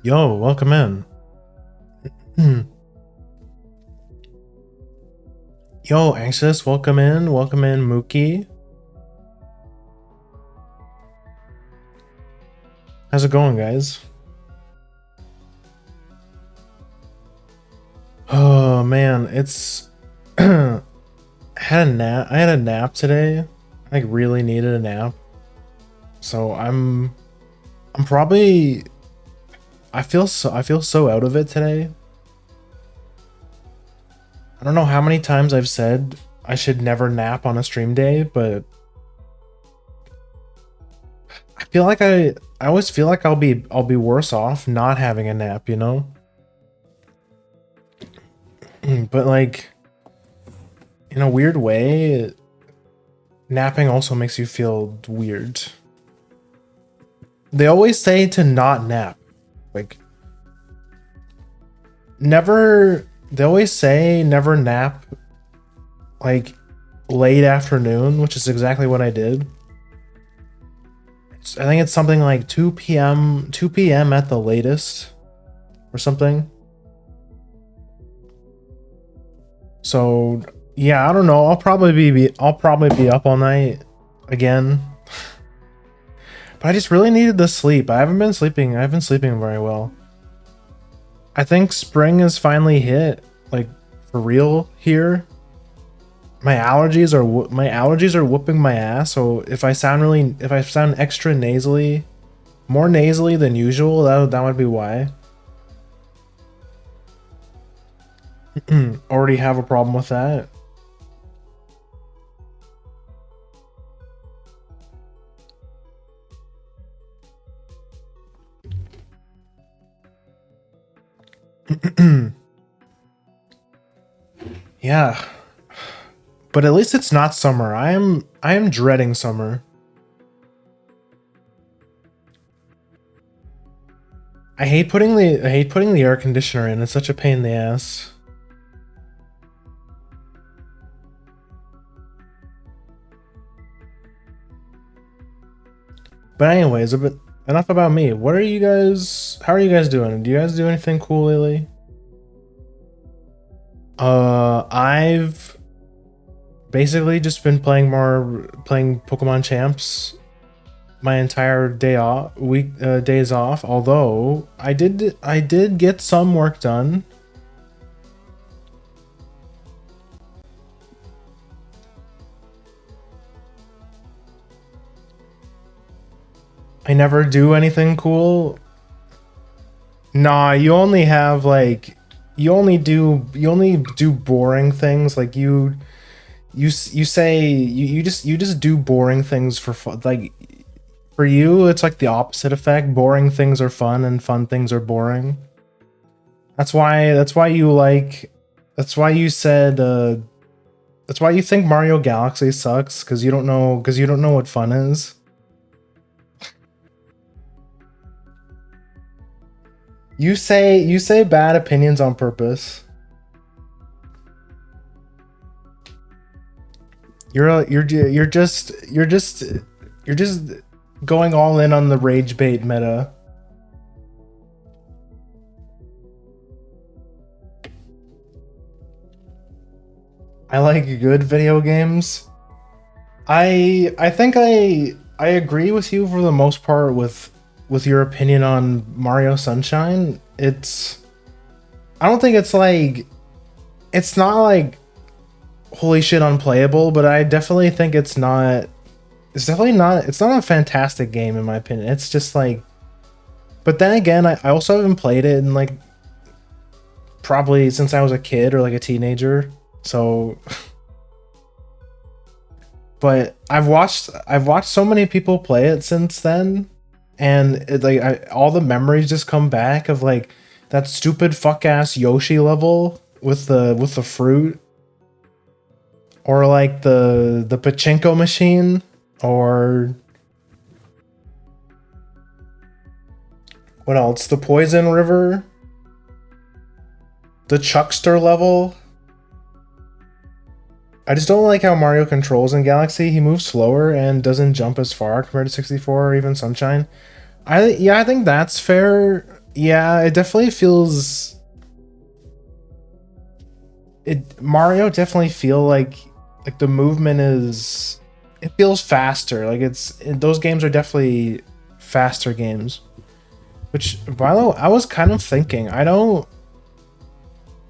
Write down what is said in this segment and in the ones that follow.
Yo, welcome in. Hmm. Yo, Anxious, welcome in. Welcome in, Mookie. How's it going, guys? Oh man, it's I had a nap. I had a nap today. I like really needed a nap. So I'm probably I feel so out of it today. I don't know how many times I've said I should never nap on a stream day, but I feel like I always feel like I'll be worse off not having a nap, you know? But like in a weird way, napping also makes you feel weird. They always say to not nap. Like never they always say never nap like late afternoon, which is exactly what I did. I think it's something like 2 p.m. at the latest or something. So yeah, I don't know. I'll probably be up all night again. But I just really needed the sleep. I haven't been sleeping. I haven't been sleeping very well. I think spring has finally hit, like for real here. My allergies are whooping my ass. So if I sound extra nasally, more nasally than usual, that would be why. Already have a problem with that. Yeah, but at least it's not summer. I am dreading summer. I hate putting the air conditioner in. It's such a pain in the ass. But anyways, enough about me. How are you guys doing? Do you guys do anything cool lately? I've basically just been playing Pokemon Champs my entire days off. Although I did get some work done. I never do anything cool. Nah, you only do boring things. Like you say you just do boring things for fun. Like for you, it's like the opposite effect. Boring things are fun and fun things are boring. That's why you like that's why you said that's why you think Mario Galaxy sucks, because you don't know what fun is. You say bad opinions on purpose. You're just going all in on the rage bait meta. I like good video games. I think I agree with you for the most part with your opinion on Mario Sunshine. I don't think it's not like holy shit unplayable, but I definitely think it's not a fantastic game in my opinion. It's just like, but then again, I also haven't played it in like probably since I was a kid or like a teenager. So but I've watched so many people play it since then, and all the memories just come back of like that stupid fuck ass Yoshi level with the fruit, or like the pachinko machine, or what else? The poison river, the Chuckster level. I just don't like how Mario controls in Galaxy. He moves slower and doesn't jump as far compared to 64 or even Sunshine. I think that's fair. Yeah, it definitely feels it Mario definitely feel like the movement is it feels faster. Like those games are definitely faster games. Which Vilo, I was kind of thinking, I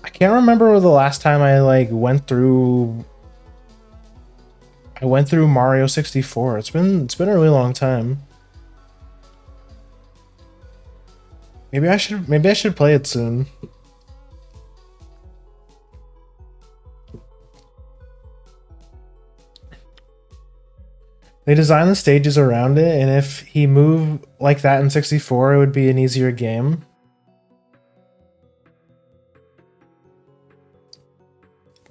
can't remember the last time I like went through Mario 64. It's been a really long time. Maybe I should play it soon. They designed the stages around it, and if he moved like that in 64, it would be an easier game.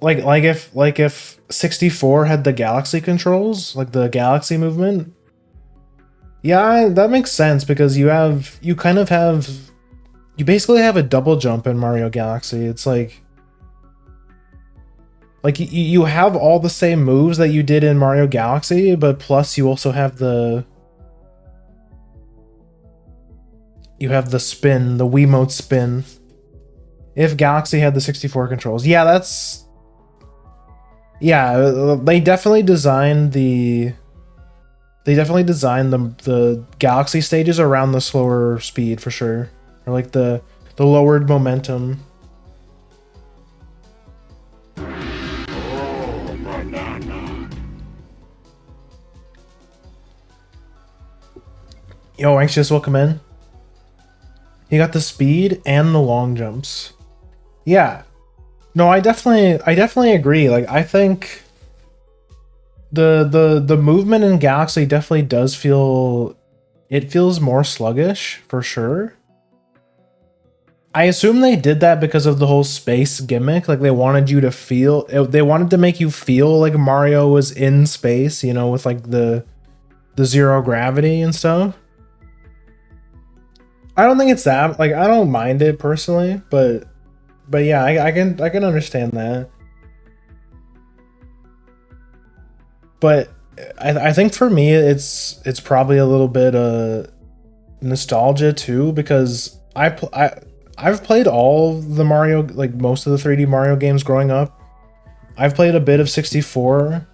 Like if 64 had the galaxy controls, like the galaxy movement. Yeah, that makes sense because you basically have a double jump in Mario Galaxy. It's like you have all the same moves that you did in Mario Galaxy, but plus you also have the spin, the Wiimote spin. If Galaxy had the 64 controls. Yeah, they definitely designed the Galaxy stages around the slower speed for sure. Or like the lowered momentum. Yo, Anxious, welcome in. He got the speed and the long jumps. Yeah. No, I definitely agree. Like I think the movement in Galaxy definitely does feel it feels more sluggish for sure. I assume they did that because of the whole space gimmick. Like they wanted you to they wanted to make you feel like Mario was in space, you know, with like the zero gravity and stuff. I don't think it's that like I don't mind it personally, but yeah, I can understand that. But I think for me it's probably a little bit nostalgia too because I've played all the Mario, like most of the 3D Mario games growing up. I've played a bit of 64.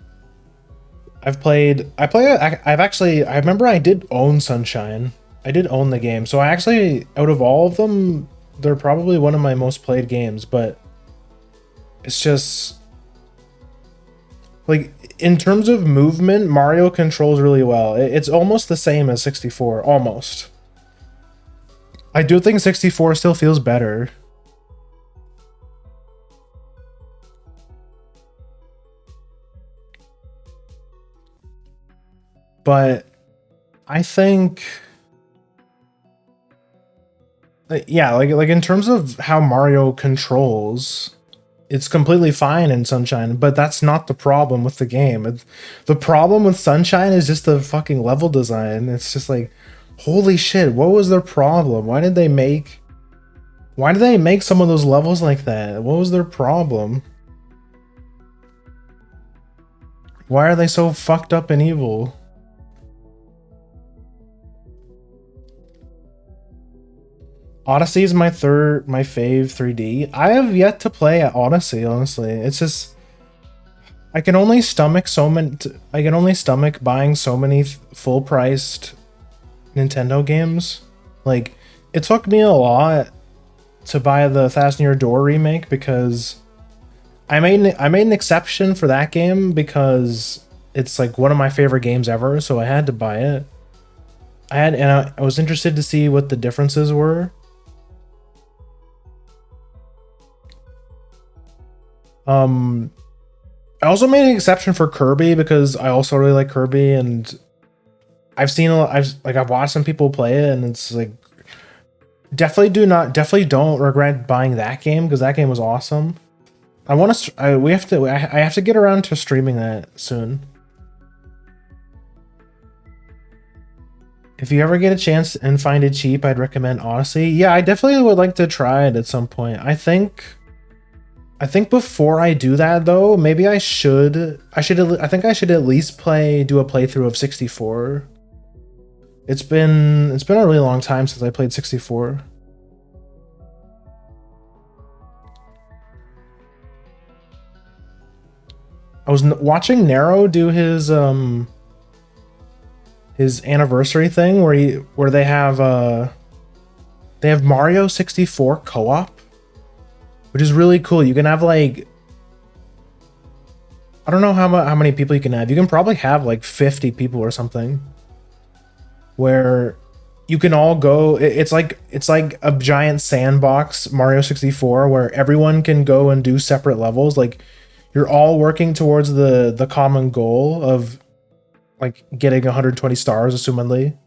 I remember I did own Sunshine. I did own the game. So I actually out of all of them, they're probably one of my most played games, but it's just like in terms of movement, Mario controls really well. It's almost the same as 64, almost. I do think 64 still feels better. But I think yeah, like in terms of how Mario controls, it's completely fine in Sunshine, but that's not the problem with the game. The problem with Sunshine is just the fucking level design. It's just like holy shit, what was their problem? Why did they make some of those levels like that? What was their problem? Why are they so fucked up and evil? Odyssey is my fave 3D. I have yet to play Odyssey, honestly. It's just I can only stomach buying so many full priced Nintendo games. Like it took me a lot to buy the Fasten Your Door remake because I made an exception for that game because it's like one of my favorite games ever, so I had to buy it. I was interested to see what the differences were. Um, I also made an exception for Kirby because I also really like Kirby, and I've watched some people play it, and it's like definitely don't regret buying that game because that game was awesome. I have to get around to streaming that soon. If you ever get a chance and find it cheap, I'd recommend Odyssey. Yeah, I definitely would like to try it at some point. I think before I do that though, maybe I think I should at least do a playthrough of 64. It's been a really long time since I played 64. I was watching Nero do his anniversary thing where they have Mario 64 co-op, which is really cool. You can have like, I don't know how many people you can have. You can probably have like 50 people or something, where you can all go. It's like a giant sandbox Mario 64 where everyone can go and do separate levels. Like you're all working towards the common goal of like getting 120 stars, assumedly.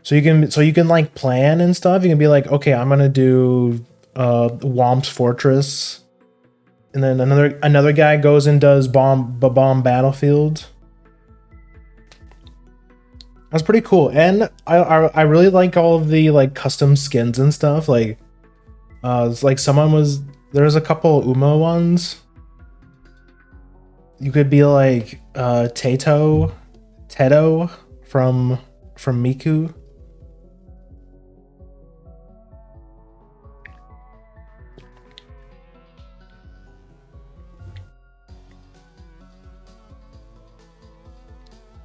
So you can like plan and stuff. You can be like, okay, I'm gonna do Womp's Fortress, and then another guy goes and does Bomb Battlefield. That's pretty cool, and I really like all of the like custom skins and stuff. Like, it's like there's a couple Uma ones. You could be like Teto from Miku.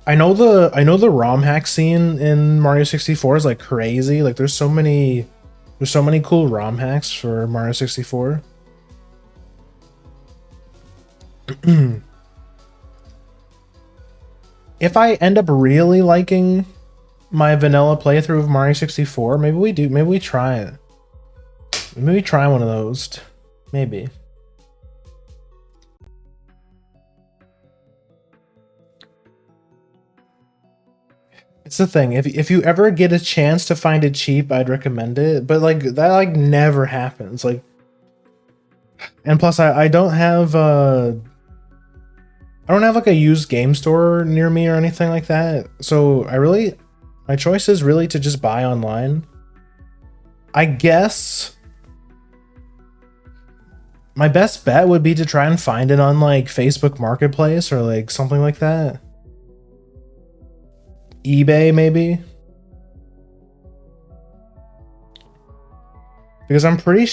I know the ROM hack scene in Mario 64 is like crazy. Like there's so many cool ROM hacks for Mario 64. If I end up really liking my vanilla playthrough of Mario 64, maybe we try it. Maybe we try one of those. Maybe. It's the thing. If you ever get a chance to find it cheap, I'd recommend it. But like that like never happens. Like, and plus I don't have like a used game store near me or anything like that. So my choice is really to just buy online. I guess my best bet would be to try and find it on like Facebook Marketplace or like something like that. eBay maybe, because I'm pretty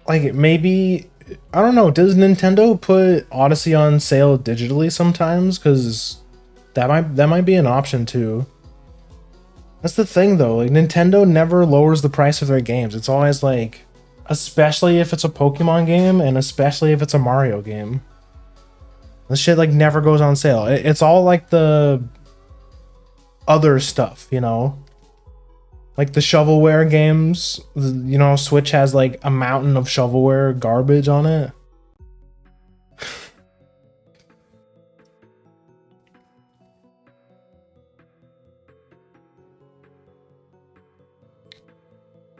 like maybe, I don't know, does Nintendo put Odyssey on sale digitally sometimes? Because that might be an option too. That's the thing though, like Nintendo never lowers the price of their games. It's always like, especially if it's a Pokemon game and especially if it's a Mario game, this shit like never goes on sale. It's all like the other stuff, you know, like the shovelware games. You know, Switch has like a mountain of shovelware garbage on it.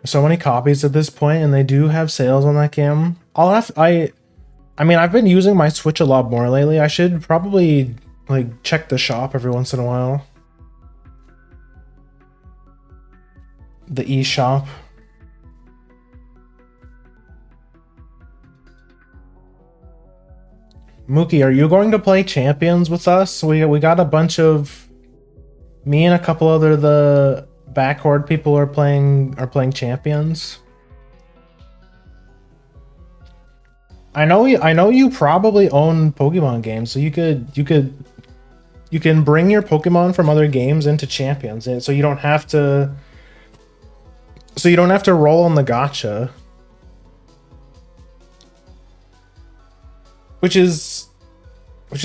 So many copies at this point, and they do have sales on that game. I mean, I've been using my Switch a lot more lately. I should probably like check the shop every once in a while. The eShop. Mookie, are you going to play Champions with us? We got a bunch of, me and a couple other the backhord people are playing Champions. I know you probably own Pokemon games, so you can bring your Pokemon from other games into Champions, so you don't have to roll on the gacha. Which is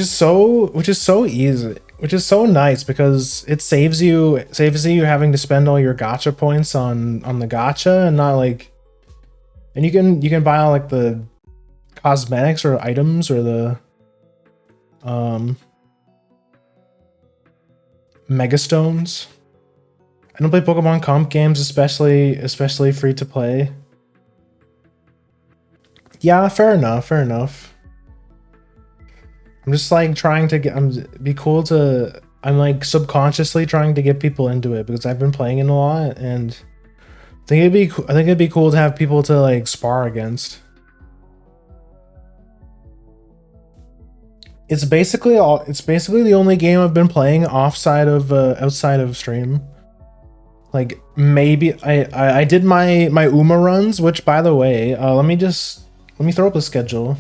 so easy, which is so nice, because it saves you having to spend all your gacha points on the gacha, and not like, and you can buy all like the cosmetics or items or the megastones. I don't play Pokemon comp games, especially free to play. Yeah, fair enough. I'm just like trying to I'm like subconsciously trying to get people into it, because I've been playing it a lot, and I think it'd be cool to have people to like spar against. It's basically the only game I've been playing outside of stream. Like maybe I did my Uma runs, which by the way, let me throw up the schedule.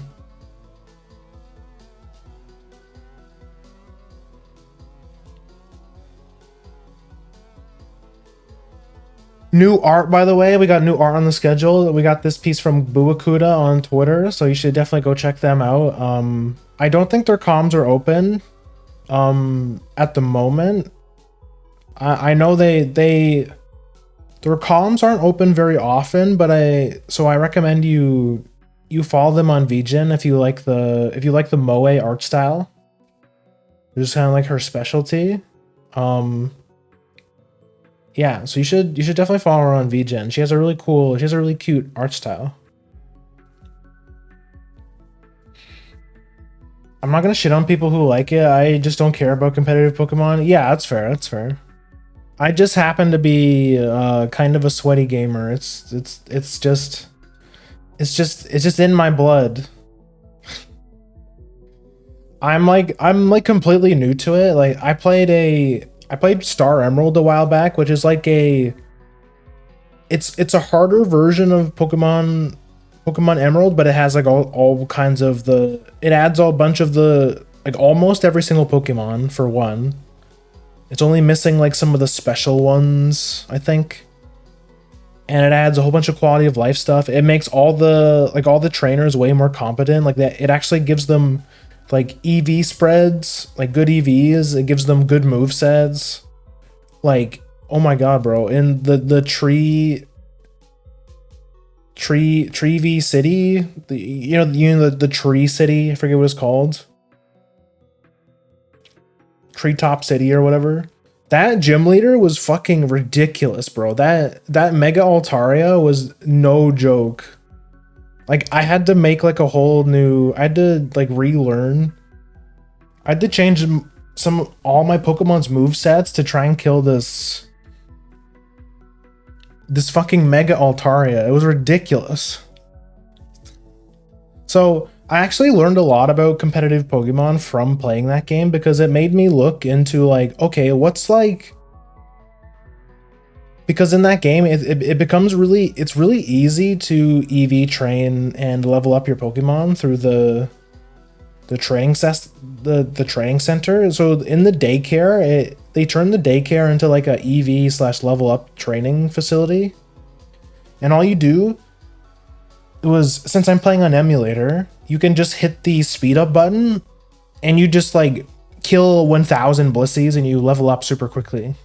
New art, by the way. We got new art on the schedule. We got this piece from Buakuda on Twitter, so you should definitely go check them out. I don't think their comms are open at the moment. I know their comms aren't open very often, but I recommend you follow them on VGen if you like the Moe art style. It's just kind of like her specialty. Yeah, so you should definitely follow her on VGen. She has a really cute art style. I'm not gonna shit on people who like it. I just don't care about competitive Pokemon. Yeah, that's fair. That's fair. I just happen to be kind of a sweaty gamer. It's just in my blood. I'm like completely new to it. Like I played Star Emerald a while back, which is like it's a harder version of Pokemon Emerald, but it has like all kinds of it adds a bunch of like almost every single Pokemon for one. It's only missing like some of the special ones, I think. And it adds a whole bunch of quality of life stuff. It makes all the trainers way more competent. Like that, it actually gives them like EV spreads, like good EVs. It gives them good move sets. Like, oh my god, bro! In the Tree V City, the Tree City. I forget what it's called. Treetop City or whatever. That gym leader was fucking ridiculous, bro. That Mega Altaria was no joke. Like I had to make like a whole new. I had to like relearn. I had to change all my Pokemon's movesets to try and kill this fucking Mega Altaria. It was ridiculous. So I actually learned a lot about competitive Pokemon from playing that game because it made me look into like, okay, what's like, because in that game it becomes it's really easy to EV train and level up your Pokemon through the training center. So in the daycare, they turned the daycare into like a EV/level up training facility. And all you do was, since I'm playing on emulator, you can just hit the speed up button and you just like kill 1000 Blissies and you level up super quickly.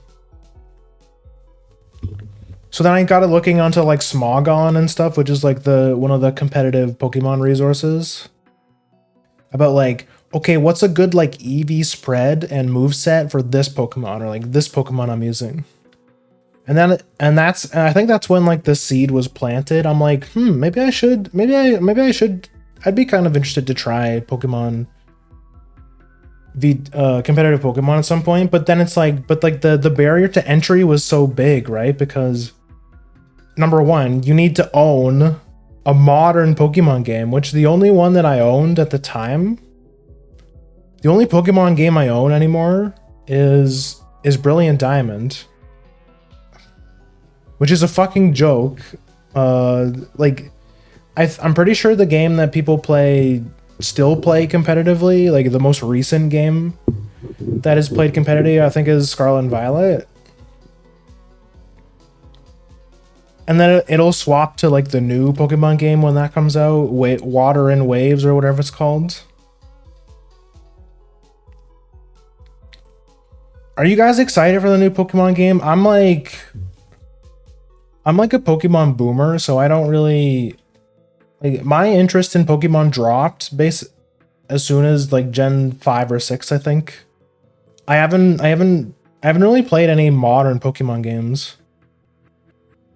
So then I got it looking onto like Smogon and stuff, which is like one of the competitive Pokemon resources. About like, okay, what's a good like EV spread and moveset for this Pokemon, or like this Pokemon I'm using. And I think that's when like the seed was planted. I'm like, maybe I should, I'd be kind of interested to try Pokemon competitive Pokemon at some point. But then it's like, the barrier to entry was so big, right? Because number one, you need to own a modern Pokemon game, which the only one that I owned at the time, the only Pokemon game I own anymore is Brilliant Diamond. Which is a fucking joke. Like, I'm pretty sure the game that people still play competitively, like the most recent game that is played competitively, I think is Scarlet and Violet. And then it'll swap to like the new Pokemon game when that comes out, Water and Waves or whatever it's called. Are you guys excited for the new Pokemon game? I'm like a Pokemon boomer, so I don't really like, my interest in Pokemon dropped as soon as like Gen 5 or 6, I think. I haven't really played any modern Pokemon games.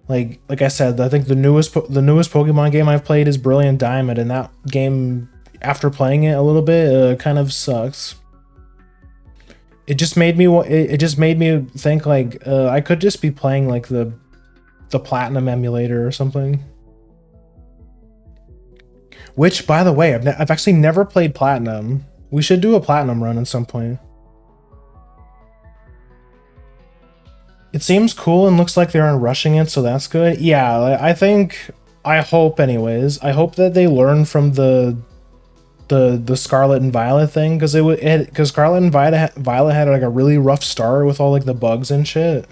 Like I said, I think the newest Pokemon game I've played is Brilliant Diamond, and that game, after playing it a little bit, kind of sucks. It just made me think like I could just be playing like the Platinum emulator or something. Which, by the way, I've actually never played Platinum. We should do a Platinum run at some point. It seems cool and looks like they aren't rushing it, so that's good. Yeah, I hope anyways. I hope that they learn from the Scarlet and Violet thing, because Scarlet and Violet had like a really rough start with all like the bugs and shit.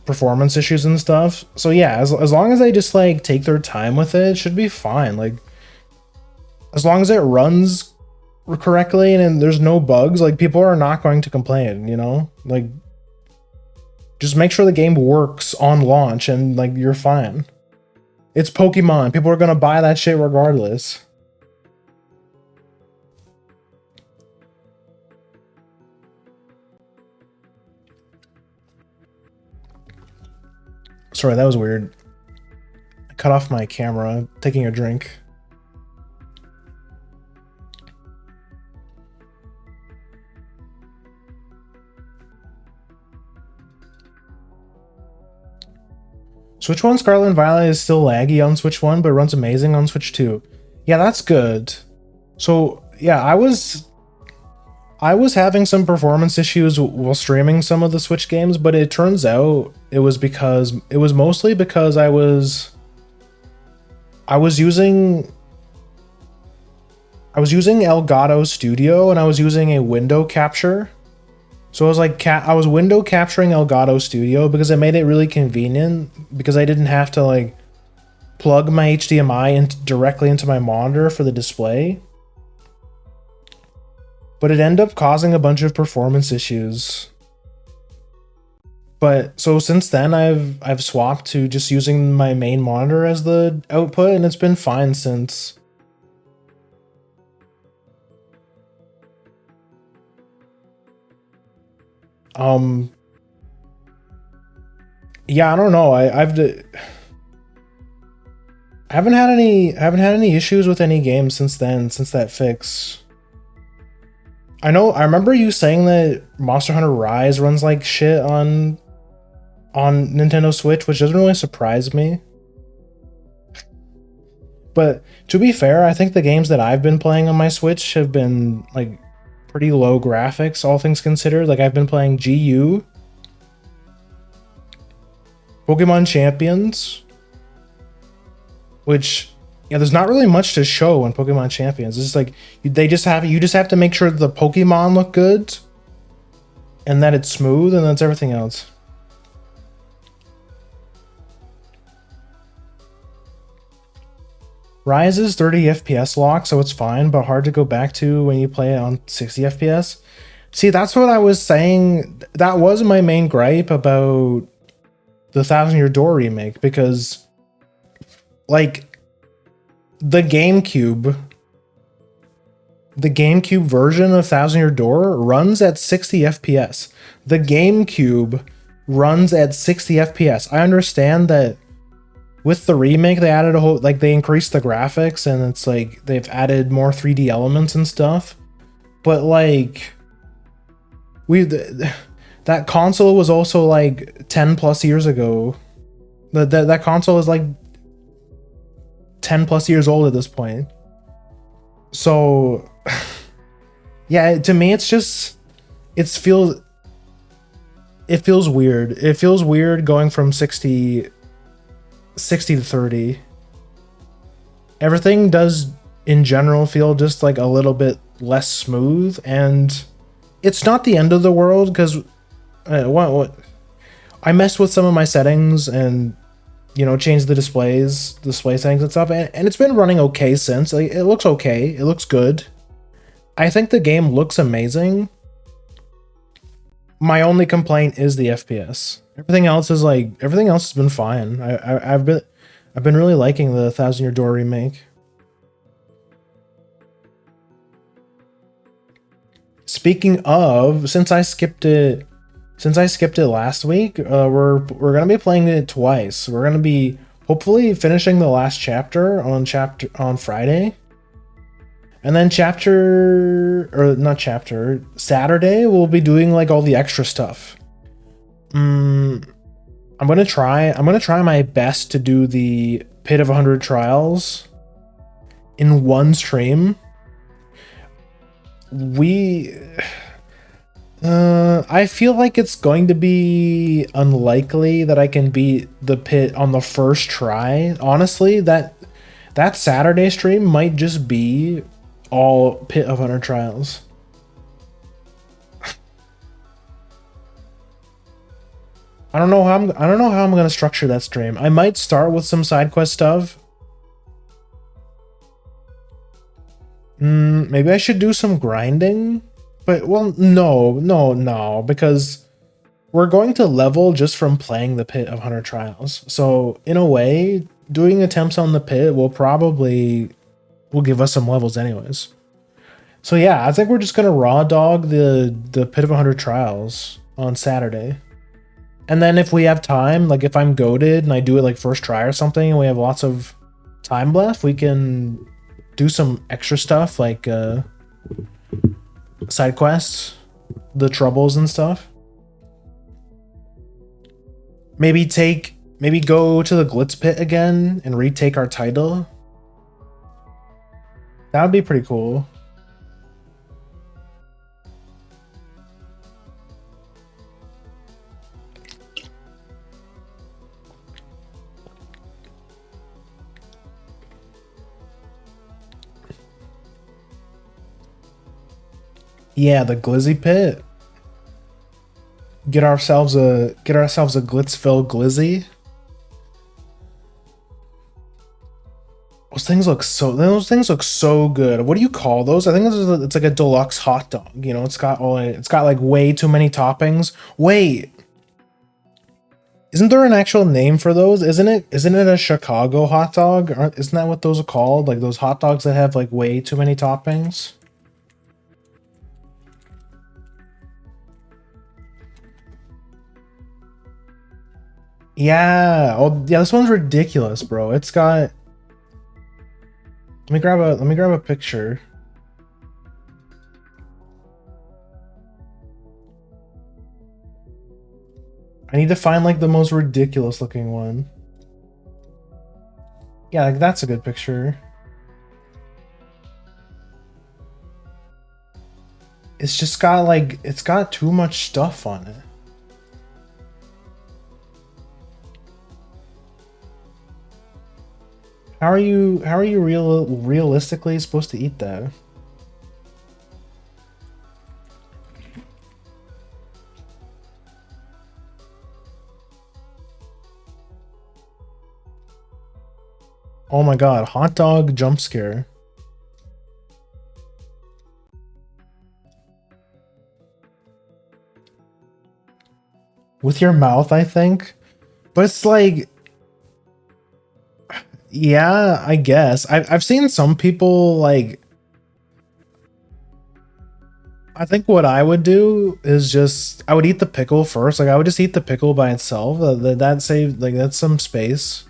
performance issues and stuff. So yeah, as long as they just like take their time with it, it should be fine. Like as long as it runs correctly and there's no bugs, like people are not going to complain, you know? Like just make sure the game works on launch and like you're fine. It's Pokemon. People are gonna buy that shit regardless. Sorry, that was weird. I cut off my camera, taking a drink. Switch 1 Scarlet and Violet is still laggy on Switch 1, but runs amazing on Switch 2. Yeah, that's good. So, yeah, I was having some performance issues while streaming some of the Switch games, but it turns out it was mostly because I was using Elgato Studio and I was using a window capture. So I was like, I was window capturing Elgato Studio because it made it really convenient because I didn't have to like plug my HDMI directly into my monitor for the display. But it ended up causing a bunch of performance issues. But so since then I've swapped to just using my main monitor as the output and it's been fine since. Yeah, I don't know. I haven't had any issues with any games since then, since that fix. I remember you saying that Monster Hunter Rise runs like shit on Nintendo Switch, which doesn't really surprise me. But to be fair, I think the games that I've been playing on my Switch have been like pretty low graphics, all things considered. Like I've been playing GU, Pokemon Champions, which, yeah, there's not really much to show in Pokemon Champions. It's just like you just have to make sure the Pokemon look good and that it's smooth, and that's everything else. Rise is 30 FPS lock, so it's fine, but hard to go back to when you play it on 60 FPS. See, that's what I was saying. That was my main gripe about the Thousand Year Door remake, because like the GameCube version of Thousand Year Door runs at 60 FPS. The GameCube runs at 60 FPS. I understand that with the remake they added a whole, like they increased the graphics and it's like they've added more 3D elements and stuff. But like that console was also like 10 plus years ago. That console is like 10 plus years old at this point. So yeah, to me it's just it feels weird. It feels weird going from 60 to 30. Everything does in general feel just like a little bit less smooth, and it's not the end of the world because what I messed with some of my settings and, you know, changed the display settings and stuff, and it's been running okay since. Like, it looks okay, it looks good. I think the game looks amazing. My only complaint is the FPS. Everything else has been fine. I've been really liking the Thousand Year Door remake. Speaking of, since I skipped it last week, we're gonna be playing it twice. We're gonna be hopefully finishing the last chapter on Friday. And then Saturday, we'll be doing like all the extra stuff. I'm gonna try my best to do the Pit of 100 Trials in one stream. I feel like it's going to be unlikely that I can beat the pit on the first try. Honestly, that Saturday stream might just be all Pit of 100 Trials. I don't know how I'm gonna structure that stream. I might start with some side quest stuff. Maybe I should do some grinding. But well, no, because we're going to level just from playing the Pit of 100 Trials. So in a way, doing attempts on the pit will give us some levels anyways. So yeah, I think we're just gonna raw dog the Pit of 100 Trials on Saturday. And then if we have time, like if I'm goated and I do it like first try or something and we have lots of time left, we can do some extra stuff like side quests, the troubles and stuff. Maybe go to the Glitz Pit again and retake our title. That would be pretty cool. Yeah, the Glizzy Pit. Get ourselves a Glitzville Glizzy. Those things look so good. What do you call those? I think it's like a deluxe hot dog. You know, it's got like way too many toppings. Wait. Isn't there an actual name for those? Isn't it a Chicago hot dog? Isn't that what those are called? Like those hot dogs that have like way too many toppings? Yeah. Oh, yeah. This one's ridiculous, bro. It's got. Let me grab a picture. I need to find like the most ridiculous looking one. Yeah, like that's a good picture. It's just got like it's got too much stuff on it. How are you realistically supposed to eat that? Oh my god, hot dog jump scare. With your mouth, I think. But it's like, yeah, I guess. I've seen some people like, I think what I would do is just, I would eat the pickle first. Like I would just eat the pickle by itself. That saved, like that's some space.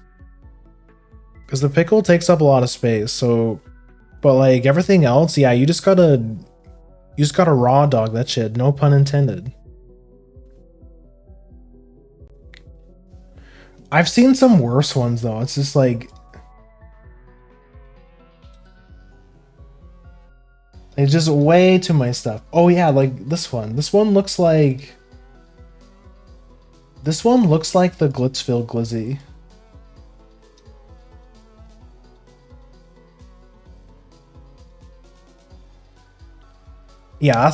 Because the pickle takes up a lot of space, so, but like everything else, yeah, you just gotta raw dog that shit, no pun intended. I've seen some worse ones though, it's just like, it's just way too much stuff. Oh yeah, like this one looks like, the Glitzville Glizzy. Yeah,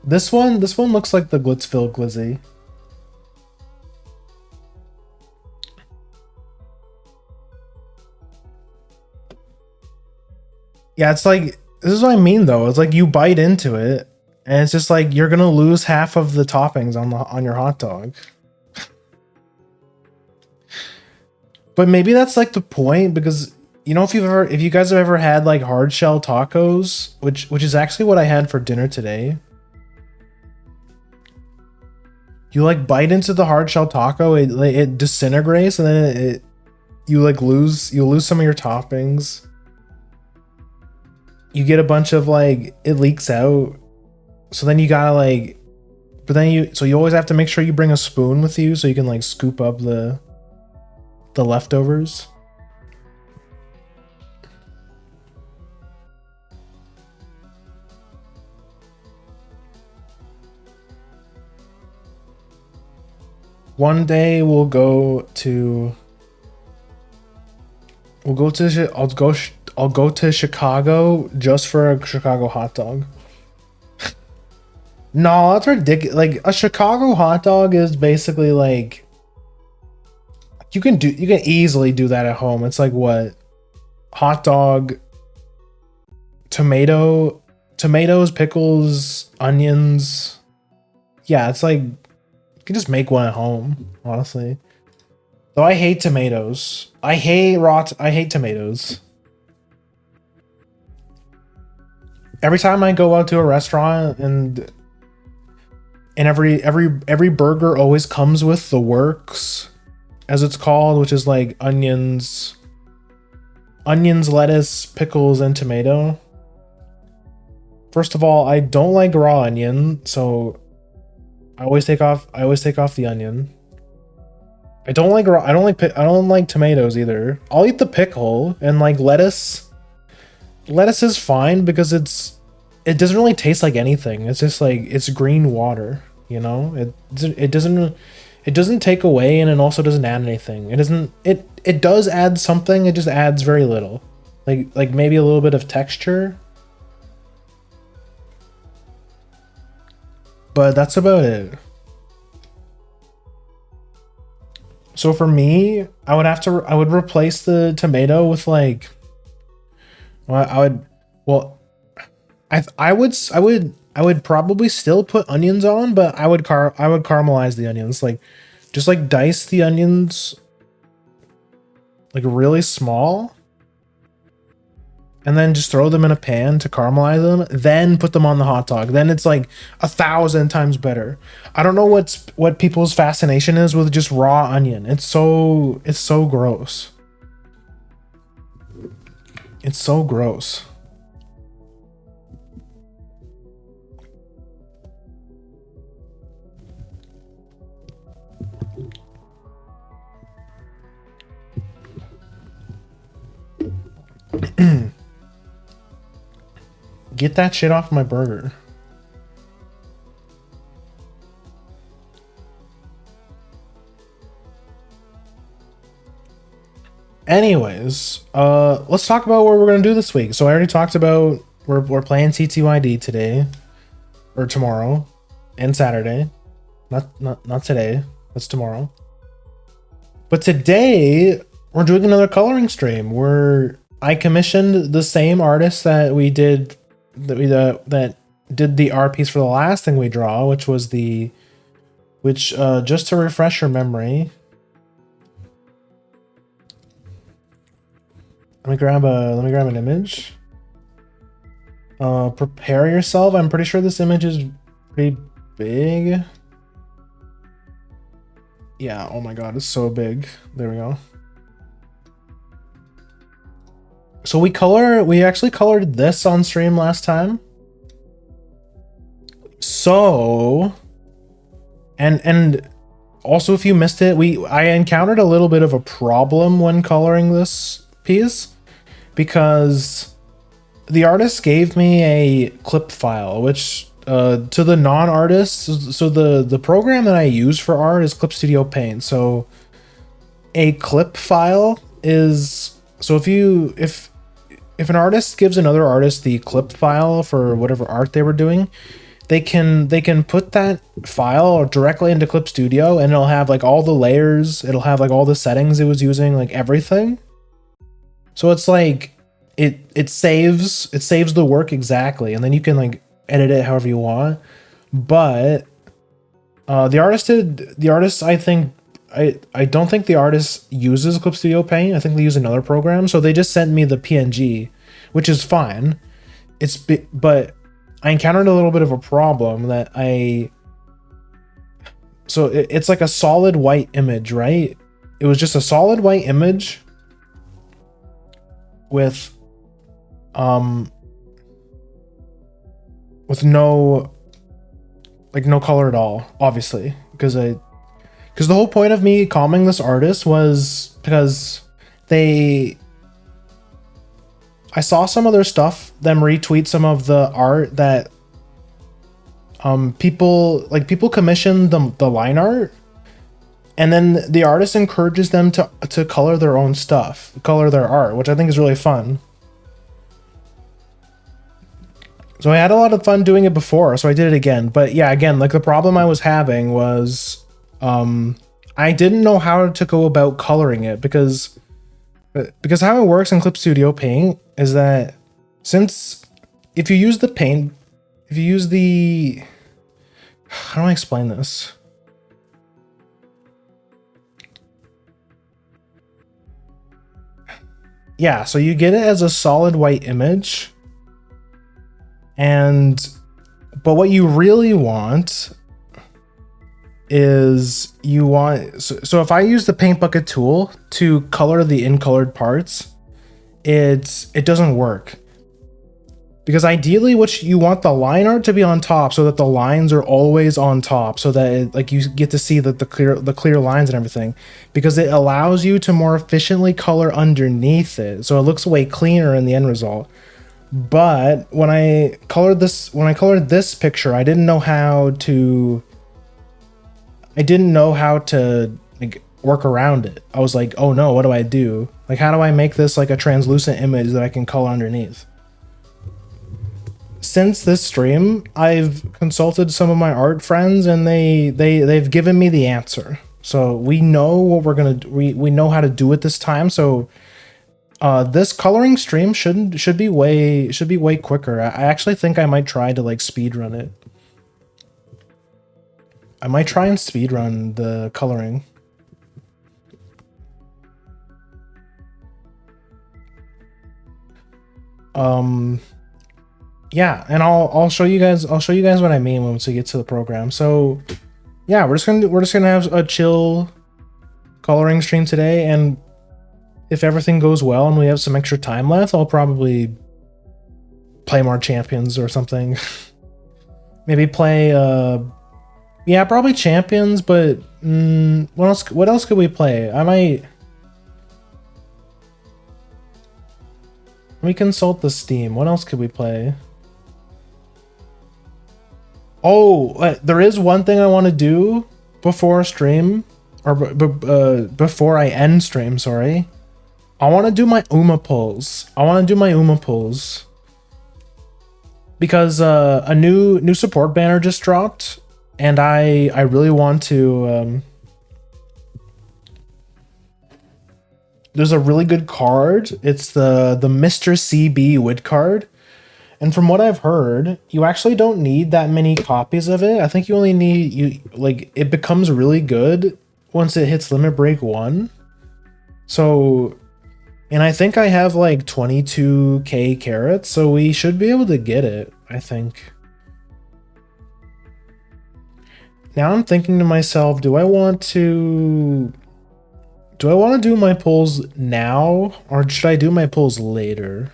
this one looks like the Glitzville Glizzy. Yeah, it's like, this is what I mean though. It's like you bite into it and it's just like you're gonna lose half of the toppings on your hot dog. But maybe that's like the point, because you know, if you guys have ever had like hard shell tacos, which is actually what I had for dinner today. You like bite into the hard shell taco, it disintegrates, and then you lose some of your toppings. You get a bunch of like, it leaks out. So then you gotta like, so you always have to make sure you bring a spoon with you so you can like scoop up the leftovers. One day I'll go to Chicago just for a Chicago hot dog. No, that's ridiculous. Like a Chicago hot dog is basically like you can easily do that at home. It's like what? Hot dog, tomatoes, pickles, onions. Yeah, it's like you can just make one at home, honestly. Though I hate tomatoes. I hate tomatoes. Every time I go out to a restaurant and every burger always comes with the works, as it's called, which is like onions, lettuce, pickles, and tomato. First of all, I don't like raw onion, so I always take off the onion. I don't like tomatoes either. I'll eat the pickle, and like lettuce. Lettuce is fine because it doesn't really taste like anything. It's just like it's green water, you know? It doesn't take away, and it also doesn't add anything. It does add something, it just adds very little. Like maybe a little bit of texture. But that's about it. So for me, I would replace the tomato with like, well, I would probably still put onions on, but I would caramelize the onions, like just like dice the onions like really small, and then just throw them in a pan to caramelize them, then put them on the hot dog. Then it's like 1,000 times better. I don't know what people's fascination is with just raw onion. It's so gross. It's so gross. Get that shit off my burger. Anyways, let's talk about what we're gonna do this week. So I already talked about we're playing TTYD today, or tomorrow, and Saturday. Not today. That's tomorrow. But today we're doing another coloring stream where I commissioned the same artist that did the art piece for the last thing we draw, which was just to refresh your memory. Let me grab an image. Prepare yourself. I'm pretty sure this image is pretty big. Yeah, oh my god, it's so big. There we go. So we actually colored this on stream last time. So, and also if you missed it, I encountered a little bit of a problem when coloring this piece, because the artist gave me a clip file, which to the non-artists, so the program that I use for art is Clip Studio Paint. So a clip file is, so if an artist gives another artist the clip file for whatever art they were doing, they can put that file directly into Clip Studio, and it'll have like all the layers, it'll have like all the settings it was using, like everything. So it's like it saves the work exactly, and then you can like edit it however you want. But the artist I don't think the artist uses Clip Studio Paint. I think they use another program. So they just sent me the PNG, which is fine. But I encountered a little bit of a problem that it's like a solid white image, right? It was just a solid white image with no color at all, obviously, because the whole point of me calming this artist was because I saw some of their stuff, them retweet some of the art that people commissioned the line art, and then the artist encourages them to color their own stuff, color their art, which I think is really fun. So I had a lot of fun doing it before, so I did it again. But yeah, again, like the problem I was having was I didn't know how to go about coloring it because how it works in Clip Studio Paint is that since if you use the paint, if you use the, how do I explain this? Yeah, so you get it as a solid white image, but what you really want is so if I use the paint bucket tool to color the in-colored parts, it doesn't work. Because ideally what you want the line art to be on top so that the lines are always on top, so that like you get to see the clear lines and everything, because it allows you to more efficiently color underneath it. So it looks way cleaner in the end result. But when I colored this picture, I didn't know how to like work around it. I was like, oh no, what do I do? Like, how do I make this like a translucent image that I can color underneath? Since this stream, I've consulted some of my art friends, and they've given me the answer. So we know what we're gonna do. We know how to do it this time. So this coloring stream should be way quicker. I actually think I might try to like speed run it. I might try and speed run the coloring. Yeah, and I'll show you guys what I mean once we get to the program. So yeah, we're just gonna have a chill coloring stream today, and if everything goes well and we have some extra time left, I'll probably play more Champions or something. Maybe play yeah, probably Champions, but what else could we play? I might, let me consult the Steam. What else could we play? Oh, there is one thing I want to do before stream, or before I end stream, sorry. I want to do my UMA pulls. Because a new support banner just dropped, and I really want to. There's a really good card. It's the Mr. CB Wood card. And from what I've heard, you actually don't need that many copies of it. I think you only need, it becomes really good once it hits limit break 1. So, and I think I have like 22k carats, so we should be able to get it, I think. Now I'm thinking to myself, do I want to do my pulls now, or should I do my pulls later?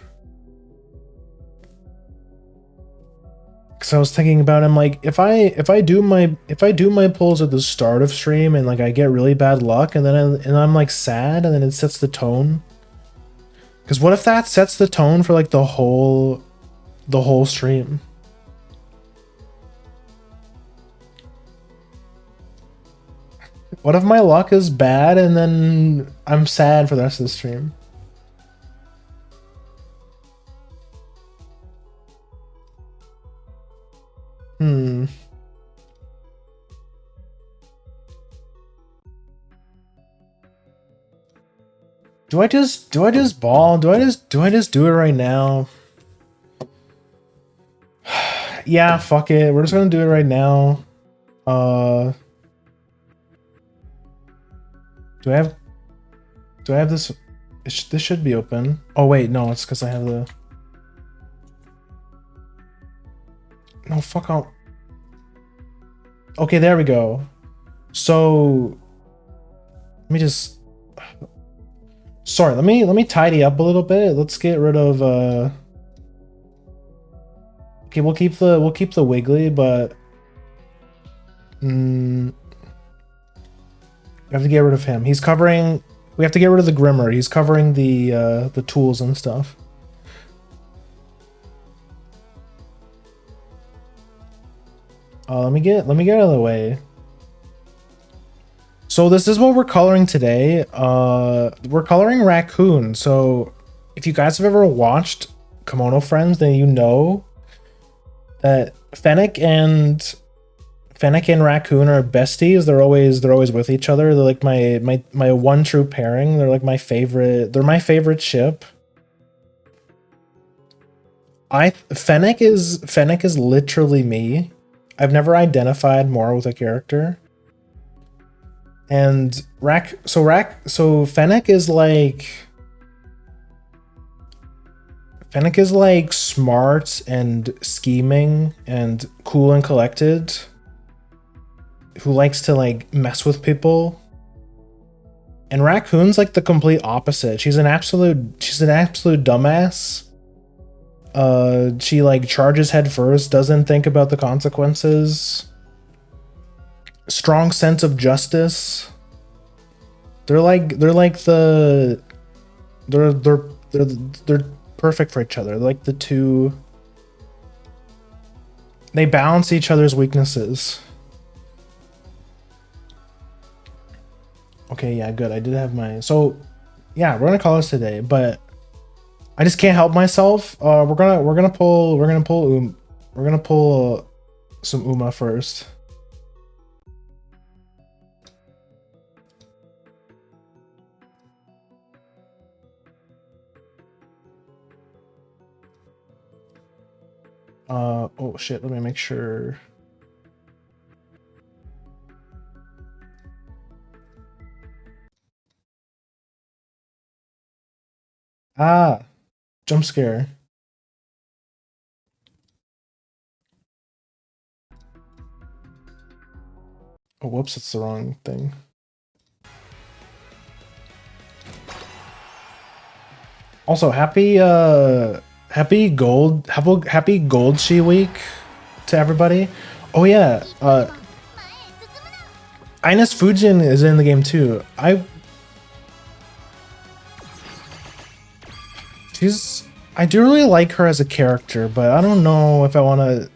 Because I was thinking about, I'm like, if I do my pulls at the start of stream and like I get really bad luck, and then I'm like sad, and then it sets the tone. Because what if that sets the tone for like the whole stream? What if my luck is bad and then I'm sad for the rest of the stream? Do I just ball? Do I just do it right now? Yeah, fuck it. We're just gonna do it right now. Do I have this? This should be open. Oh wait, no, it's because I have the. No, fuck out. Okay, there we go. So let me just. Sorry, let me tidy up a little bit. Let's get rid of. Okay, we'll keep the Wiggly, but. We have to get rid of him. He's covering. We have to get rid of the Grimmer. He's covering the tools and stuff. Let me get out of the way. So this is what we're coloring today. We're coloring Raccoon. So if you guys have ever watched Kimono Friends, then you know that Fennec and Fennec and Raccoon are besties. They're always with each other. They're like my one true pairing. They're like my favorite. They're my favorite ship. Fennec is literally me. I've never identified more with a character. And so Fennec is like smart and scheming and cool and collected, who likes to like mess with people. And Raccoon's like the complete opposite. She's an absolute dumbass. She like charges head first, doesn't think about the consequences. Strong sense of justice. They're perfect for each other. They're like the two. They balance each other's weaknesses. Okay, yeah, good. I did have my. So, yeah, we're gonna call this today, but I just can't help myself. We're gonna pull some Uma first. Oh shit, let me make sure. Ah, jump scare. Oh, whoops, it's the wrong thing. Also, happy gold She Week to everybody. Oh yeah, Ines Fujin is in the game too. I do really like her as a character, but I don't know if I want to.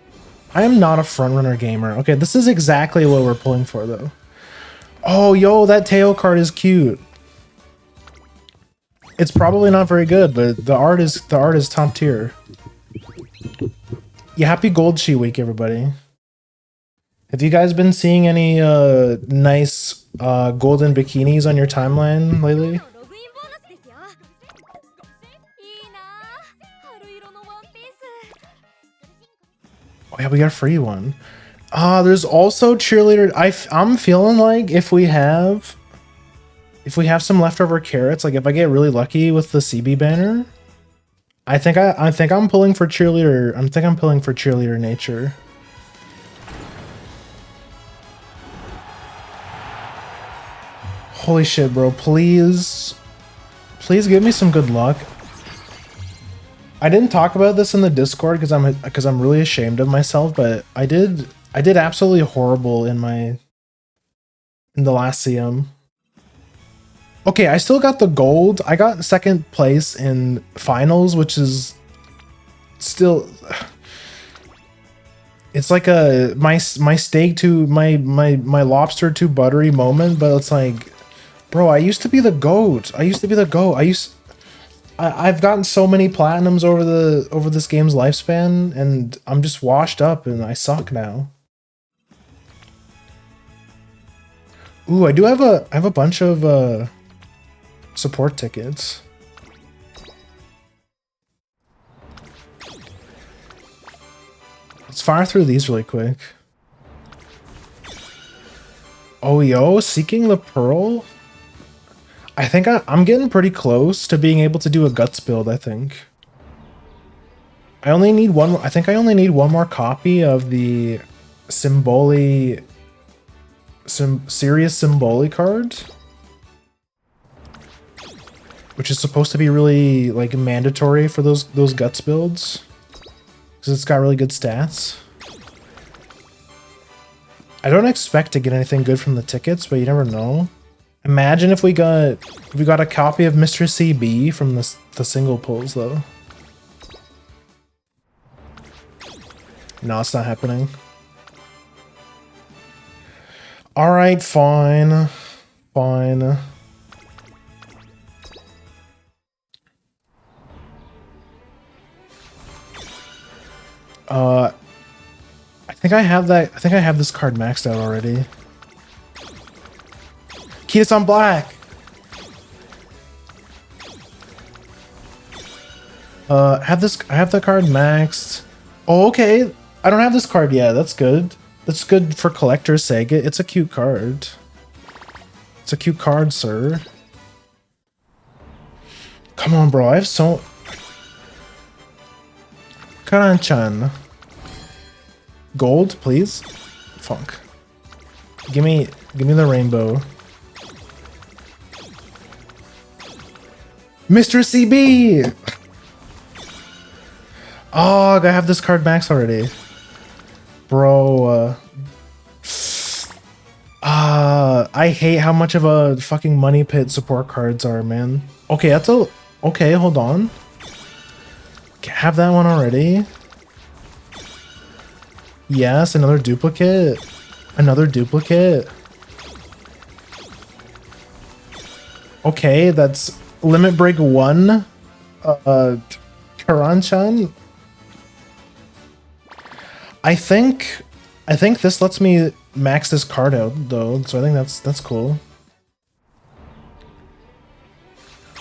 I am not a frontrunner gamer. Okay, this is exactly what we're pulling for though. Oh, yo, that Teo card is cute. It's probably not very good, but the art is top tier. Yeah, happy Gold She Week, everybody. Have you guys been seeing any nice golden bikinis on your timeline lately? Oh yeah, we got a free one. There's also cheerleader. I'm feeling like if we have some leftover carrots, like if I get really lucky with the CB banner, I think I'm pulling for cheerleader. I'm pulling for cheerleader nature. Holy shit, bro! Please give me some good luck. I didn't talk about this in the Discord because I'm really ashamed of myself, but I did absolutely horrible in the last CM. Okay, I still got the gold. I got second place in finals, which is still. It's like my steak to my lobster to buttery moment, but it's like, bro, I used to be the GOAT. I've gotten so many platinums over this game's lifespan, and I'm just washed up and I suck now. Ooh, I have a bunch of support tickets. Let's fire through these really quick. Oh, yo, seeking the pearl? I think I'm getting pretty close to being able to do a guts build, I think. I only need one. I think I only need one more copy of the Symboli Serious Symboli card, which is supposed to be really like mandatory for those guts builds because it's got really good stats. I don't expect to get anything good from the tickets, but you never know. Imagine if we got a copy of Mr. CB from the single pulls though. No, it's not happening. All right, fine. Fine. I think I have that. I think I have this card maxed out already. Keys on black. Have this. I have the card maxed. Oh, okay. I don't have this card yet. That's good. That's good for collector's sake. It's a cute card. It's a cute card, sir. Come on, bro. I have so. Karan-chan. Gold, please. Fuck. Give me the rainbow. Mr. CB! Oh, I have this card max already. Bro, I hate how much of a fucking money pit support cards are, man. Okay, that's a... Okay, hold on. Have that one already. Yes, another duplicate. Another duplicate. Okay, that's Limit Break 1. Karan-chan. I think this lets me max this card out though, so I think that's cool.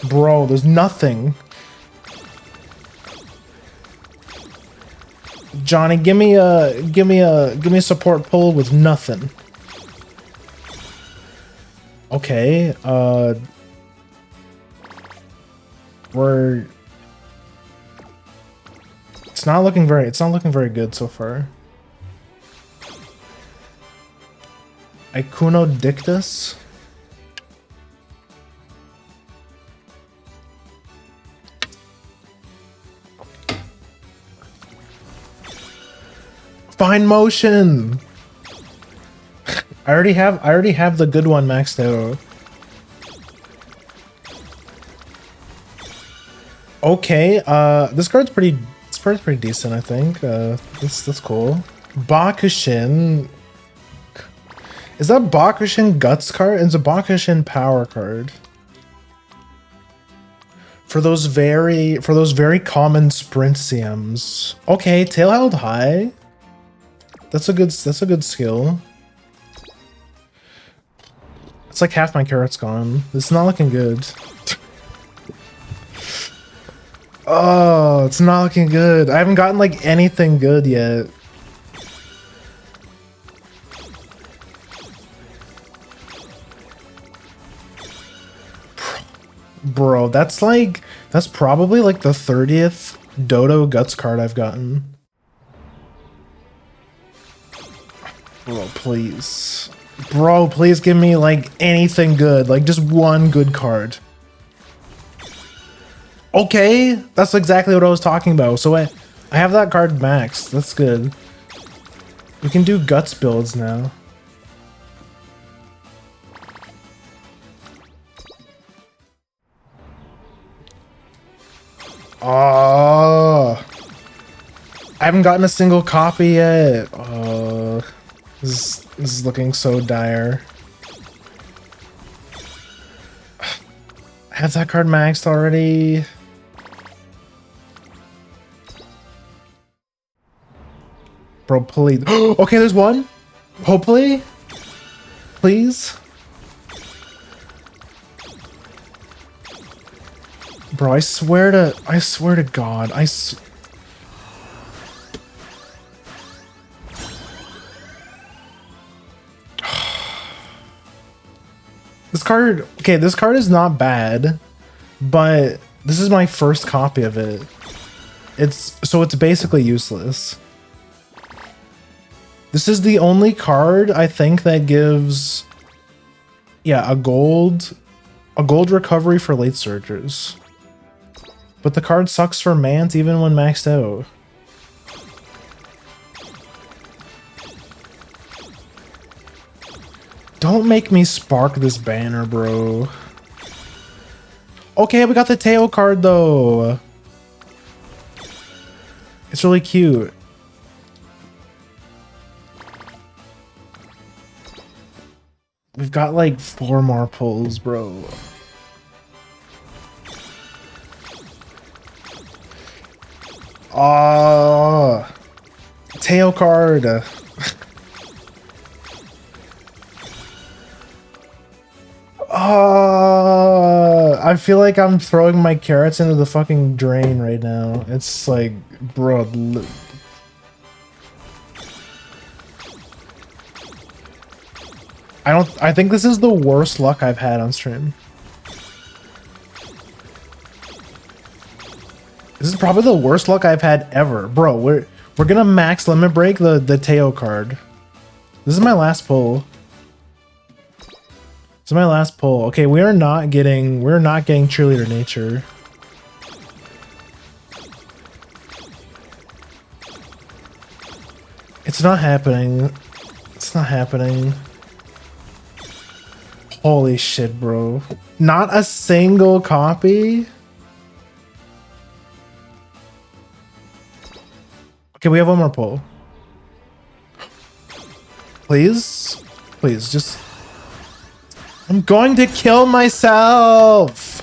Bro, there's nothing. Johnny, give me a support pull with nothing. Okay, it's not looking very good so far. Ikuno Dictus. Fine motion. I already have the good one maxed out. Okay, this card's pretty decent, I think. That's cool. Bakushin. Is that Bakushin Guts card? It's a Bakushin Power card. For those very common sprint CMs. Okay, tail held high. That's a good skill. It's like half my carrot's gone. It's not looking good. Oh, it's not looking good. I haven't gotten like anything good yet. Bro, that's probably like the 30th Dodo Guts card I've gotten. Bro, please. Bro, please give me like anything good. Like just one good card. Okay, that's exactly what I was talking about. So I have that card maxed. That's good. We can do Guts builds now. Oh, I haven't gotten a single copy yet. Oh, this is looking so dire. I have that card maxed already. Bro, please. Okay, there's one. Hopefully. Please. Bro, I swear to God, this card is not bad, but this is my first copy of it. It's basically useless. This is the only card I think that gives, yeah, a gold recovery for late surgers. But the card sucks for Mant even when maxed out. Don't make me spark this banner, bro. Okay, we got the tail card though. It's really cute. We've got like 4 more pulls, bro. Oh, tail card. I feel like I'm throwing my carrots into the fucking drain right now. It's like, bro. I think this is the worst luck I've had on stream. This is probably the worst luck I've had ever. Bro, we're gonna max limit break the Teo card. This is my last pull. This is my last pull. Okay, we're not getting cheerleader nature. It's not happening. It's not happening. Holy shit, bro. Not a single copy? Okay, we have one more pull. Please? Please, just... I'm going to kill myself!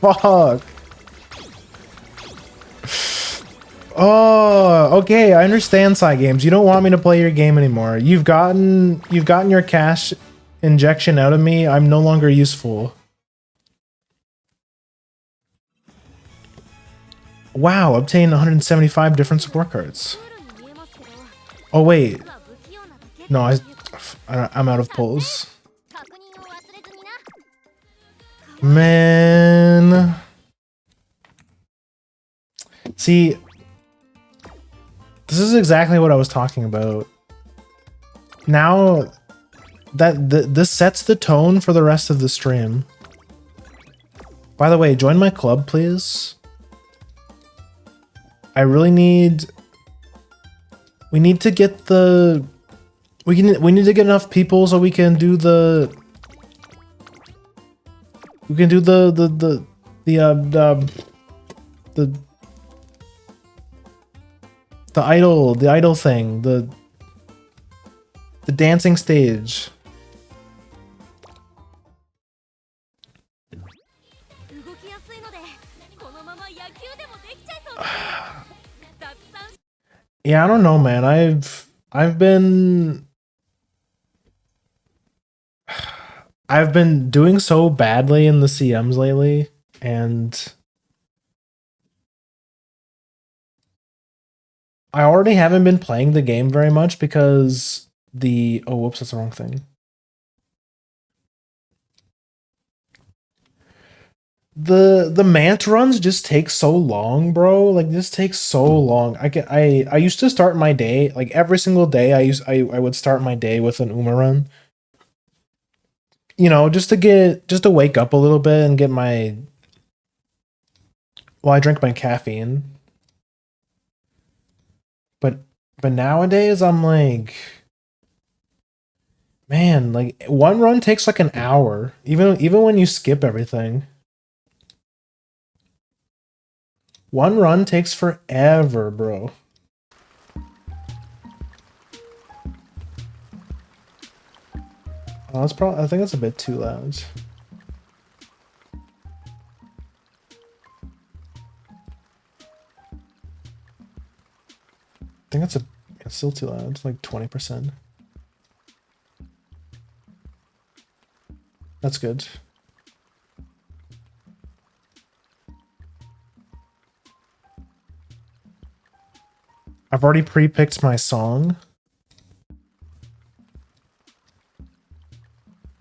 Fuck. Oh, okay, I understand, Side Games. You don't want me to play your game anymore. You've gotten your cash injection out of me. I'm no longer useful. Wow, obtain 175 different support cards. Oh wait. No, I'm out of pulls. Man. See, this is exactly what I was talking about. Now that this sets the tone for the rest of the stream. By the way, join my club, please. I really need... We need to get the... We need to get enough people so we can do the... We can do the idol thing, the dancing stage. Yeah, I don't know, man. I've been doing so badly in the CMs lately, and I already haven't been playing the game very much because oh, whoops, that's the wrong thing. The mant runs just take so long, bro. Like, this takes so long. I used to start my day, like every single day I would start my day with an Uma run. You know, just to wake up a little bit and get my... Well, I drink my caffeine. But nowadays I'm like... Man, like one run takes like an hour, even when you skip everything. One run takes forever, bro. Oh, that's probably... I think that's a bit too loud. I think it's still too loud. It's like 20%. That's good. I've already pre-picked my song.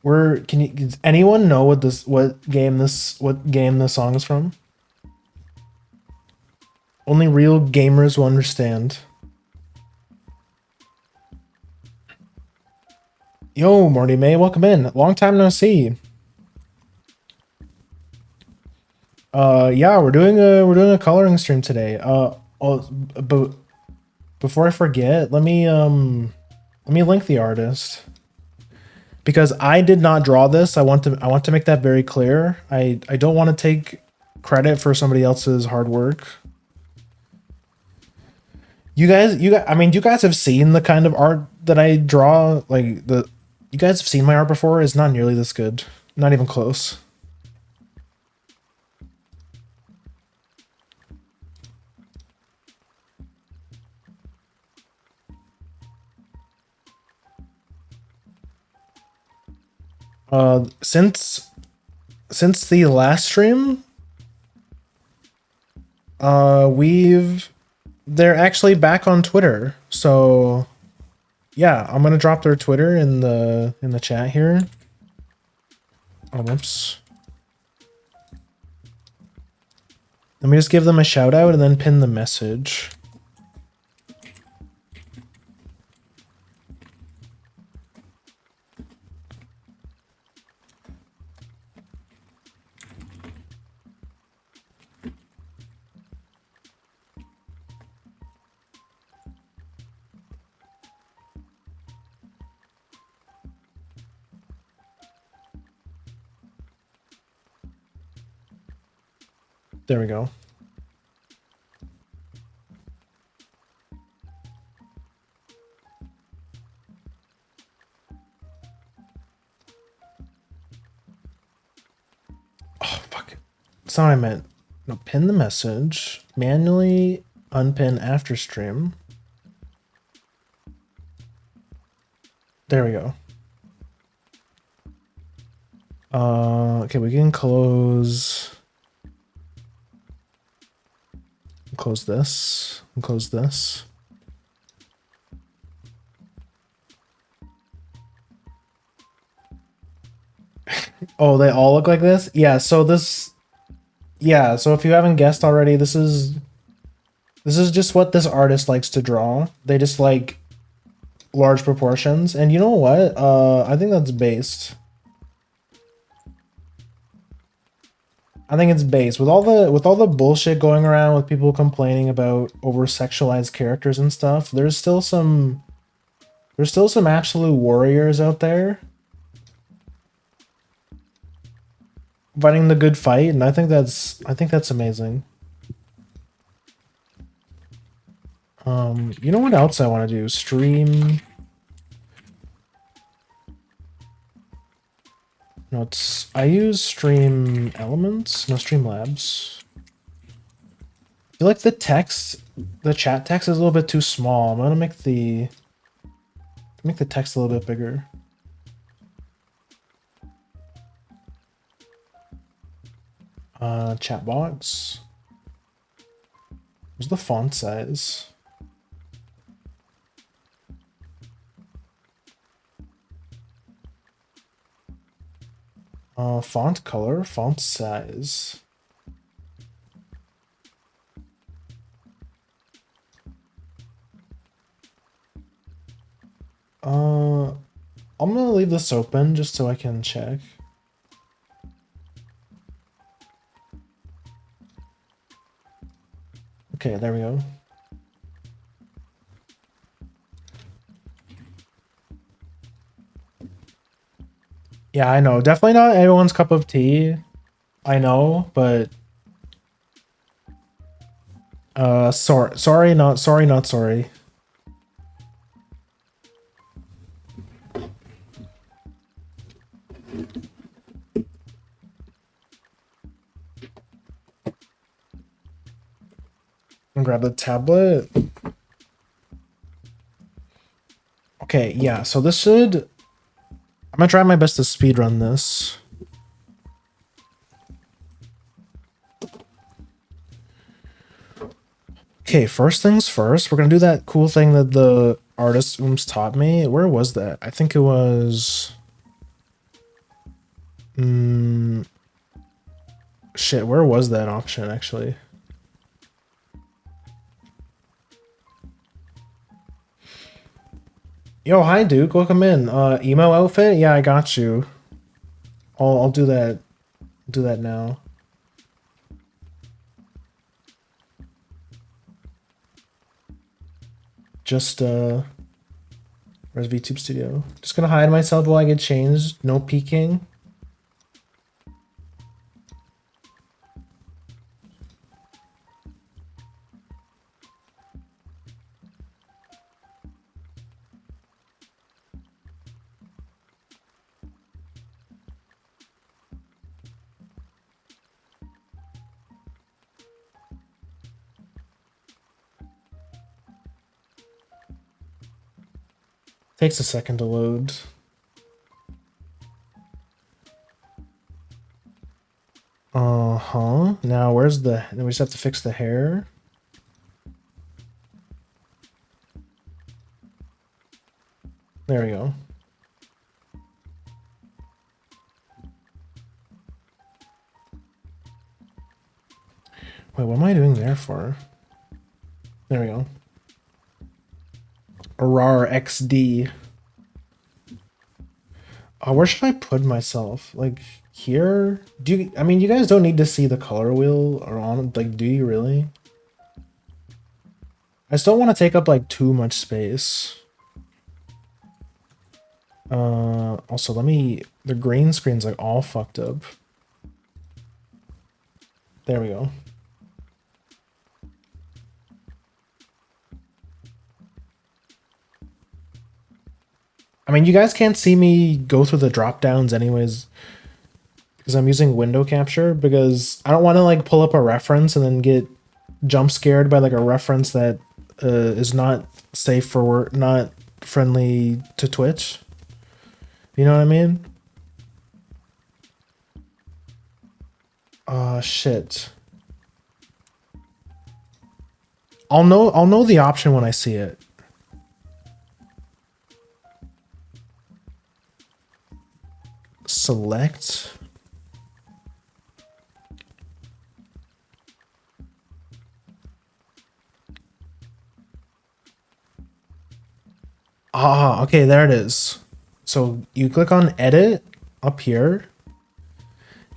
Does anyone know what game this song is from? Only real gamers will understand. Yo, Marty May, welcome in. Long time no see. Yeah, we're doing a coloring stream today. But before I forget, let me link the artist, because I did not draw this. I want to make that very clear. I don't want to take credit for somebody else's hard work. You guys, I mean, you guys have seen the kind of art that I draw. Like, you guys have seen my art before. It's not nearly this good. Not even close. Since the last stream, we've they're actually back on Twitter. So yeah, I'm gonna drop their Twitter in the chat here. Oh, whoops. Let me just give them a shout out and then pin the message. There we go. Oh, fuck it. That's not what I meant. No, pin the message. Manually unpin after stream. There we go. Okay, we can close this and close this. Oh, they all look like this? Yeah, so if you haven't guessed already, this is just what this artist likes to draw. They just like large proportions. And you know what? I think that's based. I think it's based with all the bullshit going around with people complaining about over sexualized characters and stuff. There's still some absolute warriors out there fighting the good fight, and I think that's amazing. You know what else I want to do? Stream. No, I use Stream Elements, no Streamlabs. I feel like the chat text is a little bit too small. I'm gonna make the text a little bit bigger. Chat box. Where's the font size? Font color, font size. I'm gonna leave this open just so I can check. Okay, there we go. Yeah, I know. Definitely not everyone's cup of tea. I know, but sorry, not sorry. And grab the tablet. Okay, yeah, so this should... I'm gonna try my best to speedrun this. Okay, first things first, we're gonna do that cool thing that the artist taught me. Where was that? I think it was... Shit, where was that option, actually? Yo, hi, Duke. Welcome in. Emo outfit? Yeah, I got you. I'll do that. Do that now. Just, where's VTube Studio? Just gonna hide myself while I get changed. No peeking. Takes a second to load. Uh-huh. Now where's the, then we just have to fix the hair. There we go. Wait, what am I doing there for? There we go. Arar XD. Where should I put myself? Like here? Do you, I mean, you guys don't need to see the color wheel or on, like, do you really? I still want to take up like too much space. Also let me, the green screen's like all fucked up. There we go. I mean, you guys can't see me go through the drop downs anyways, because I'm using window capture, because I don't want to like pull up a reference and then get jump scared by like a reference that is not safe for work, not friendly to Twitch. You know what I mean? Shit. I'll know the option when I see it. Select. Ah, okay, there it is. So you click on edit up here.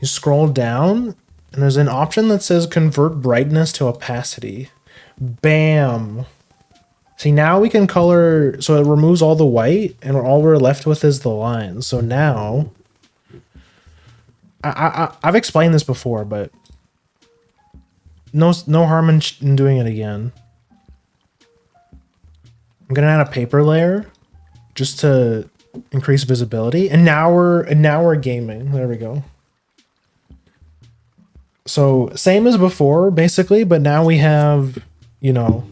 You scroll down and there's an option that says convert brightness to opacity. Bam. See, now we can color, so it removes all the white and all we're left with is the lines. So now I've explained this before, but no harm in doing it again. I'm gonna add a paper layer just to increase visibility, and now we're gaming. There we go. So same as before, basically, but now we have, you know,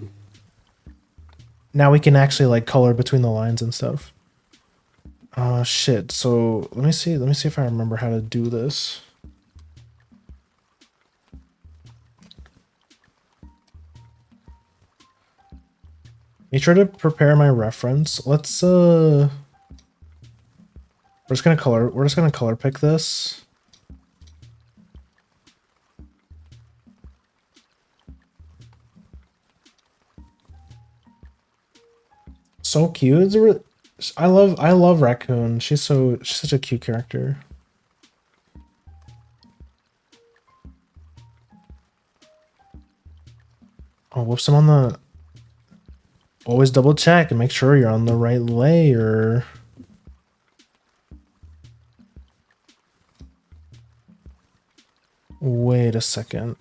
now we can actually like color between the lines and stuff. Shit. So let me see if I remember how to do this. Make sure to prepare my reference. Let's we're just gonna color pick this. So cute. I love Raccoon. She's such a cute character. Oh, whoops, I'm on the, always double check and make sure you're on the right layer. Wait a second.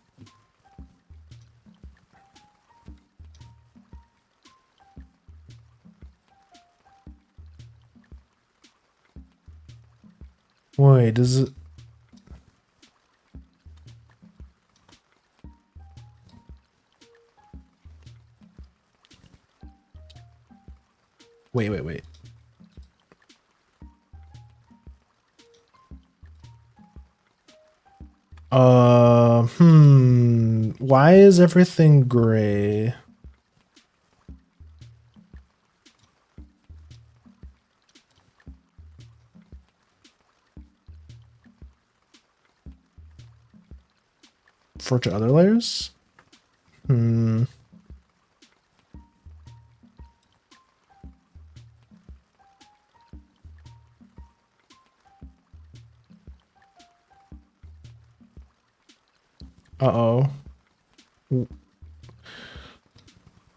Wait, does it? Wait. Why is everything gray? For to other layers? Uh-oh.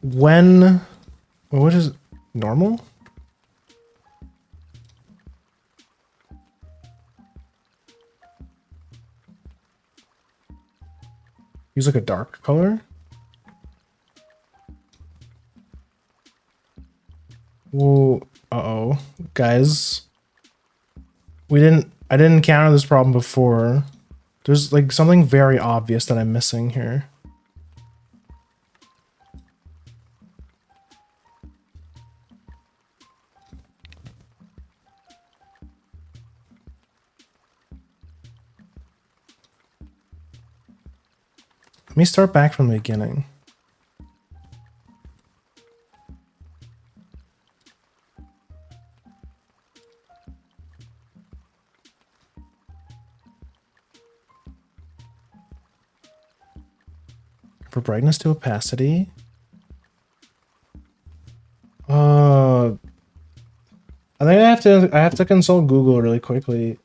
When, what is normal? Use like a dark color? Whoa, uh-oh. Guys, I didn't encounter this problem before. There's like something very obvious that I'm missing here. me start back from the beginning. For brightness to opacity. I think I have to consult Google really quickly.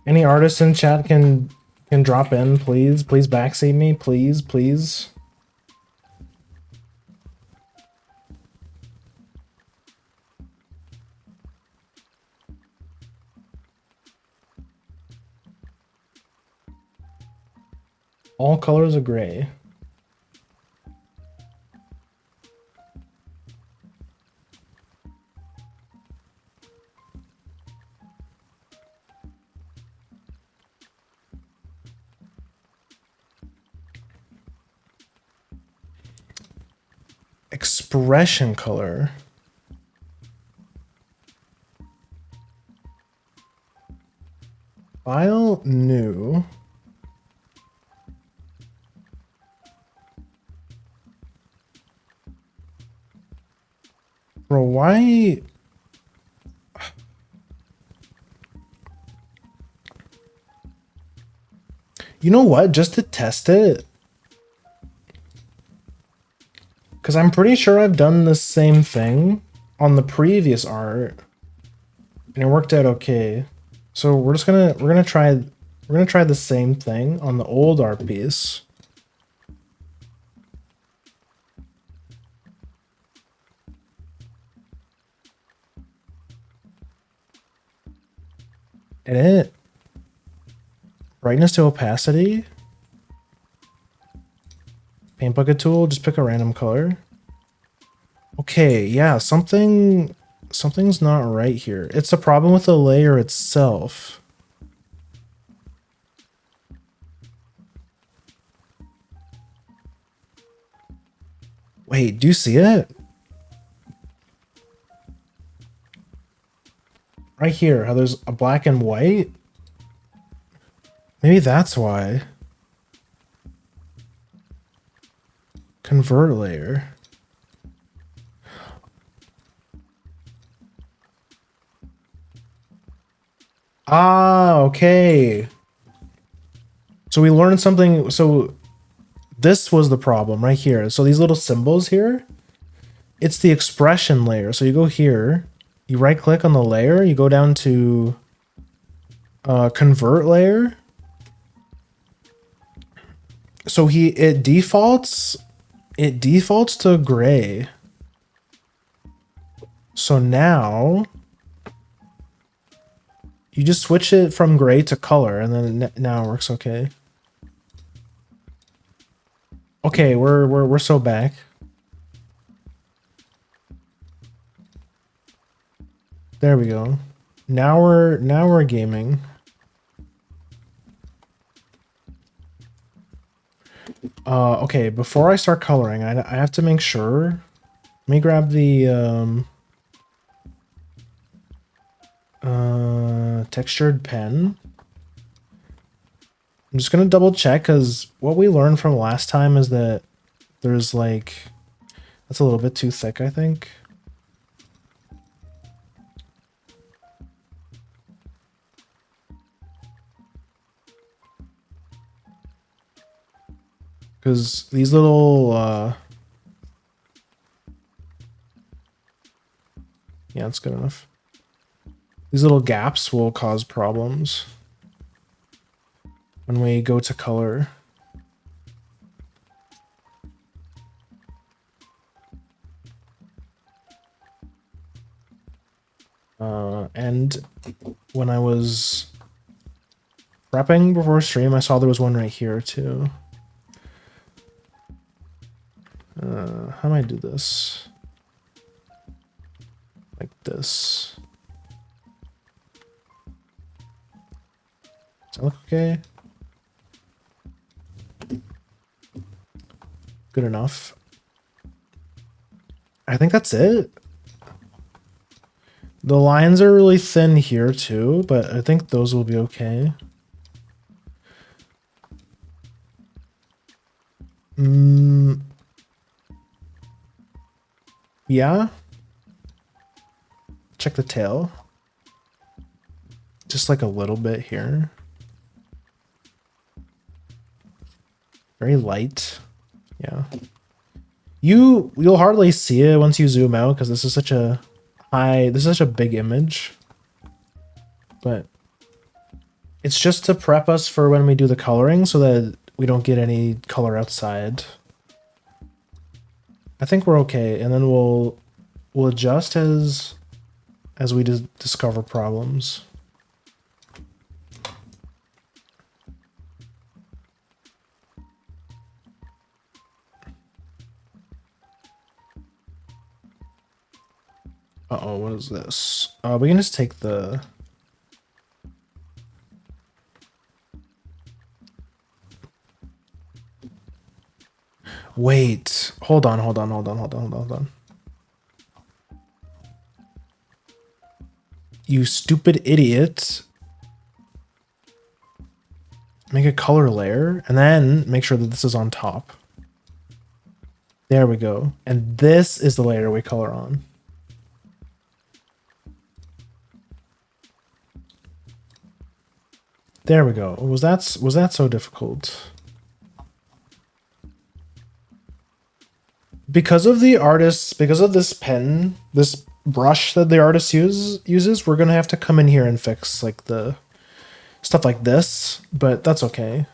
Any artists in chat can drop in, please. Please backseat me, please, please. All colors are gray. Expression color. File new. Bro, why? You know what? Just to test it. Because I'm pretty sure I've done the same thing on the previous art. And it worked out okay. So we're gonna try the same thing on the old art piece. Edit. Brightness to opacity. Paint bucket tool, just pick a random color. Okay, yeah, something's not right here. It's a problem with the layer itself. Wait, do you see it? Right here, how there's a black and white? Maybe that's why. Convert layer. Ah, okay. So we learned something. So this was the problem right here. So these little symbols here, it's the expression layer. So you go here, you right click on the layer, you go down to convert layer. So it defaults to gray. So now you just switch it from gray to color, and then now it works okay. Okay, we're so back. There we go. Now we're gaming. Okay, before I start coloring, I have to make sure. Let me grab the textured pen. I'm just gonna double check, because what we learned from last time is that there's like, that's a little bit too thick, I think. Because these little yeah, that's good enough. These little gaps will cause problems when we go to color. And when I was prepping before stream, I saw there was one right here too. How do I do this? Like this. Does that look okay? Good enough. I think that's it. The lines are really thin here too, but I think those will be okay. Yeah. Check the tail. Just like a little bit here. Very light. Yeah. You'll hardly see it once you zoom out because this is such a big image. But it's just to prep us for when we do the coloring so that we don't get any color outside. I think we're okay, and then we'll adjust as we discover problems. Uh-oh, what is this? We can just take the... Wait, hold on. You stupid idiot. Make a color layer, and then make sure that this is on top. There we go. And this is the layer we color on. There we go. Was that so difficult? Because of this pen, this brush that the artist uses, we're gonna have to come in here and fix like the stuff like this, but that's okay.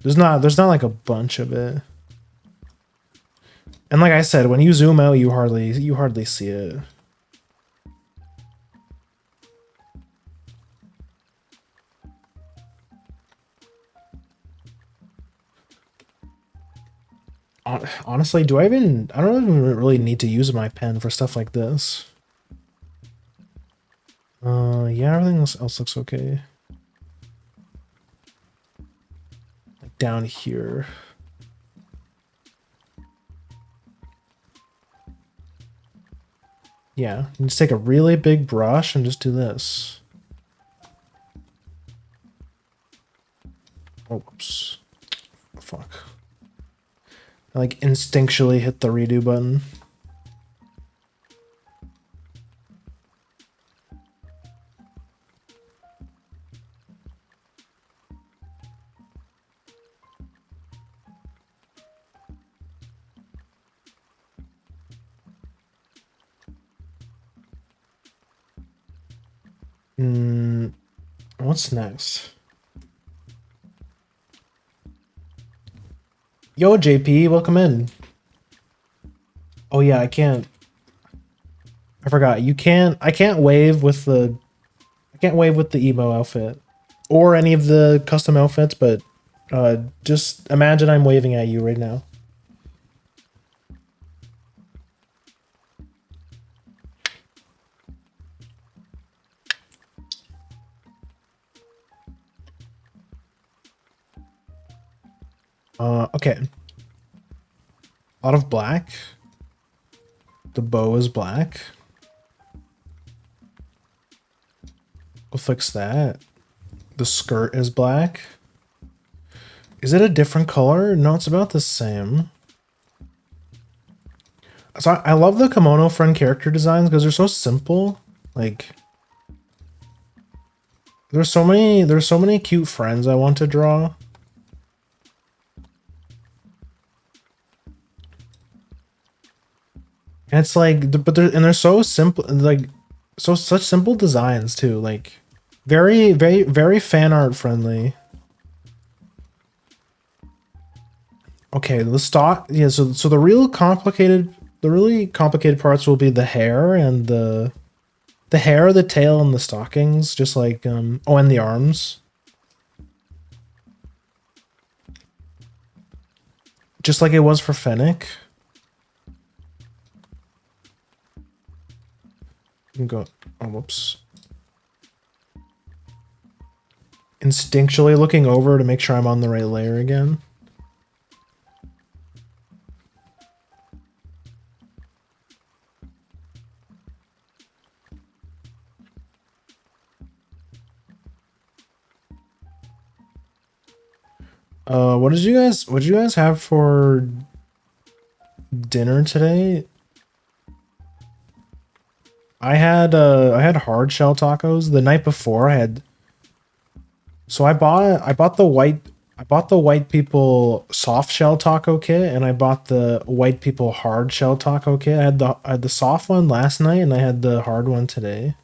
There's not like a bunch of it. And like I said, when you zoom out, you hardly see it. Honestly, I don't even really need to use my pen for stuff like this. Yeah, everything else looks okay. Like down here. Yeah, you just take a really big brush and just do this. Oh, whoops. Fuck. I like instinctually hit the redo button. What's next? Yo, JP, welcome in. Oh yeah, I forgot. I can't wave with the emo outfit or any of the custom outfits, but just imagine I'm waving at you right now. Okay. A lot of black. The bow is black. We'll fix that. The skirt is black. Is it a different color? No, it's about the same. So I love the kimono friend character designs because they're so simple. Like there's so many cute friends I want to draw. And it's like, but they're so simple, like such simple designs too. Like very fan art friendly. Okay, the stock. Yeah, so the really complicated parts will be the hair and the hair, the tail, and the stockings. Just like oh, and the arms. Just like it was for Fennec. You can go. Oh, whoops. Instinctually looking over to make sure I'm on the right layer again. What did you guys have for dinner today? I had hard shell tacos. The night before I had so I bought the white people soft shell taco kit and I bought the white people hard shell taco kit. I had the soft one last night and I had the hard one today.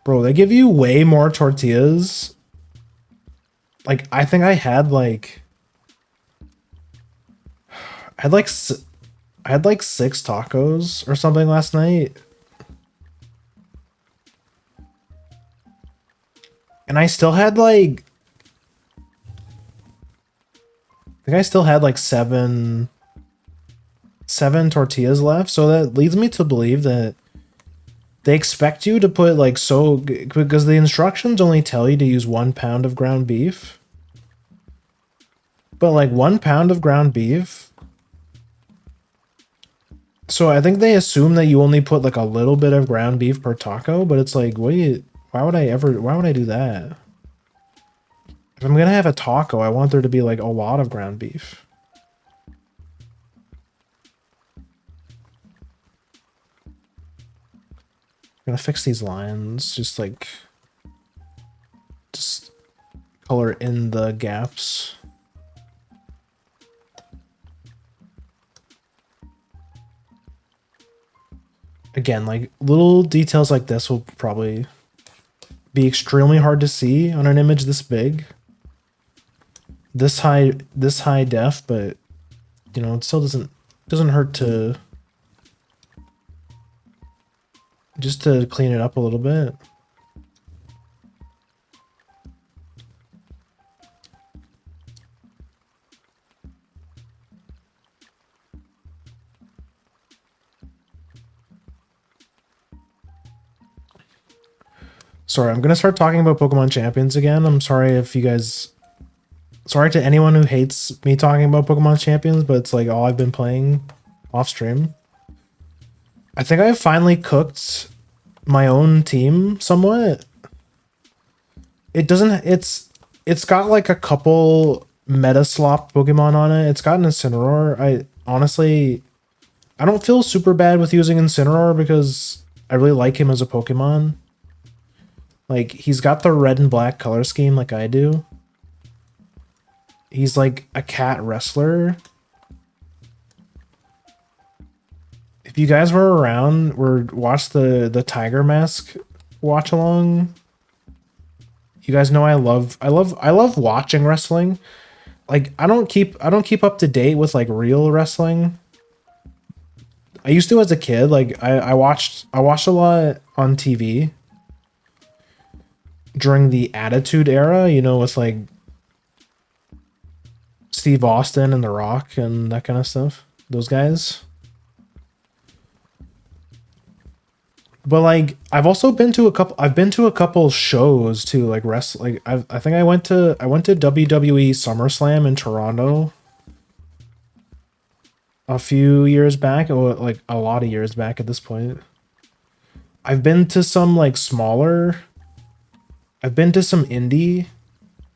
Bro, they give you way more tortillas. Like I think I had like I had like 6 tacos or something last night. And I still had like I think I still had like seven tortillas left. So that leads me to believe that they expect you to put like because the instructions only tell you to use 1 pound of ground beef. But like 1 pound of ground beef. So I think they assume that you only put like a little bit of ground beef per taco, but it's like, why would I do that? If I'm gonna have a taco, I want there to be like a lot of ground beef. I'm gonna fix these lines, just color in the gaps. Again, like little details like this will probably be extremely hard to see on an image this big. This high def, but you know, it still doesn't hurt to just to clean it up a little bit. Sorry, I'm gonna start talking about Pokemon Champions again. I'm sorry if you guys. Sorry to anyone who hates me talking about Pokemon Champions, but it's like all I've been playing off stream. I think I finally cooked my own team somewhat. It doesn't. It's got like a couple meta slop Pokemon on it. It's got an Incineroar. I honestly, I don't feel super bad with using Incineroar because I really like him as a Pokemon. Like, he's got the red and black color scheme like I do. He's like a cat wrestler. If you guys were around or watched the Tiger Mask watch along, you guys know I love watching wrestling. Like I don't keep up to date with like real wrestling. I used to as a kid. Like I watched a lot on TV during the Attitude Era, you know, with like Steve Austin and The Rock and that kind of stuff. Those guys. But like I've been to a couple shows too, like like I think I went to WWE SummerSlam in Toronto a few years back, or like a lot of years back at this point. I've been to some like smaller I've been to some indie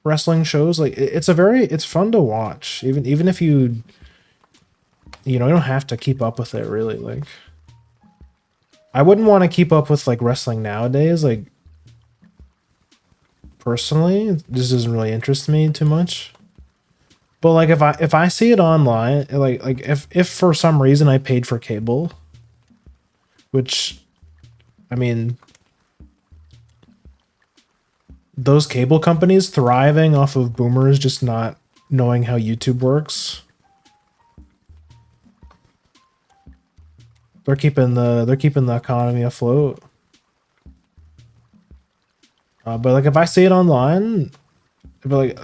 wrestling shows. Like it's fun to watch. Even if you know, you don't have to keep up with it really. Like I wouldn't want to keep up with like wrestling nowadays. Like personally, this doesn't really interest me too much. But like if I see it online, like if for some reason I paid for cable, which I mean, those cable companies thriving off of boomers just not knowing how YouTube works. They're keeping the economy afloat. But like if I see it online, it'd be like,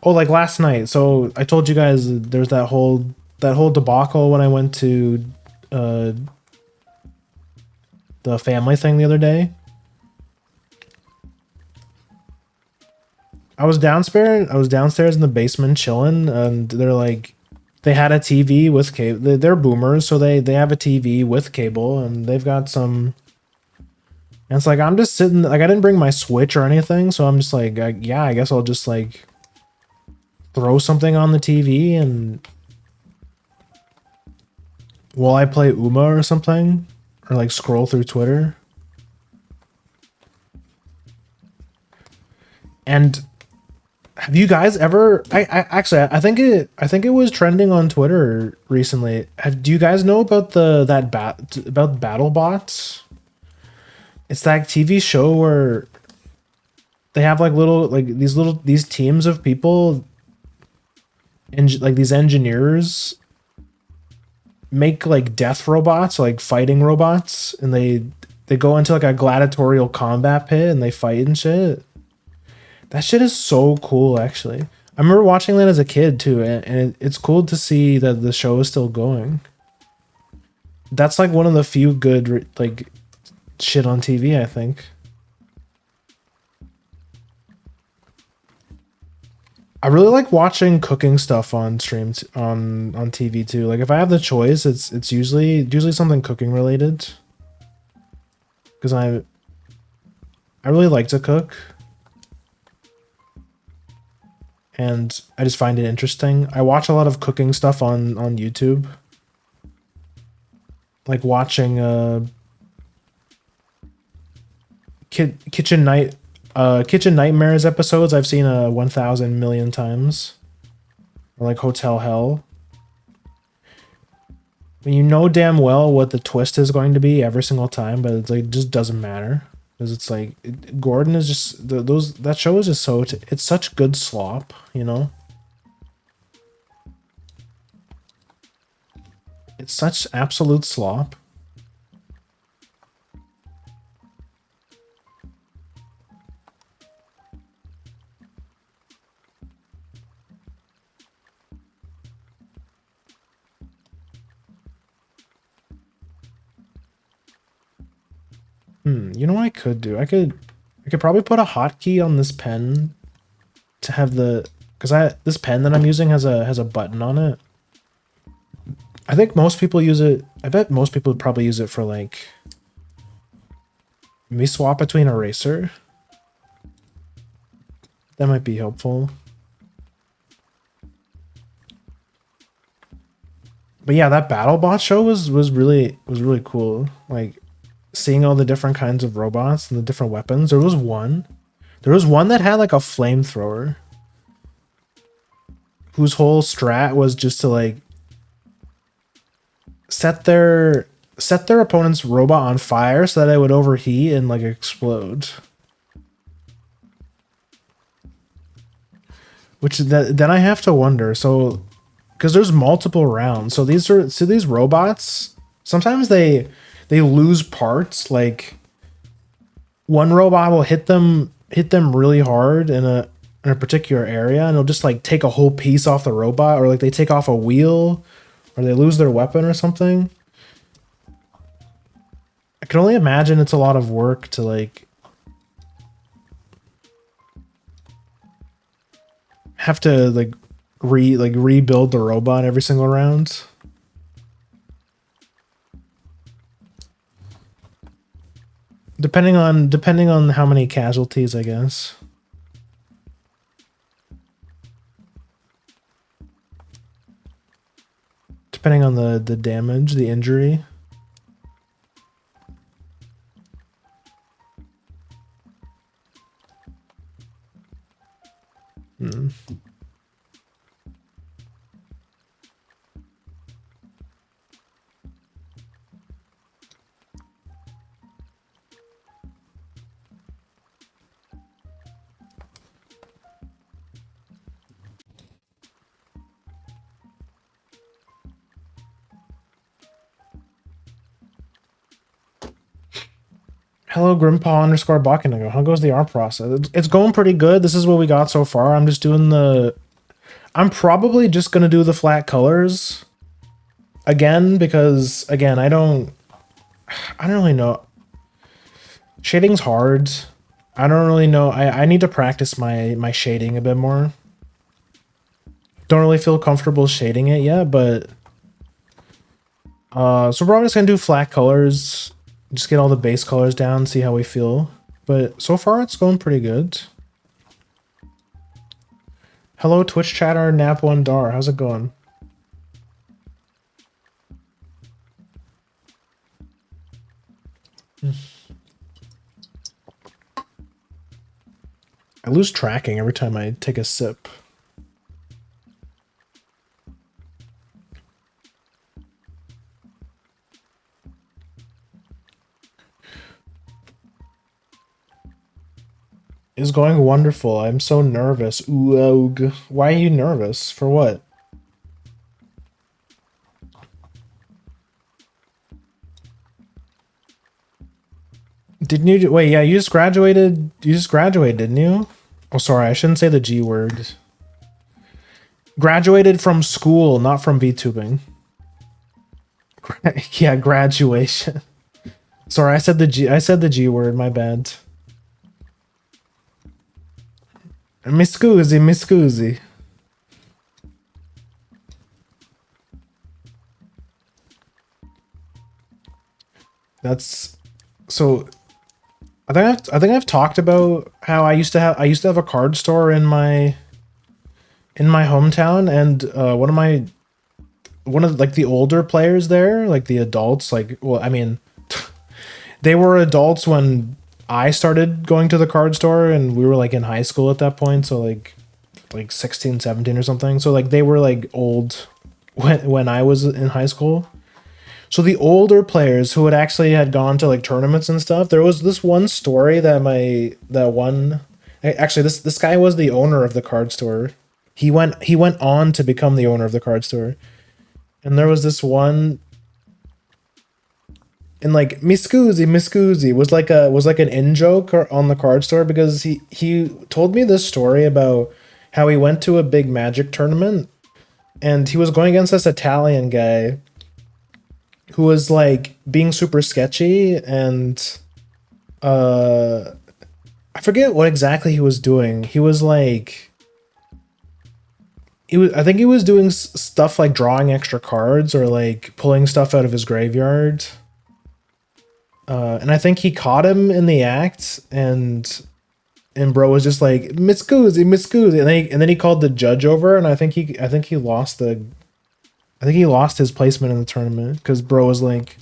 oh, like last night. So I told you guys there's that whole debacle when I went to the family thing the other day. I was downstairs in the basement chilling, and they're like, they had a TV with cable. They're boomers, so they have a TV with cable, and they've got some And it's like I'm just sitting, like I didn't bring my Switch or anything, so I'm just like, yeah, I guess I'll just like throw something on the TV and while I play Uma or something, or like scroll through Twitter. And have you guys ever? I think it was trending on Twitter recently. Do you guys know about about Battle Bots? It's that TV show where they have like these teams of people and like these engineers make like death robots, like fighting robots, and they go into like a gladiatorial combat pit and they fight and shit. That shit is so cool, actually. I remember watching that as a kid too, and it's cool to see that the show is still going. That's like one of the few good like shit on TV, I think. I really like watching cooking stuff on streams on TV too. Like if I have the choice, it's usually something cooking related. Because I really like to cook. And I just find it interesting. I watch a lot of cooking stuff on YouTube. Like watching Kitchen Nightmares episodes I've seen 1,000 million times. Or like Hotel Hell. When you know damn well what the twist is going to be every single time, but it's like it just doesn't matter. Because it's like Gordon is just that show is just so it's such good slop, you know. It's such absolute slop. You know what I could do? I could probably put a hotkey on this pen to have because this pen that I'm using has a button on it. I think most people use it. I bet most people would probably use it for like maybe swap between eraser. That might be helpful. But yeah, that BattleBot show was really cool. Like seeing all the different kinds of robots and the different weapons. There was one that had like a flamethrower whose whole strat was just to like set their opponent's robot on fire so that it would overheat and like explode. Which then I have to wonder, so because there's multiple rounds, so these robots sometimes they lose parts. Like one robot will hit them really hard in a particular area, and it'll just like take a whole piece off the robot, or like they take off a wheel, or they lose their weapon or something. I can only imagine it's a lot of work to like have to like rebuild the robot every single round. Depending on how many casualties, I guess. Depending on the damage, the injury. Hello, Grimpaw _ Bakinago. How goes the art process? It's going pretty good. This is what we got so far. I'm just doing I'm probably just gonna do the flat colors again because again I don't really know. Shading's hard. I don't really know. I need to practice my shading a bit more. Don't really feel comfortable shading it yet, but so we're probably just gonna do flat colors. Just get all the base colors down, see how we feel. But so far it's going pretty good. Hello Twitch chatter, Nap1Dar, how's it going? I lose tracking every time I take a sip. It's going wonderful. I'm so nervous. Ooh, why are you nervous? For what? Didn't you wait? Yeah, you just graduated. You just graduated, didn't you? Oh, sorry, I shouldn't say the G word. Graduated from school, not from VTubing. Yeah, graduation. Sorry, I said the G. I said the G word. My bad. Mi scusi, mi scusi. That's so. I think I've talked about how I used to have a card store in my hometown, and one of like the older players there, like the adults, like, well, I mean, they were adults when I started going to the card store, and we were like in high school at that point, so like 16, 17 or something. So like they were like old when I was in high school. So the older players who had gone to like tournaments and stuff, there was this one story that actually this guy was the owner of the card store. He went on to become the owner of the card store. And there was this one, and like mi scusi was like an in joke on the card store, because he told me this story about how he went to a big Magic tournament and he was going against this Italian guy who was like being super sketchy, and I forget what exactly he was doing. He was like I think he was doing stuff like drawing extra cards or like pulling stuff out of his graveyard. And I think he caught him in the act, and bro was just like mi scusi, and then he called the judge over, and I think he lost his placement in the tournament because bro was like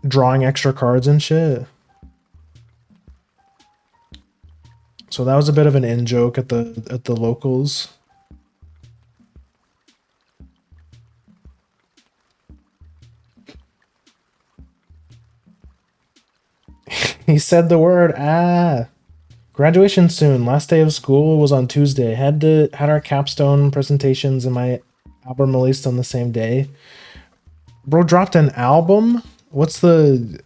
drawing extra cards and shit. So that was a bit of an in joke at the locals. He said the word ah. Graduation soon. Last day of school was on Tuesday. Had our capstone presentations and my album released on the same day. Bro dropped an album? What's the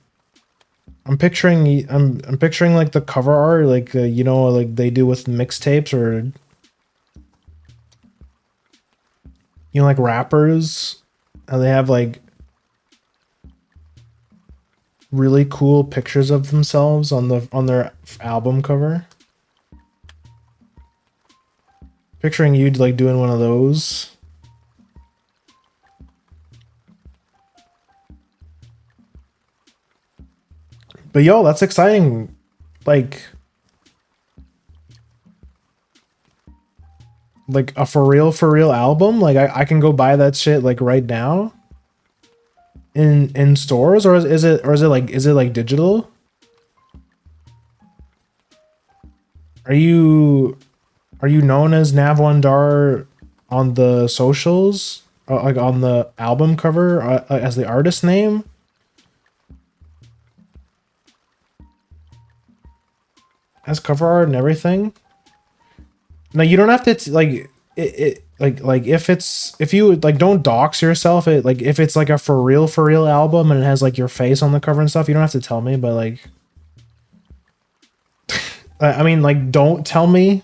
I'm picturing like the cover art, like you know, like they do with mixtapes, or you know, like rappers, how they have like really cool pictures of themselves on their album cover. Picturing you like doing one of those. But yo, that's exciting. Like a for real album. Like I can go buy that shit like right now in stores, or is it like digital? Are you known as Nav1Dar on the socials, like on the album cover, as the artist name? Has cover art and everything. No, you don't have to like it like if you like, don't dox yourself. It like if it's like a for real album and it has like your face on the cover and stuff, you don't have to tell me, but like I mean, like, don't tell me.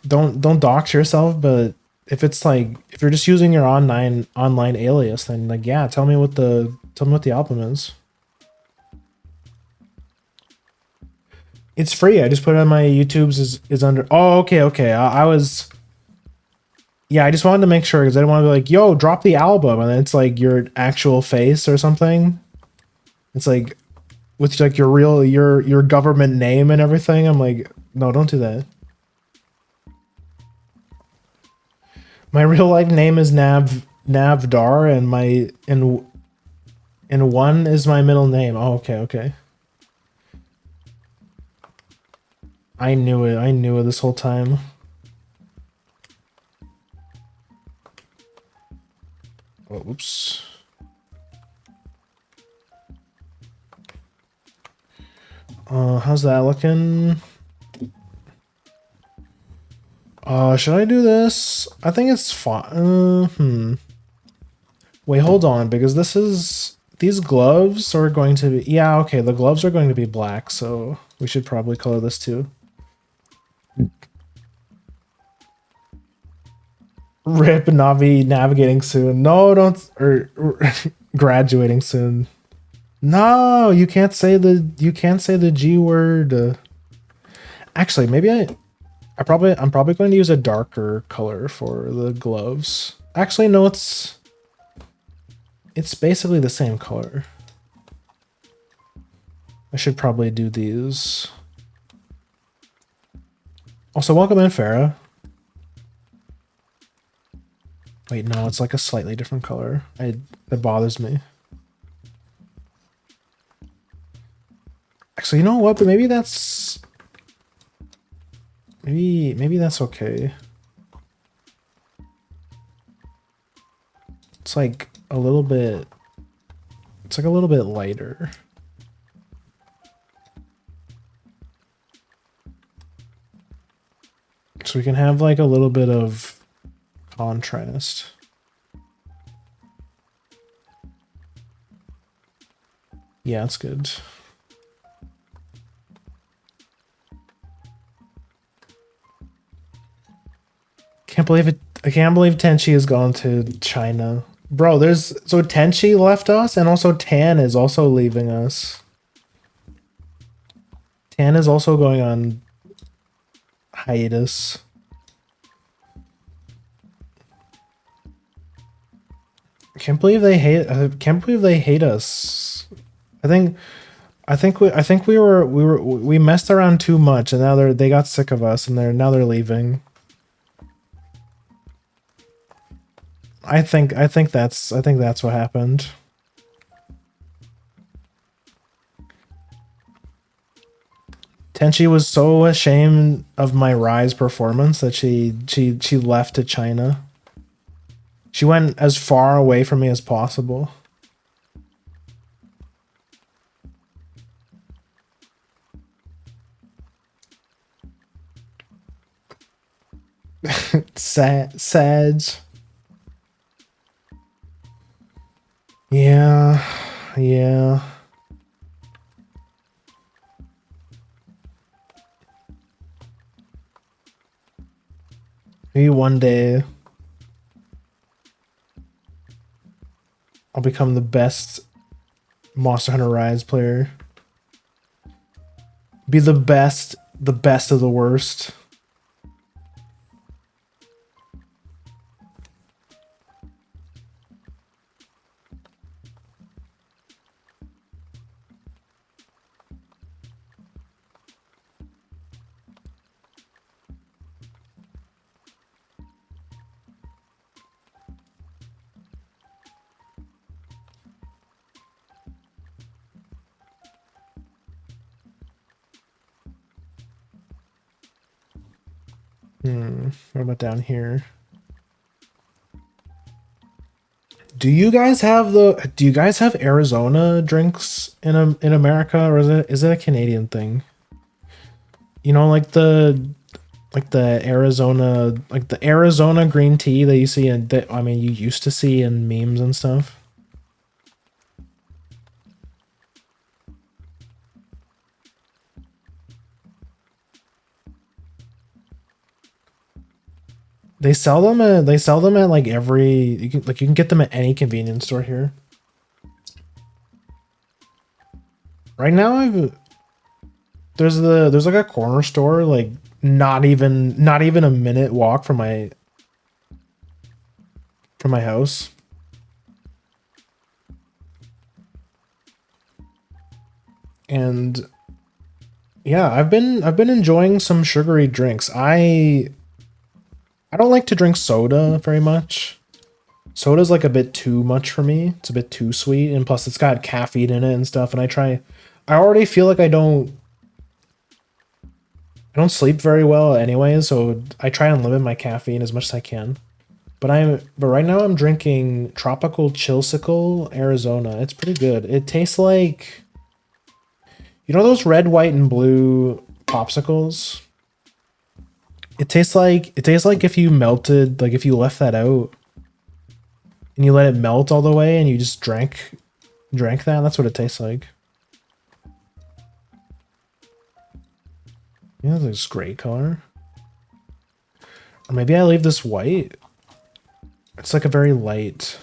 don't dox yourself, but if it's like if you're just using your online alias, then like yeah, tell me what the album is. It's free. I just put it on my YouTube's is under. Oh, okay. I was. Yeah, I just wanted to make sure because I didn't want to be like, yo, drop the album, and then it's like your actual face or something. It's like with like your real your government name and everything. I'm like, no, don't do that. My real life name is Navdar, and my and one is my middle name. Oh, okay, okay. I knew it. I knew it this whole time. Oh, oops. How's that looking? Should I do this? I think it's fine. Wait, hold on, because this is... These gloves are going to be... Yeah, okay, the gloves are going to be black, so we should probably color this too. Rip Navi navigating soon. No, don't... Or graduating soon. No, you can't say the G word. Actually, maybe I'm probably going to use a darker color for the gloves. Actually, no, it's basically the same color. I should probably do these. Also, welcome in, Farah. Wait, no, it's like a slightly different color. That bothers me. Actually, you know what? But maybe that's... Maybe that's okay. It's like a little bit... It's like a little bit lighter. So we can have like a little bit of contrast. Yeah, that's good. Can't believe it. I can't believe Tenchi has gone to China. Bro, so Tenchi left us, and also Tan is also leaving us. Tan is also going on hiatus. I can't believe they hate us. I think we messed around too much, and now they got sick of us, and they're leaving. I think that's what happened. Tenchi was so ashamed of my Rise performance that she left to China. She went as far away from me as possible. Sad. Yeah. Maybe one day I'll become the best Monster Hunter Rise player. Be the best of the worst. What about down here? Do you guys have Arizona drinks in America, or is it a Canadian thing? You know, like the Arizona green tea that you see you used to see in memes and stuff. They sell them at like you can get them at any convenience store here. Right now there's like a corner store like not even a minute walk from my house. And yeah, I've been enjoying some sugary drinks. I don't like to drink soda very much. Soda's like a bit too much for me. It's a bit too sweet, and plus it's got caffeine in it and stuff. And I already feel like I don't sleep very well anyways, so I try and limit my caffeine as much as I can. But right now I'm drinking Tropical Chillsicle Arizona. It's pretty good. It tastes like, you know those red, white, and blue popsicles? It tastes like if you melted, like if you left that out and you let it melt all the way and you just drank that. That's what it tastes like. Yeah, this great color. Or maybe I leave this white. It's like a very light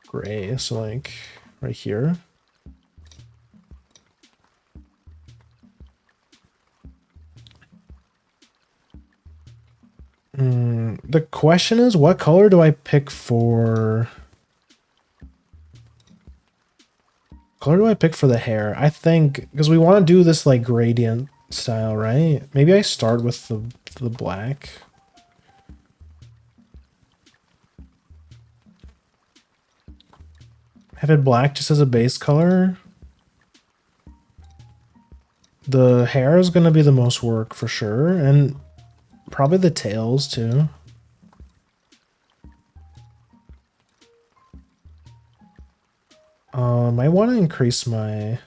gray, so like right here. The question is, what color do I pick for... Color do I pick for the hair? I think, because we want to do this like gradient style, right? Maybe I start with the black. Have it black just as a base color. The hair is going to be the most work for sure, and probably the tails too. I want to increase my...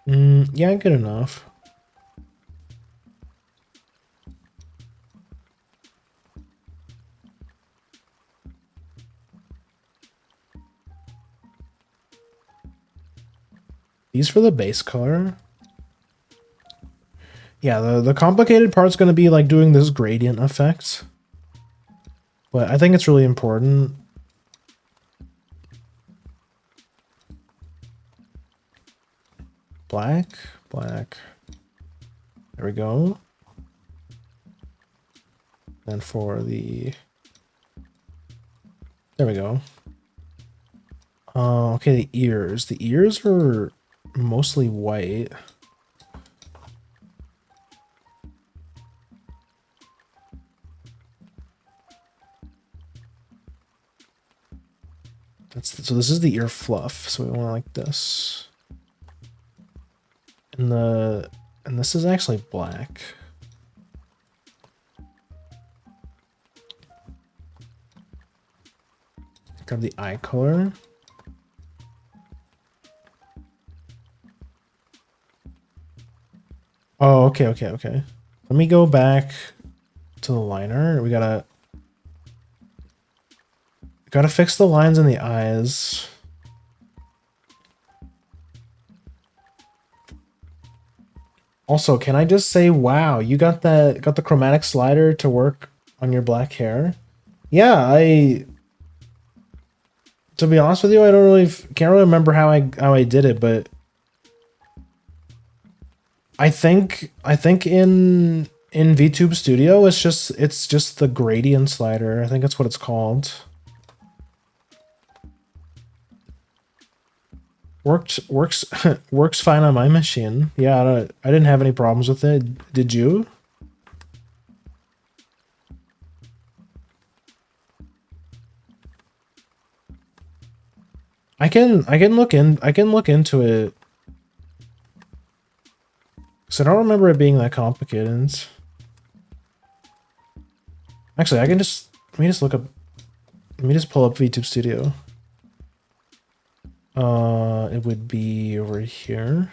Yeah, good enough. These for the base color. Yeah, the complicated part's going to be like doing this gradient effect. But I think it's really important. Black, black. There we go. And for the... There we go. Okay, the ears. The ears are mostly white. So this is the ear fluff. So we want like this. And this is actually black. Grab the eye color. Oh, okay. Let me go back to the liner. We gotta fix the lines in the eyes. Also, can I just say, wow, you got the chromatic slider to work on your black hair? Yeah, to be honest with you, I can't really remember how I did it, but I think in VTube Studio it's just the gradient slider. I think that's what it's called. Works fine on my machine. Yeah, I didn't have any problems with it. Did you? I can look into it. So I don't remember it being that complicated. Actually, let me just pull up VTube Studio. It would be over here.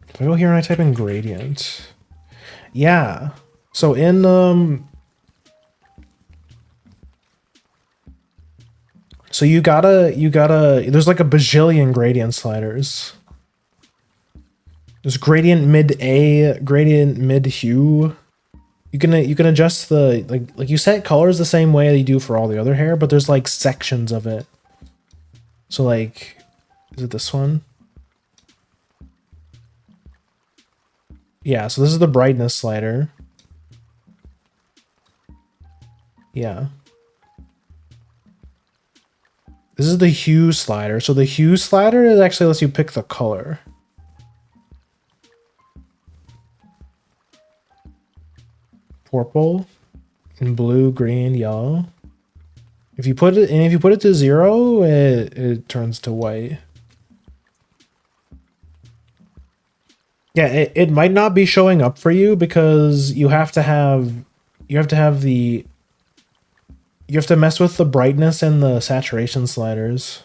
If I go here and I type in gradient. Yeah. So in so you gotta there's like a bajillion gradient sliders. There's gradient mid A, gradient mid hue, you can adjust the like you set colors the same way you do for all the other hair, but there's like sections of it. So like, is it this one? Yeah, so this is the brightness slider. Yeah. This is the hue slider. So the hue slider is actually lets you pick the color. Purple and blue, green, yellow. If you put it to 0, it turns to white. Yeah, it might not be showing up for you because you have to mess with the brightness and the saturation sliders.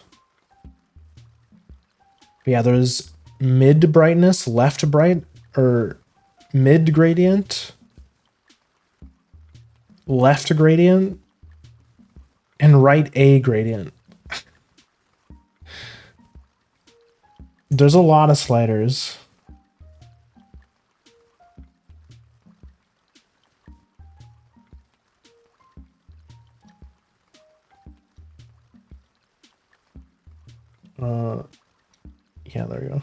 But yeah, there's mid brightness, left bright, or mid gradient, left gradient, and right A gradient. There's a lot of sliders. Yeah, there you go.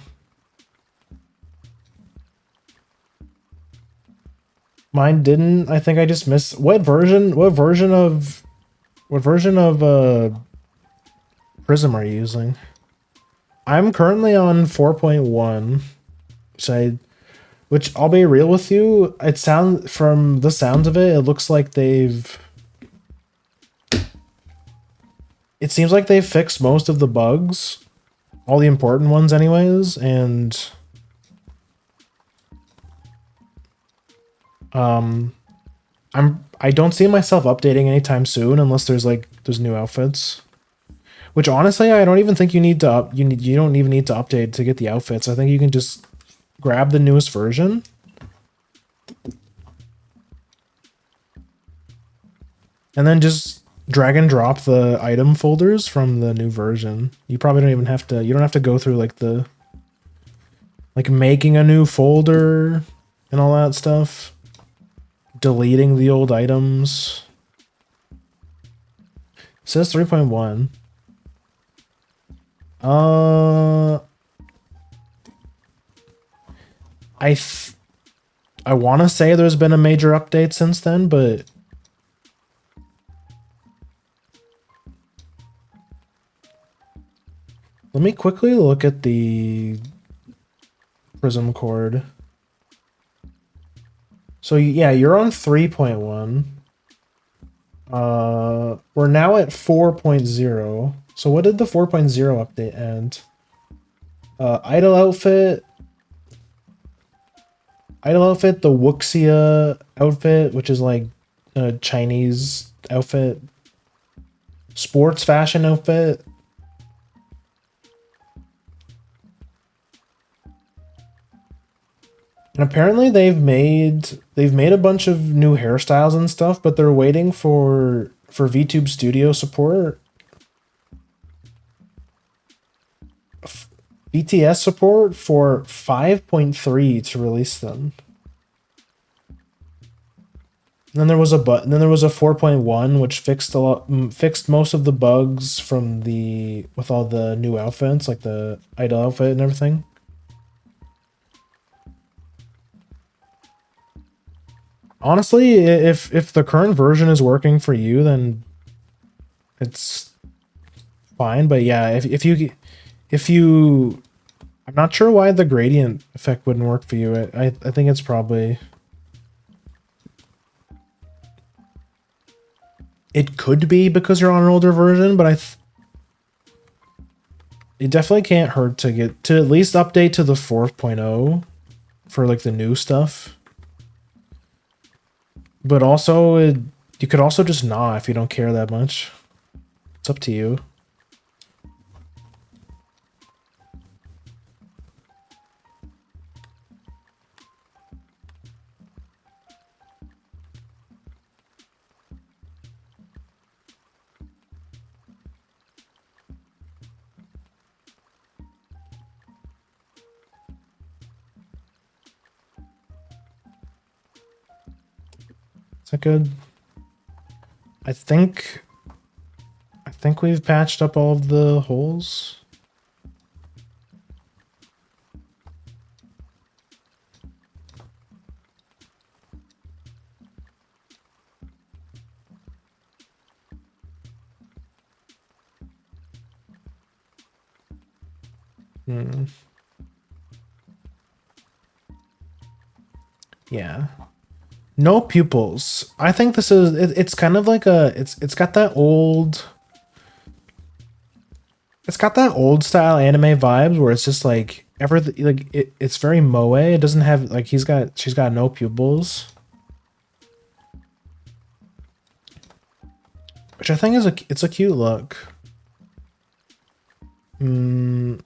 Mine didn't. I think I just missed what version of Prism are you using? I'm currently on 4.1, which I'll be real with you, from the sounds of it, it looks like it seems like they've fixed most of the bugs, all the important ones anyways, and I don't see myself updating anytime soon unless there's new outfits. Which honestly, I don't even think you need to you don't even need to update to get the outfits. I think you can just grab the newest version. And then just drag and drop the item folders from the new version. You probably don't even have to you don't have to go through like making a new folder and all that stuff. Deleting the old items. It says 3.1. I want to say there's been a major update since then, but let me quickly look at the Prism cord. So yeah, you're on 3.1. We're now at 4.0. So what did the 4.0 update add? Idle outfit, the Wuxia outfit, which is like a Chinese outfit. Sports fashion outfit. And apparently they've made a bunch of new hairstyles and stuff, but they're waiting for VTube Studio support. BTS support for 5.3 to release them. And then there was a 4.1 which fixed most of the bugs from with all the new outfits, like the idol outfit and everything. Honestly, if the current version is working for you, then it's fine. But yeah, if you I'm not sure why the gradient effect wouldn't work for you. I think it's probably it could be because you're on an older version, but it definitely can't hurt to get to at least update to the 4.0 for like the new stuff. But also, you could also just not if you don't care that much. It's up to you. Is that good? I think we've patched up all of the holes. Yeah. No pupils. I think this is it's kind of like it's got that old style anime vibes where it's just like everything like it's very moe. It doesn't have like she's got no pupils. Which I think is it's a cute look. Okay,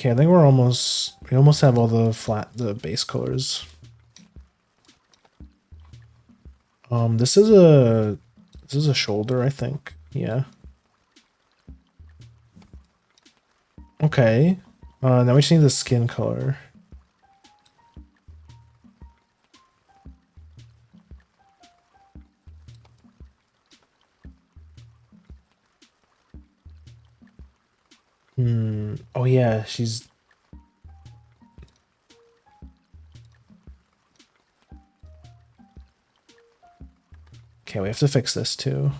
I think we almost have all the base colors. This is a shoulder, I think. Yeah. Okay. Now we just need the skin color. Oh yeah, she's... Okay, we have to fix this too.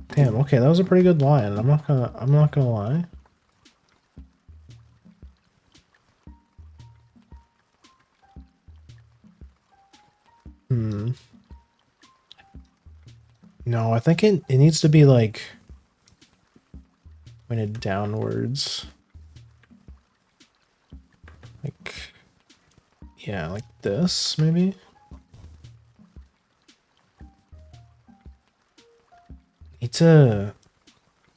Damn, okay, that was a pretty good line. I'm not gonna lie. No, I think it needs to be like pointed downwards. Like, yeah, like this, maybe? Need to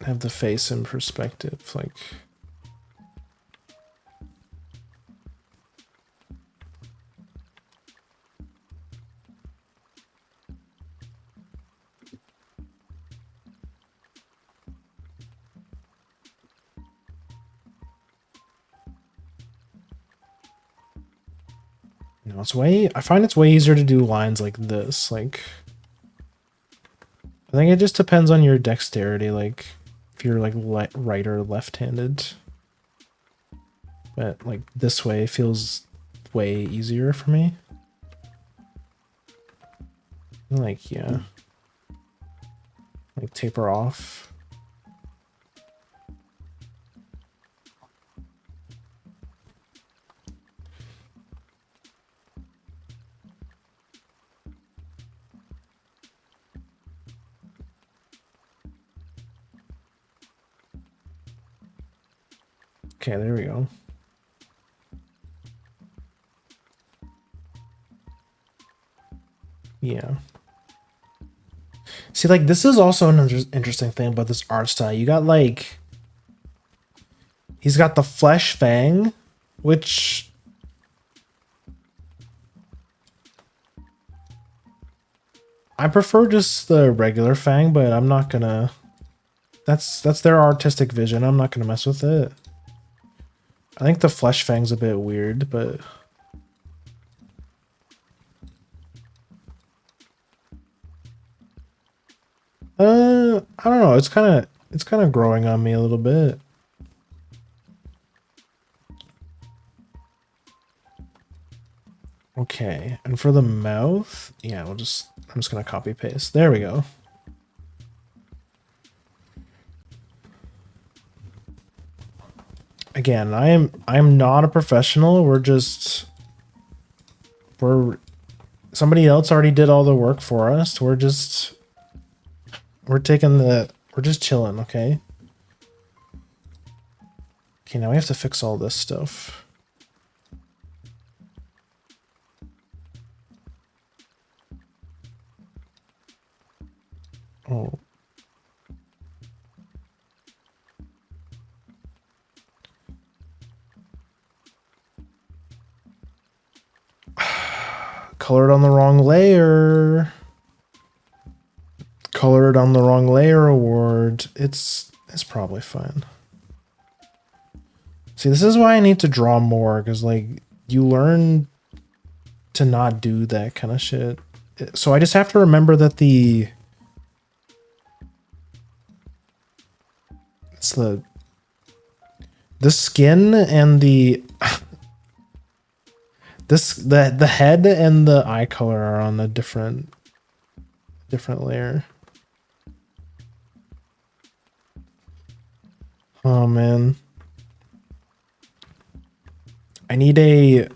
have the face in perspective, like... No, I find it's way easier to do lines like this, like... I think it just depends on your dexterity, like, if you're, like, right or left-handed. But, like, this way feels way easier for me. Like, yeah. Like, taper off. Okay, there we go. Yeah. See, like, this is also another interesting thing about this art style. You got, like... He's got the flesh fang, which... I prefer just the regular fang, but I'm not gonna... That's their artistic vision. I'm not gonna mess with it. I think the flesh fang's a bit weird, but... I don't know. It's kind of growing on me a little bit. Okay, and for the mouth, yeah, I'm just gonna copy paste. There we go. Again, I am not a professional. Somebody else already did all the work for us. We're just chilling, okay? Okay, now we have to fix all this stuff. Oh. Colored on the wrong layer. Colored on the wrong layer award. It's probably fine. See, this is why I need to draw more, because like you learn to not do that kind of shit. So I just have to remember that the skin and the the head and the eye color are on a different layer. Oh man. I need a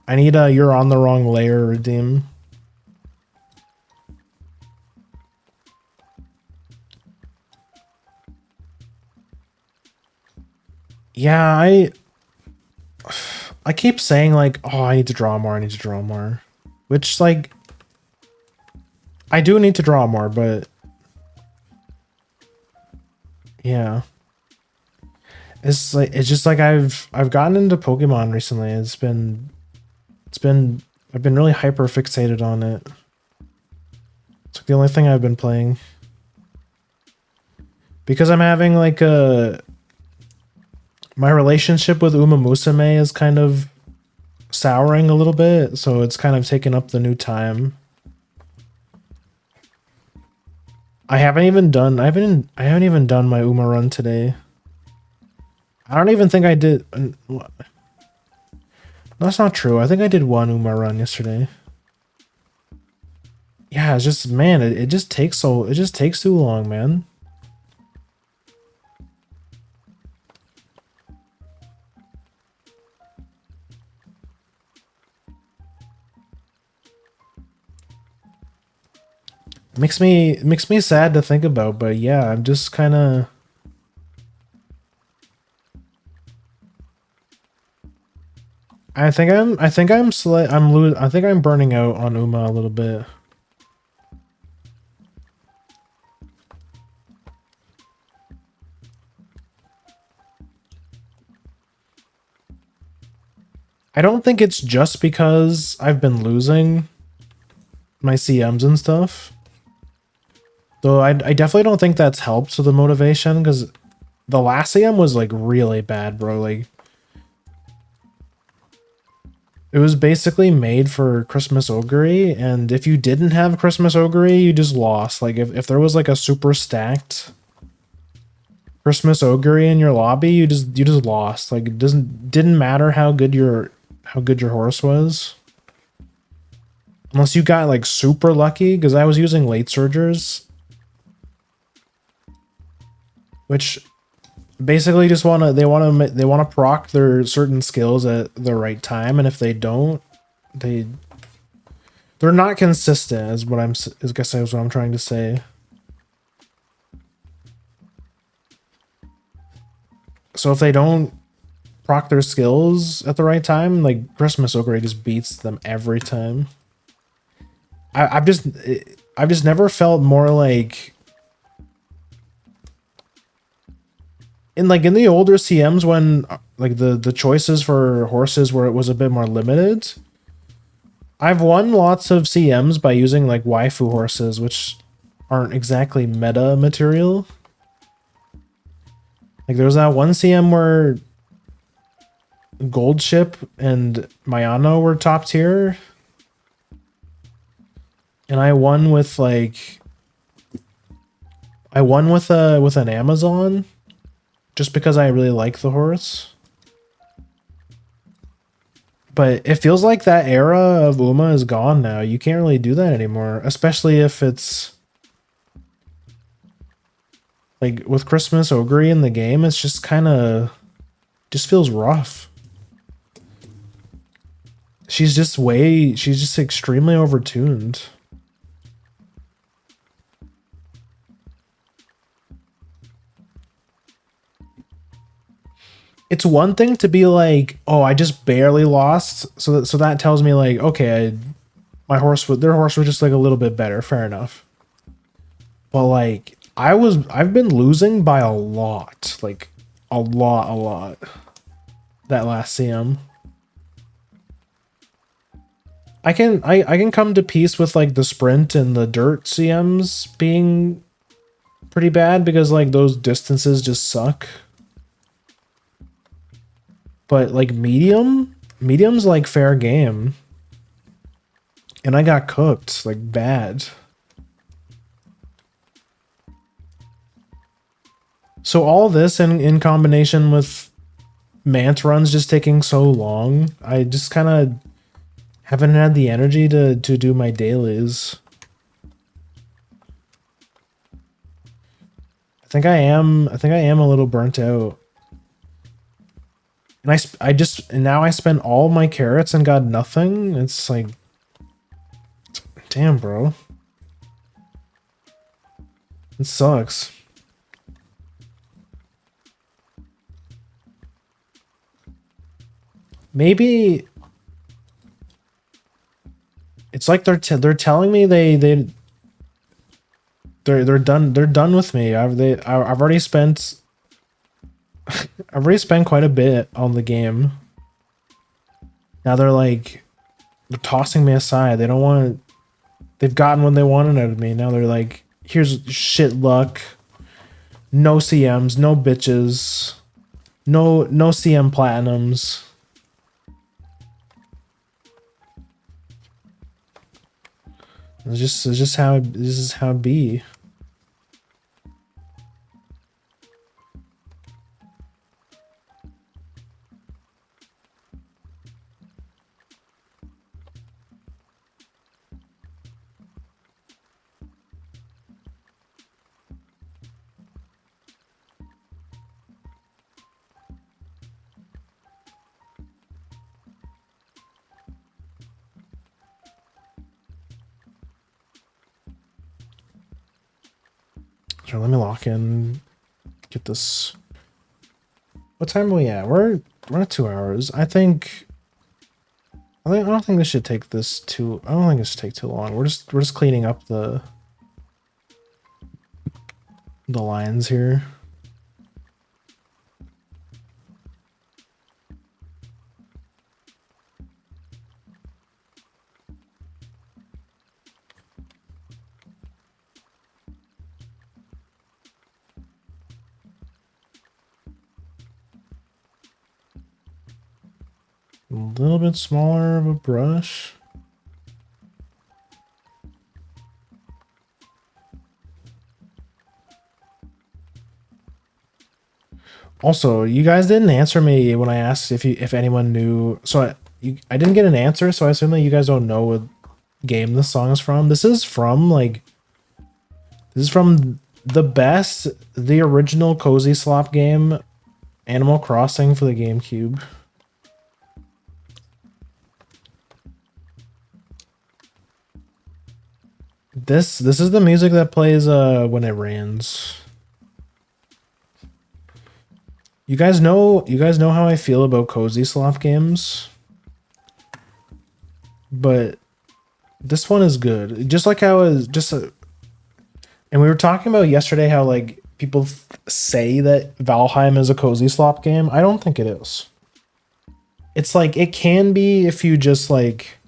you're on the wrong layer redeem. Yeah, I keep saying like, oh, I need to draw more, I need to draw more. Which like I do need to draw more, but yeah. It's just like I've gotten into Pokemon recently. I've been really hyper fixated on it. It's like the only thing I've been playing. Because I'm having like my relationship with Uma Musume is kind of souring a little bit, so it's kind of taken up the new time. I haven't even done my Uma run today. I don't even think I did. That's not true. I think I did one Uma run yesterday. Yeah, it's just, man, it just takes too long, man. Makes me sad to think about, but yeah, I'm just kind of I think I'm burning out on Uma a little bit. I don't think it's just because I've been losing my CMs and stuff. Though I definitely don't think that's helped to the motivation, because the last CM was like really bad, bro. Like it was basically made for Christmas Ogre, and if you didn't have Christmas Ogre, you just lost. Like if there was like a super stacked Christmas Ogre in your lobby, you just lost. Like it didn't matter how good your horse was. Unless you got like super lucky, because I was using late surgers, which basically just they want to proc their certain skills at the right time, and if they don't, they're not consistent. Is what I'm trying to say. So if they don't proc their skills at the right time, like Christmas Ogre just beats them every time. I've just never felt more like in the older CMs when like the choices for horses where it was a bit more limited. I've won lots of CMs by using like waifu horses, which aren't exactly meta material. Like there was that one CM where Gold Ship and Mayano were top tier, and I won with an Amazon just because I really like the horse. But it feels like that era of Uma is gone now. You can't really do that anymore, especially if it's like with Christmas Ogre in the game. It's just just feels rough. She's just extremely overtuned. It's one thing to be like, oh, I just barely lost, so that tells me like, okay, their horse was just like a little bit better, fair enough. But like I've been losing by a lot, like a lot that last CM. I can come to peace with like the sprint and the dirt CMs being pretty bad because like those distances just suck. But like medium's like fair game. And I got cooked like bad. So all this in combination with Mant runs just taking so long, I just kind of haven't had the energy to do my dailies. I think I am a little burnt out. And now I spent all my carrots and got nothing. It's like, damn, bro. It sucks. Maybe it's like they're telling me they're done with me. I've already spent I've already spent quite a bit on the game. Now they're tossing me aside. They don't want they've gotten what they wanted out of me. Now they're like, here's shit luck. No CMs, no bitches. No CM platinums. It's just how this is how it be. So let me lock in. Get this. What time are we at? We're at 2 hours. I don't think this should take this too. I don't think this should take too long. We're just cleaning up the lines here. A little bit smaller of a brush. Also, you guys didn't answer me when I asked if anyone knew. So I didn't get an answer, so I assume that you guys don't know what game this song is from. This is from the original Cozy Slop game, Animal Crossing for the GameCube. This is the music that plays when it rains. You guys know how I feel about Cozy Slop games. But this one is good. Just like how it was and we were talking about yesterday how like people say that Valheim is a Cozy Slop game. I don't think it is. It's like it can be if you just like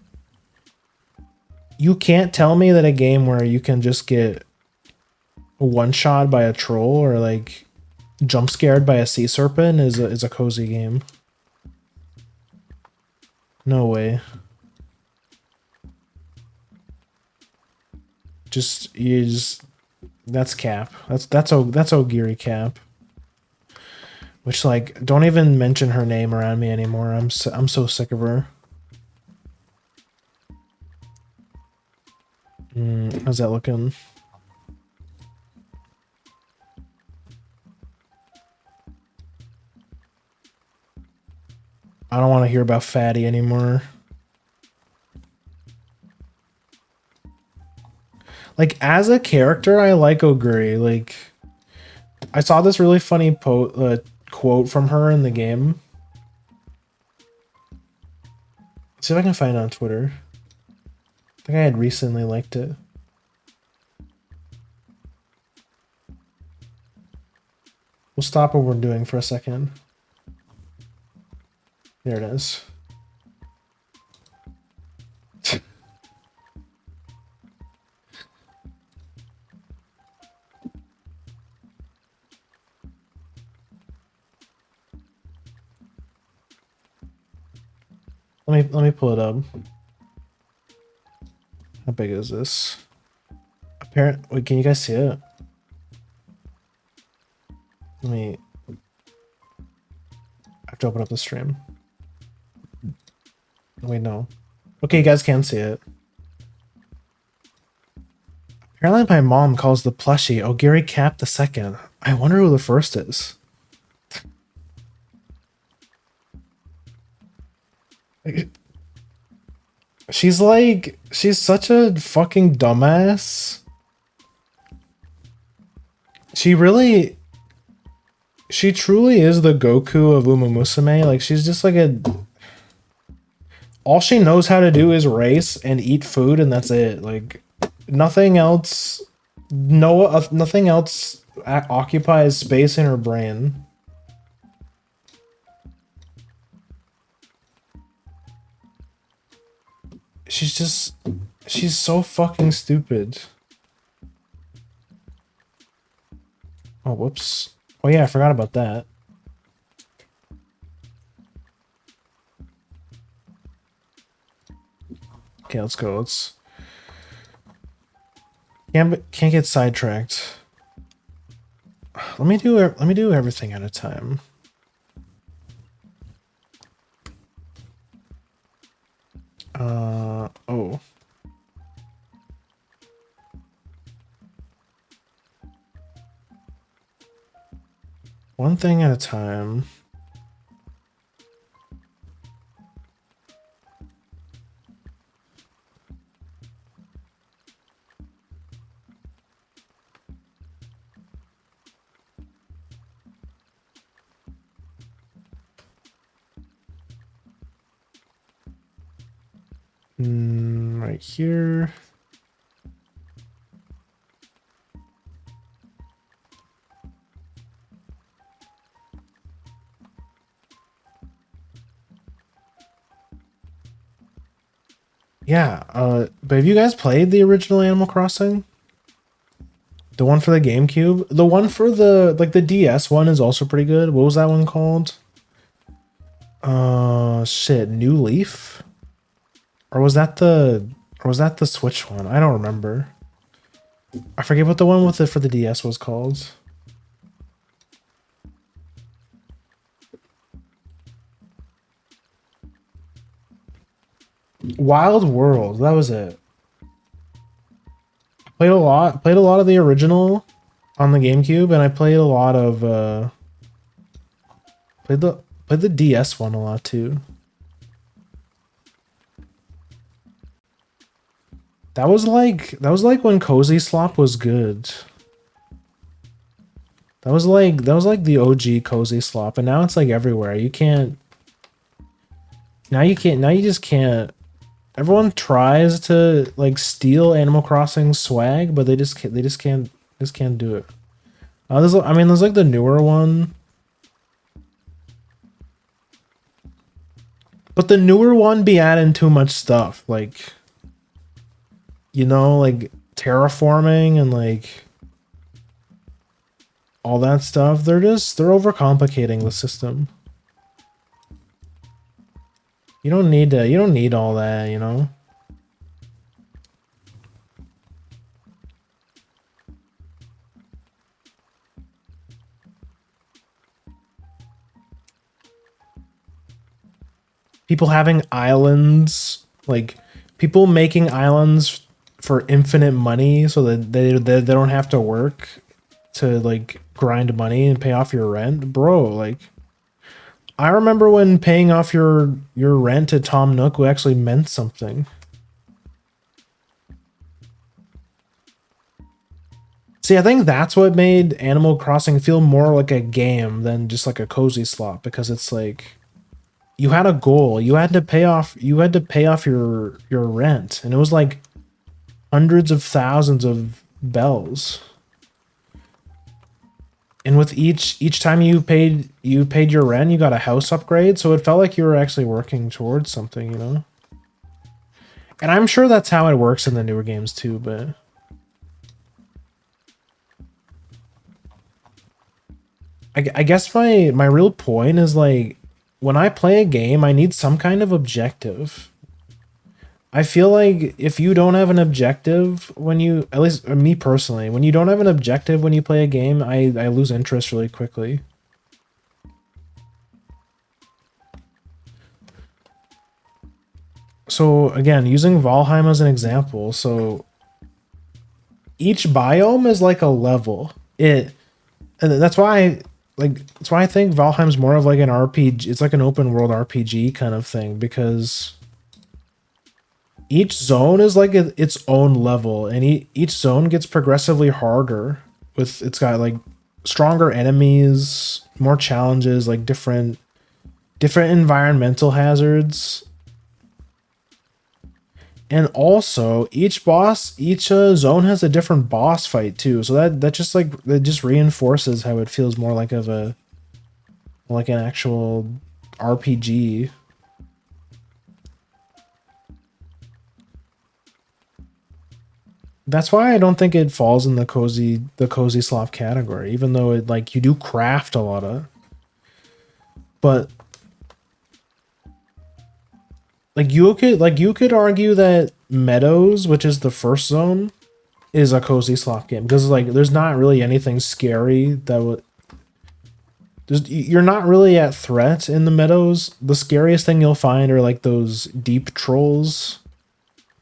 you can't tell me that a game where you can just get one shot by a troll or like jump scared by a sea serpent is a cozy game. No way. That's cap. That's Ogiri cap. Which like don't even mention her name around me anymore. I'm so sick of her. How's that looking? I don't want to hear about Fatty anymore. Like as a character, I like Oguri. Like I saw this really funny quote from her in the game. Let's see if I can find it on Twitter. I think I had recently liked it. We'll stop what we're doing for a second. There it is. let me pull it up. How big is this? Wait, can you guys see it? I have to open up the stream. Wait, no. Okay, you guys can see it. Apparently my mom calls the plushie Ogiri Cap the second. I wonder who the first is. She's such a fucking dumbass. She truly is the Goku of Uma Musume. Like, she's just like all she knows how to do is race and eat food, and that's it. Like, nothing else, nothing else occupies space in her brain. She's so fucking stupid. Oh, whoops. Oh yeah, I forgot about that. Okay, let's go. Can't get sidetracked. Let me do everything at a time. Oh. One thing at a time. Right here. Yeah, but have you guys played the original Animal Crossing? The one for the GameCube? The one for the DS one is also pretty good. What was that one called? Shit, New Leaf? Or was that the Switch one? I don't remember. I forget what the one with it for the DS was called. Wild World, that was it. Played a lot of the original on the GameCube, and I played a lot of played the DS one a lot too. That was like when Cozy Slop was good. That was like the OG Cozy Slop, and now it's like everywhere. You can't. Now you just can't. Everyone tries to like steal Animal Crossing swag, but they just can't do it. There's like the newer one. But the newer one be adding too much stuff, like, you know, like terraforming and like all that stuff. They're overcomplicating the system. You don't need all that, you know? People having islands, like people making islands for infinite money so that they don't have to work to like grind money and pay off your rent. Bro, like, I remember when paying off your rent to Tom Nook actually meant something. See, I think that's what made Animal Crossing feel more like a game than just like a Cozy Slop, because it's like you had a goal. You had to pay off your rent, and it was like hundreds of thousands of bells. And with each time you paid your rent, you got a house upgrade, so it felt like you were actually working towards something, you know? And I'm sure that's how it works in the newer games too, but I guess my real point is like when I play a game, I need some kind of objective. I feel like if you don't have an objective when you, at least me personally, when you don't have an objective when you play a game, I lose interest really quickly. So again, using Valheim as an example, so each biome is like a level. And that's why that's why I think Valheim's more of like an RPG. It's like an open world RPG kind of thing because each zone is like its own level, and each zone gets progressively harder. With it's got like stronger enemies, more challenges, like different environmental hazards. And also, each zone has a different boss fight too. So that just reinforces how it feels more like of a like an actual RPG. That's why I don't think it falls in the cozy slop category, even though it like you do craft a lot of. But you could argue that Meadows, which is the first zone, is a cozy slop game because like there's not really anything scary that would. You're not really at threat in the Meadows. The scariest thing you'll find are like those deep trolls,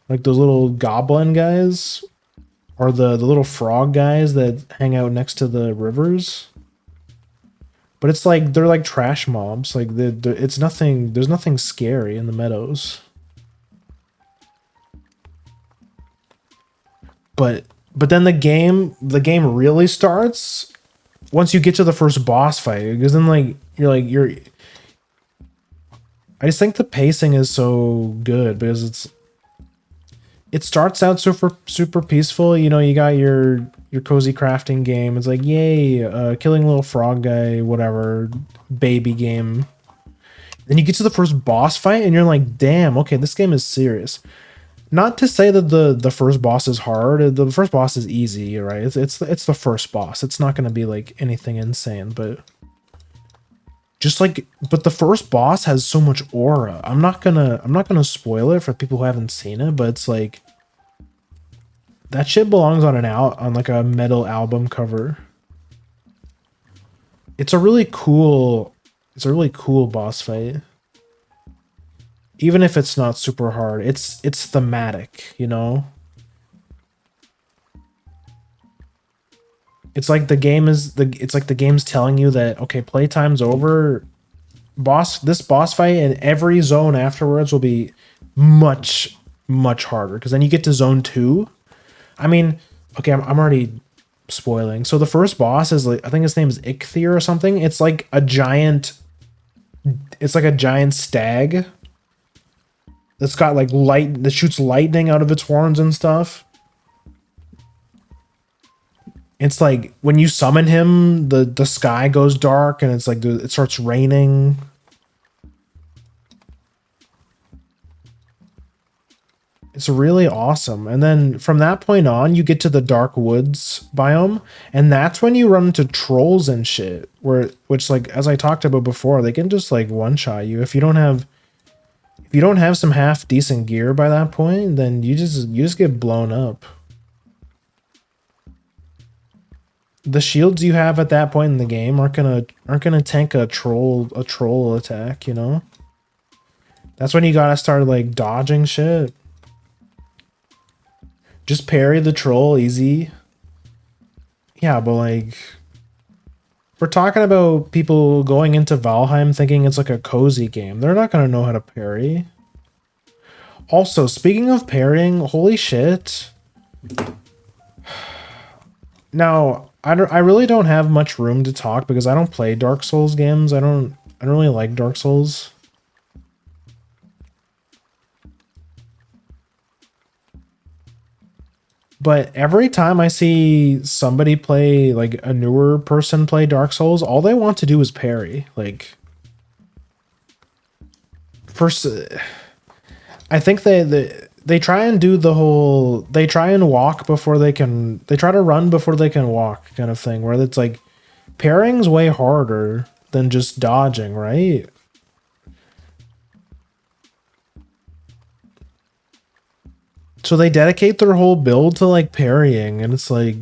like those little goblin guys, or the little frog guys that hang out next to the rivers. But it's like they're like trash mobs. Like it's nothing. There's nothing scary in the Meadows. But then the game really starts once you get to the first boss fight, because then like you're I just think the pacing is so good because it starts out super peaceful. You know, you got your cozy crafting game. It's like, yay, killing little frog guy, whatever, baby game. Then you get to the first boss fight and you're like, damn, okay, this game is serious. Not to say that the first boss is hard. The first boss is easy, right? It's the first boss. It's not going to be like anything insane, but but the first boss has so much aura. I'm not gonna spoil it for people who haven't seen it, but it's like that shit belongs on on like a metal album cover. It's a really cool boss fight. Even if it's not super hard, it's thematic, you know? It's like it's like the game's telling you that okay, playtime's over. This boss fight and every zone afterwards will be much harder because then you get to zone 2. I mean, okay, I'm already spoiling. So the first boss is like, I think his name is Ichthyr or something. It's like a giant stag that's got like that shoots lightning out of its horns and stuff. It's like when you summon him, the sky goes dark and it's like it starts raining. It's really awesome. And then from that point on, you get to the Dark Woods biome, and that's when you run into trolls and shit, which like as I talked about before, they can just like one-shot you if you don't have some half decent gear by that point, then you just get blown up. The shields you have at that point in the game aren't gonna tank a troll attack, you know? That's when you gotta start like dodging shit. Just parry the troll easy. Yeah, but like we're talking about people going into Valheim thinking it's like a cozy game. They're not gonna know how to parry. Also, speaking of parrying, holy shit. Now, I really don't have much room to talk because I don't play Dark Souls games. I don't really like Dark Souls. But every time I see somebody play, like a newer person play Dark Souls, all they want to do is parry. Like, first, I think they try and do the whole, they try and walk before they try to run before they can walk kind of thing, where it's like, parrying's way harder than just dodging, right? So they dedicate their whole build to like parrying, and it's like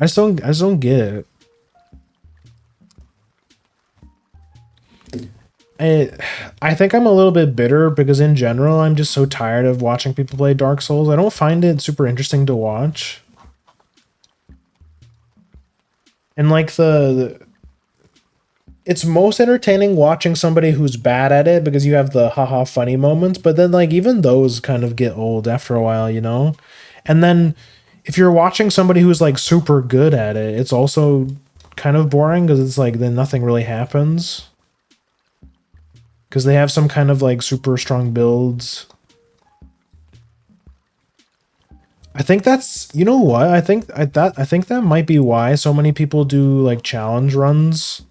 I just don't get it. I think I'm a little bit bitter because in general I'm just so tired of watching people play Dark Souls. I don't find it super interesting to watch. And like it's most entertaining watching somebody who's bad at it because you have the haha funny moments, but then like even those kind of get old after a while, you know? And then if you're watching somebody who's like super good at it, it's also kind of boring because it's like then nothing really happens. Because they have some kind of like super strong builds. I think that's, you know what? I think that might be why so many people do like challenge runs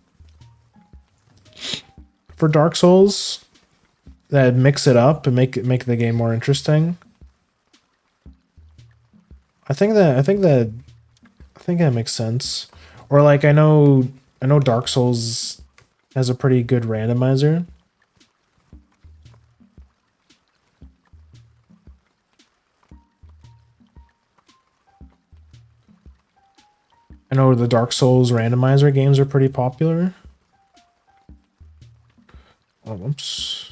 for Dark Souls that mix it up and make the game more interesting. I think that makes sense. Or like I know Dark Souls has a pretty good randomizer. I know the Dark Souls randomizer games are pretty popular. Oh, whoops.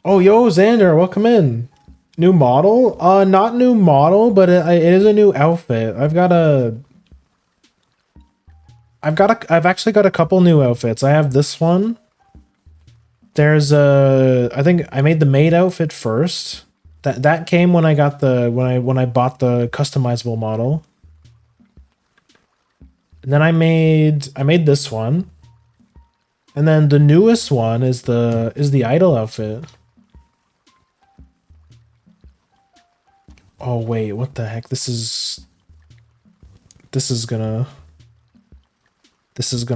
Oh, yo, Xander, welcome in. New model? Not new model, but it is a new outfit. I've actually got a couple new outfits. I have this one. There's I think I made the maid outfit first. That came when I got the when I bought the customizable model. And then I made this one. And then the newest one is the idol outfit. Oh wait, what the heck? This is gonna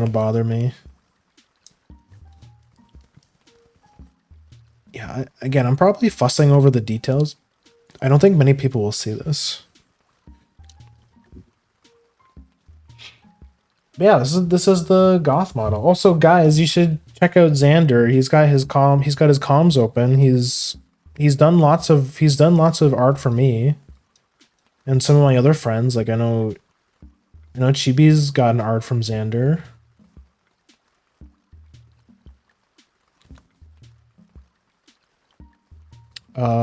bother me. Yeah, again, I'm probably fussing over the details. I don't think many people will see this. But yeah, this is the goth model. Also, guys, you should check out Xander. He's got his comms open. He's done lots of art for me and some of my other friends. Like I know Chibi's gotten art from Xander.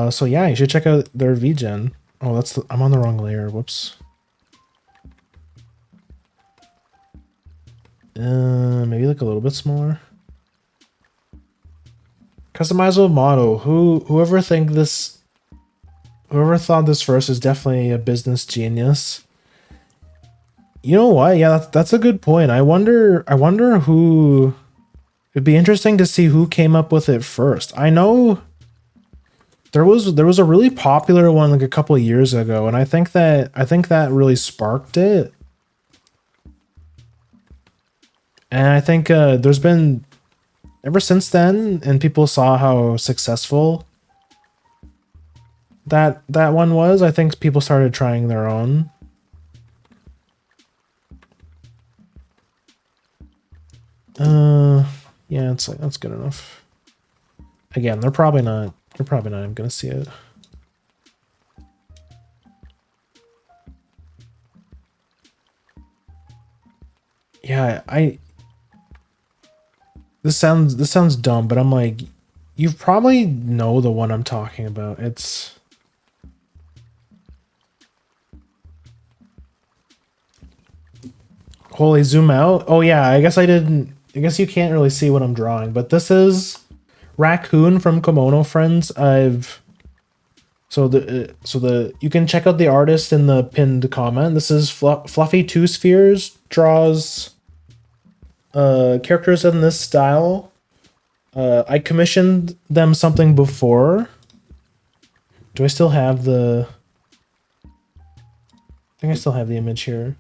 So yeah, you should check out their VGen. Oh, I'm on the wrong layer. Whoops. Maybe like a little bit smaller. Customizable model. Whoever thought this first is definitely a business genius. You know what? Yeah, that's a good point. I wonder who. It'd be interesting to see who came up with it first. I know there was a really popular one like a couple of years ago, and I think that really sparked it. And I think there's been ever since then, and people saw how successful that one was. I think people started trying their own. Yeah, it's like that's good enough. Again, they're probably not even gonna see it. Yeah, this sounds dumb, but I'm like, you probably know the one I'm talking about. It's holy zoom out. Oh yeah, I guess you can't really see what I'm drawing, but this is Raccoon from Kimono Friends. You can check out the artist in the pinned comment. This is Fluffy Two Spheres draws characters in this style. I commissioned them something before. Do I still have the... I think I still have the image here.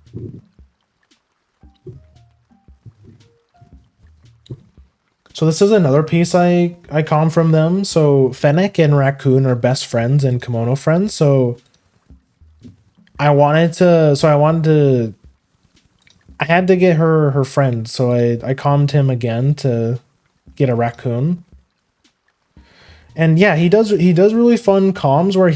So this is another piece I com from them. So Fennec and Raccoon are best friends and Kimono Friends. So I wanted to I had to get her friend, so I calmed him again to get a raccoon. And yeah, he does really fun comms where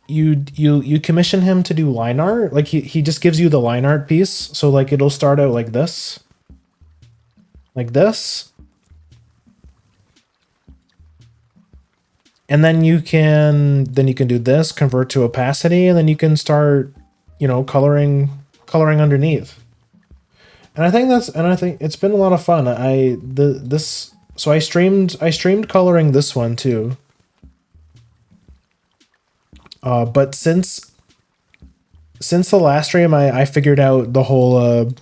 you commission him to do line art. Like he just gives you the line art piece. So like it'll start out like this. Like this. And then you can do this, convert to opacity, and then you can start, coloring underneath. And I think it's been a lot of fun. I streamed coloring this one too. But since the last stream, I figured out the whole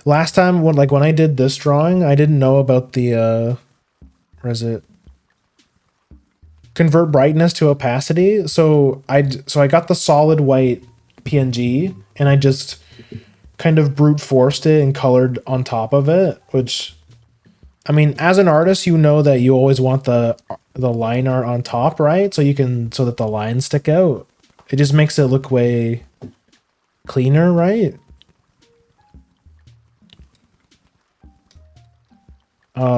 last time when I did this drawing, I didn't know about the where is it? Convert brightness to opacity. So I got the solid white PNG and I just kind of brute forced it and colored on top of it, which, I mean, as an artist, you know that you always want the line art on top, right? So that the lines stick out. It just makes it look way cleaner, right?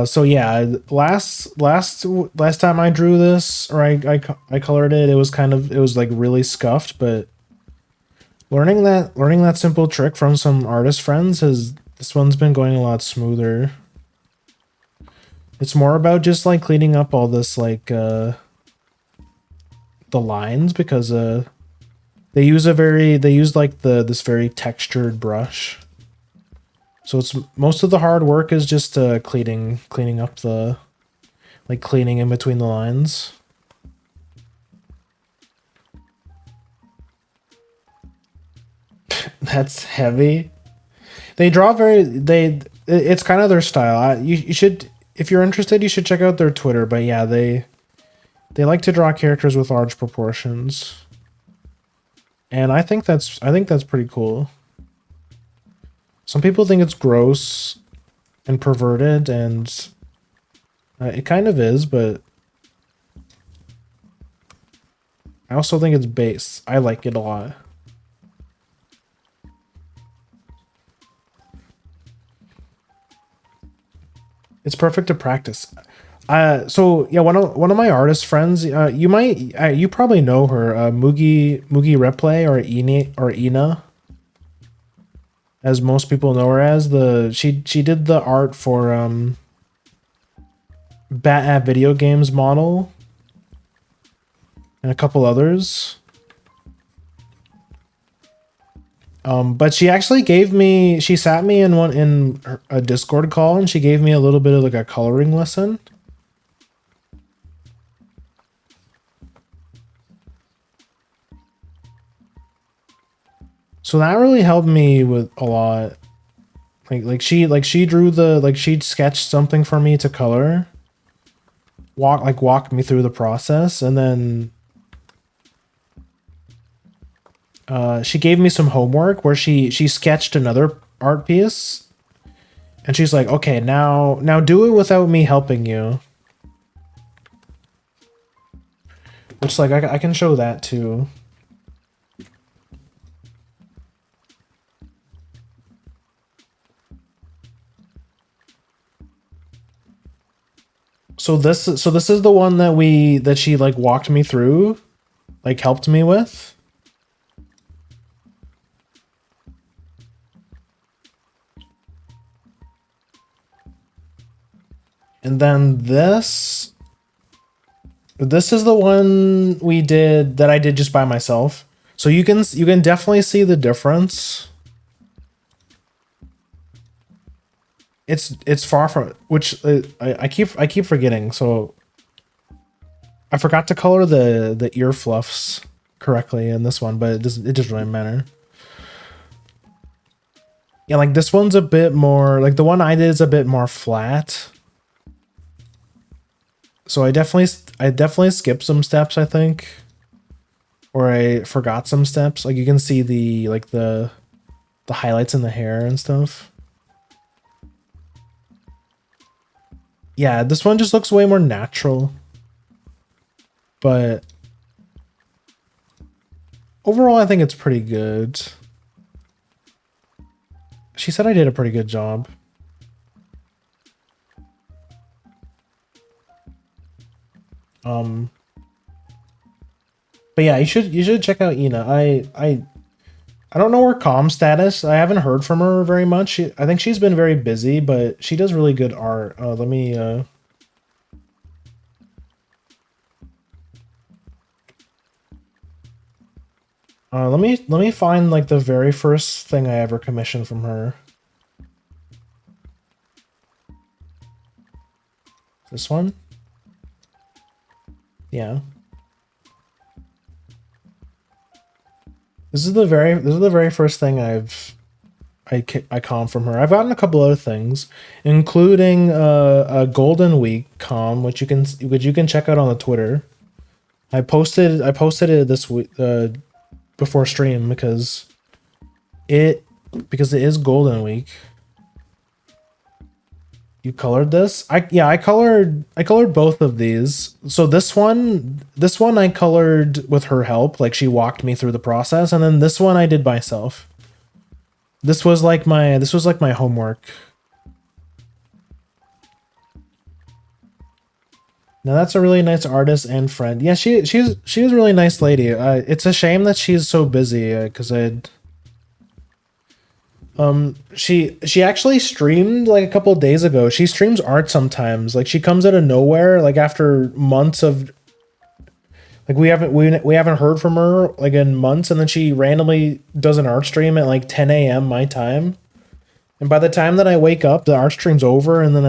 So yeah, last time I drew this, or I colored it, it was like really scuffed, but learning that simple trick from some artist friends this one's been going a lot smoother. It's more about just like cleaning up all this like the lines, because they use like this very textured brush. So it's most of the hard work is just cleaning up the, like, cleaning in between the lines. That's heavy. They draw it's kind of their style. You should, if you're interested, you should check out their Twitter. But yeah, they like to draw characters with large proportions. And I think that's pretty cool. Some people think it's gross and perverted, and it kind of is, but I also think it's base. I like it a lot. It's perfect to practice. So yeah, one of my artist friends, you probably know her, Mugi Replay, or Ina, as most people know her as. She did the art for Bat at Video Games model and a couple others. But she actually she sat me in a Discord call, and she gave me a little bit of like a coloring lesson. So that really helped me with a lot. She drew she'd sketched something for me to color. Walk me through the process, and then she gave me some homework where she sketched another art piece, and she's like, okay, now do it without me helping you. Which, like, I can show that too. So this is the one that she like walked me through, like helped me with. And then this is the one that I did just by myself. So you can definitely see the difference. It's far from, which I keep forgetting. So I forgot to color the ear fluffs correctly in this one, but it doesn't really matter. Yeah, like this one's a bit more, like the one I did is a bit more flat. So I definitely skipped some steps, I think. Or I forgot some steps. Like you can see the highlights in the hair and stuff. Yeah, this one just looks way more natural. But overall, I think it's pretty good. she said I did a pretty good job. But yeah, you should check out Ina. I don't know her comm status. I haven't heard from her very much. I think she's been very busy, but she does really good art. Let me find like the very first thing I ever commissioned from her. This one? Yeah. This is the very first thing I comm from her. I've gotten a couple other things, including a Golden Week comm, which you can check out on the Twitter. I posted it this week before stream it because it is Golden Week. You colored this? I colored both of these. So this one I colored with her help, like she walked me through the process, and then this one I did myself. This was like my homework. Now that's a really nice artist and friend. Yeah, she's a really nice lady. It's a shame that she's so busy because she actually streamed like a couple of days ago. She streams art sometimes. Like she comes out of nowhere, like after months of like we haven't heard from her like in months, and then she randomly does an art stream at like 10 a.m. my time. And by the time that I wake up, the art stream's over, and then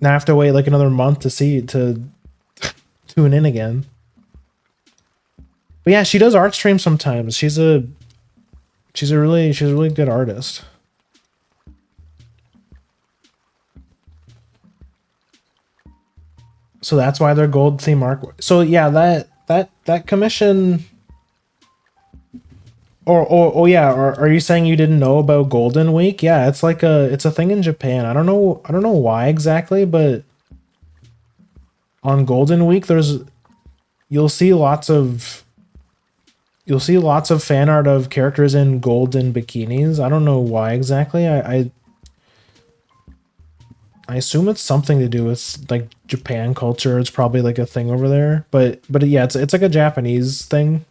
I have to wait like another month to tune in again. But yeah, she does art streams sometimes. She's a really good artist. So that's why they're gold theme arc. So yeah, that commission. Oh yeah, are you saying you didn't know about Golden Week? Yeah, it's a thing in Japan. I don't know why exactly, but on Golden Week you'll see lots of fan art of characters in golden bikinis. I don't know why exactly. I assume it's something to do with like Japan culture. It's probably like a thing over there. But yeah, it's like a Japanese thing.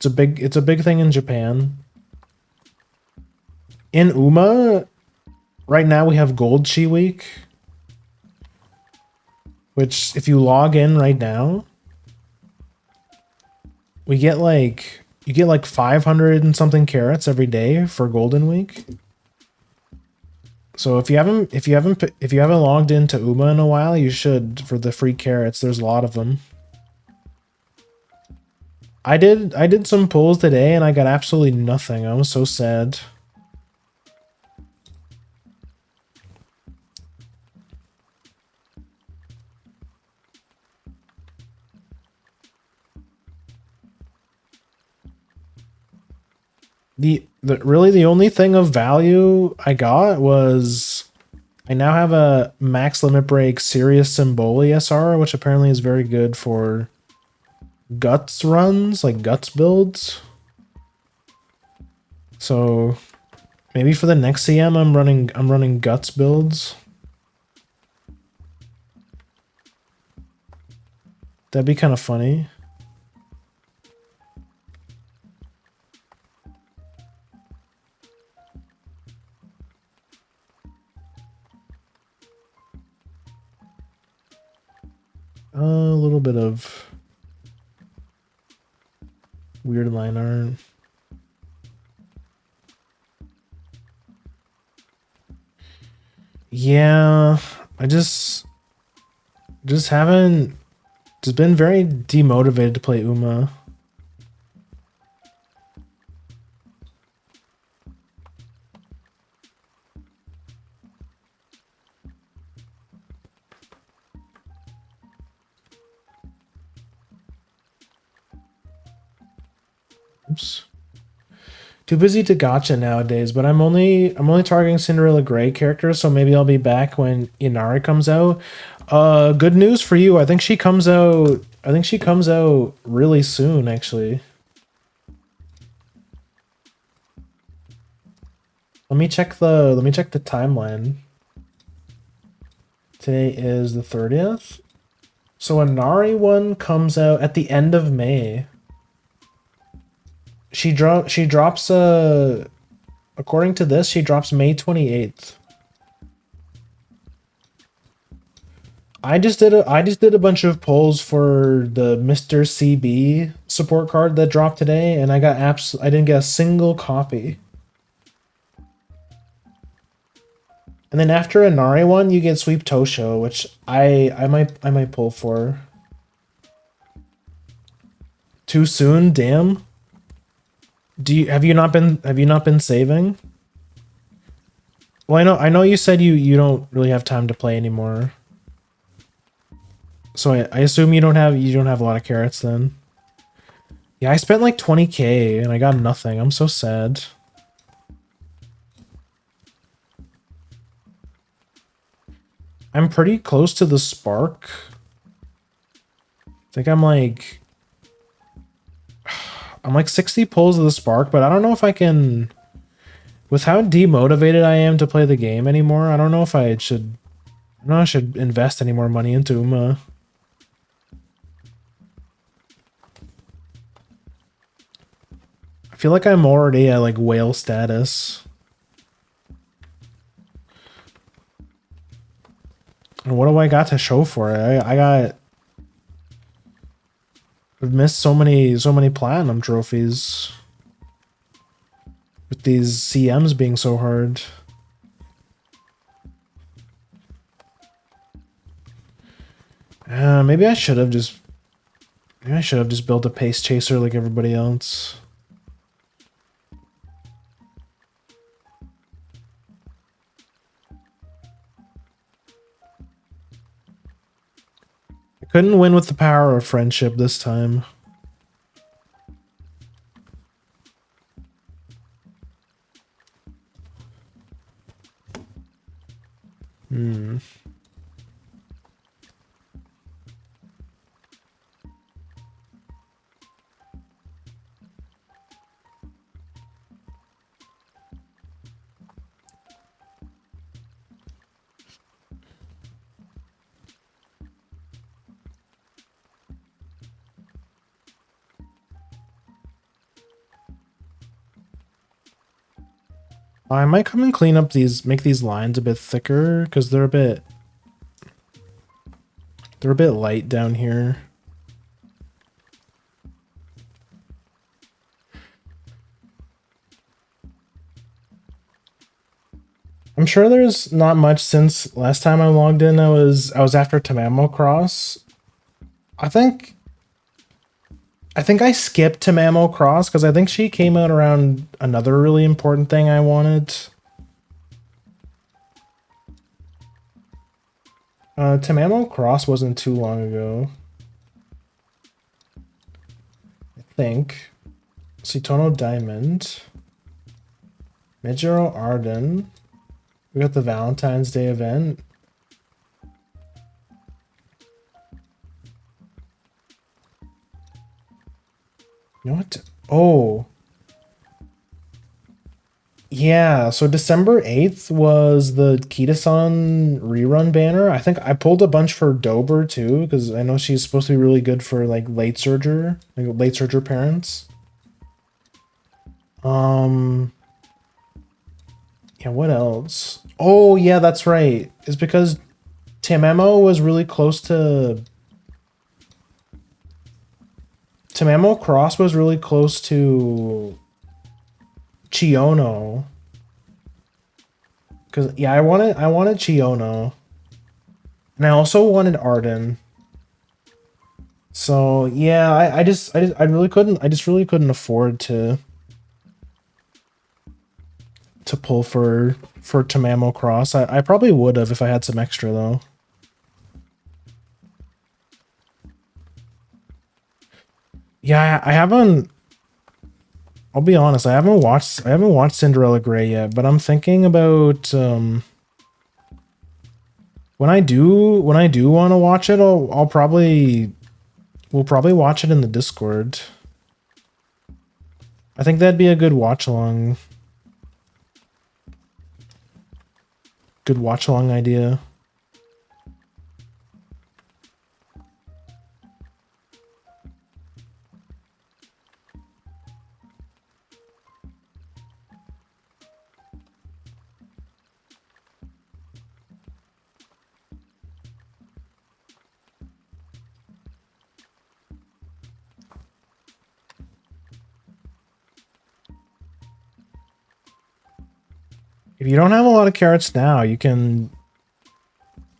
It's a big thing in Japan. In Uma, right now we have Gold Chi Week, which if you log in right now, you get like 500 and something carats every day for Golden Week. So if you haven't logged into Uma in a while, you should for the free carrots. There's a lot of them. I did some pulls today and I got absolutely nothing. I was so sad. The only thing of value I got was I now have a max limit break Sirius Symboli SR, which apparently is very good for guts runs, like guts builds. So maybe for the next CM I'm running guts builds. That'd be kind of funny. A little bit of weird line art. Yeah, I just haven't just been very demotivated to play Uma. Oops. Too busy to gacha nowadays, but I'm only targeting Cinderella Grey characters, so maybe I'll be back when Inari comes out. Good news for you. I think she comes out really soon, actually. Let me check the timeline. Today is the 30th. So Inari one comes out at the end of May. She drops according to this, she drops May 28th. I just did a bunch of polls for the Mr. CB support card that dropped today, and I didn't get a single copy. And then after Inari one, you get Sweep Tosho, which I might pull for. Too soon, damn. Have you not been saving? Well, I know you said you don't really have time to play anymore. So I assume you don't have a lot of carrots then. Yeah, I spent like 20k and I got nothing. I'm so sad. I'm pretty close to the spark. I think I'm like 60 pulls of the spark, but I don't know if I can. With how demotivated I am to play the game anymore, I don't know if I should. I don't know if I should invest any more money into Uma. I feel like I'm already at like whale status. And what do I got to show for it? I've missed so many platinum trophies. With these CMs being so hard. Maybe I should have just built a pace chaser like everybody else. I couldn't win with the power of friendship this time. I might come and clean up make these lines a bit thicker because they're a bit light down here. I'm sure there's not much since last time I logged in. I was after Tamamo Cross. I think I skipped Tamamo Cross because I think she came out around another really important thing I wanted. Tamamo Cross wasn't too long ago. I think. Citono Diamond. Mijiro Arden. We got the Valentine's Day event. You know what? Oh. Yeah, so December 8th was the Kita-san rerun banner. I think I pulled a bunch for Dober too, because I know she's supposed to be really good for like late surger parents. Yeah, what else? Oh yeah, that's right. It's because Tamamo was really close to Tamamo Cross was really close to Chiono. Cause yeah, I wanted Chiono. And I also wanted Arden. So yeah, I just really couldn't afford to pull for Tamamo Cross. I probably would have if I had some extra though. Yeah, I haven't. I'll be honest. I haven't watched Cinderella Grey yet, but I'm thinking about when I do want to watch it, we'll probably watch it in the Discord. I think that'd be a good watch along. good watch along idea. If you don't have a lot of carrots now, you can,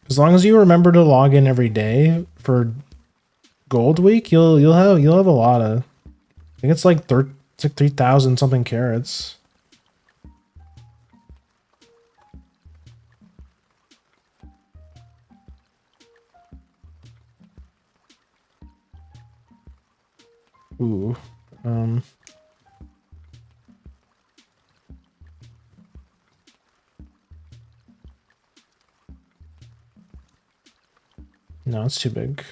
as long as you remember to log in every day for gold week, you'll have a lot of. I think it's like 3,000 something carrots. Ooh, no, it's too big.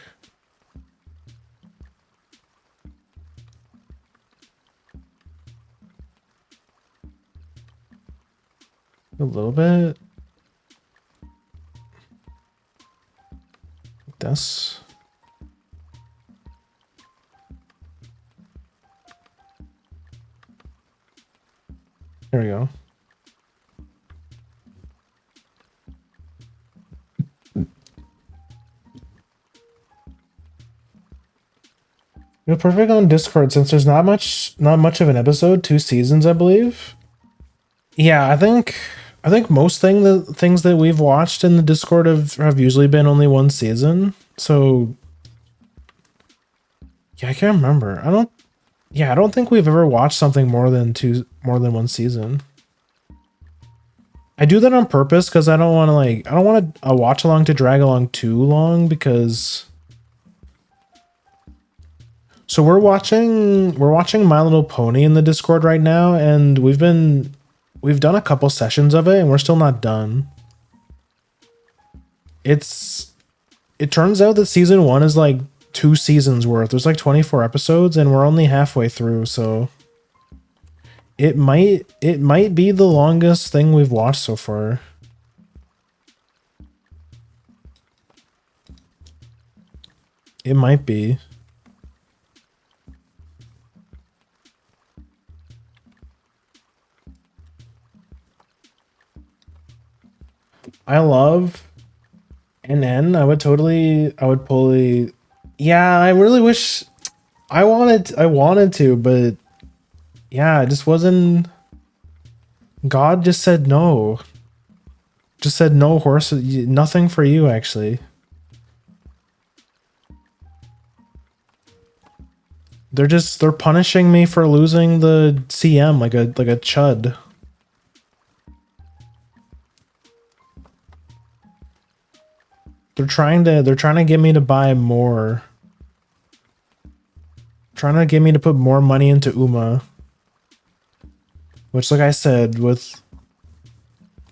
A little bit. Like this. There we go. You're perfect on Discord since there's not much of an episode, 2 seasons, I believe. Yeah, I think most things that we've watched in the Discord have usually been only 1 season. So yeah, I can't remember. I don't think we've ever watched something more than 1 season. I do that on purpose because I don't want a watch along to drag along too long because. So we're watching My Little Pony in the Discord right now, and we've done a couple sessions of it, and we're still not done. It turns out that season 1 is like 2 seasons worth. There's like 24 episodes, and we're only halfway through, so it might be the longest thing we've watched so far. It might be. I love NN. I would pullly. Yeah, I really wish I wanted to, but yeah, it just wasn't. God just said no. Just said no, horse. Nothing for you, actually. They're punishing me for losing the CM like a chud. They're trying to get me to buy more. Trying to get me to put more money into Uma. Which, like I said, with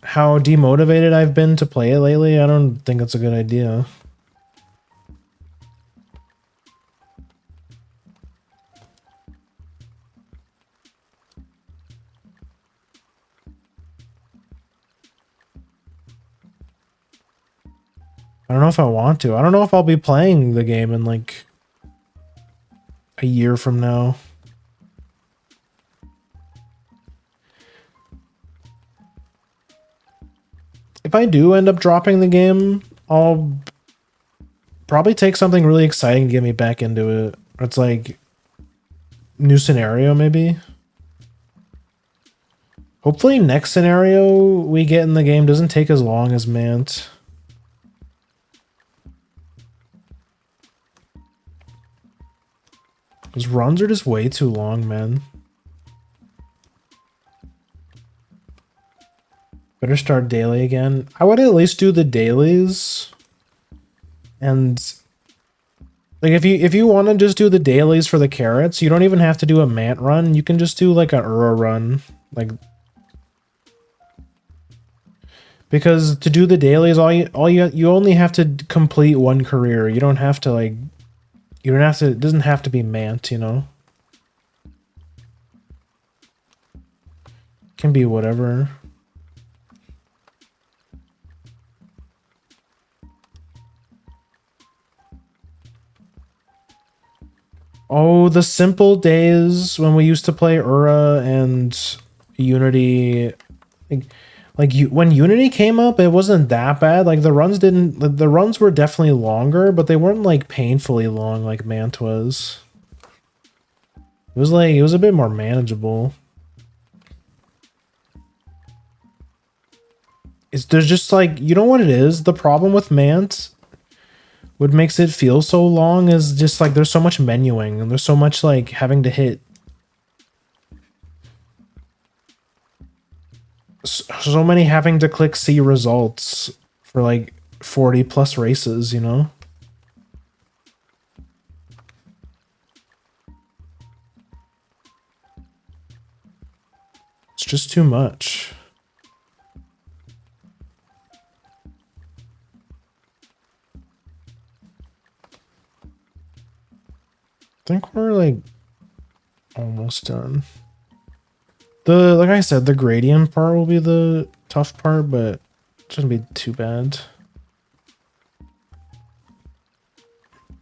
how demotivated I've been to play it lately, I don't think it's a good idea. I don't know if I want to. I don't know if I'll be playing the game in like a year from now. If I do end up dropping the game, I'll probably take something really exciting to get me back into it. It's like new scenario, maybe. Hopefully next scenario we get in the game doesn't take as long as Mant. Those runs are just way too long, man. Better start daily again. I would at least do the dailies. And like if you want to just do the dailies for the carrots, you don't even have to do a Mant run. You can just do like a Ura run. Like, because to do the dailies, you only have to complete 1 career. You don't have to like, it doesn't have to be Mant, you know? Can be whatever. Oh, the simple days when we used to play Ura and Unity. When Unity came up, it wasn't that bad. Like the runs didn't the runs were definitely longer, but they weren't like painfully long like Mant was. It was a bit more manageable. There's just like, you know what it is? The problem with Mant, what makes it feel so long is just like there's so much menuing and there's so much like having to hit so many having to click see results for like 40 plus races, you know? It's just too much. I think we're like almost done. Like I said, the gradient part will be the tough part, but it shouldn't be too bad.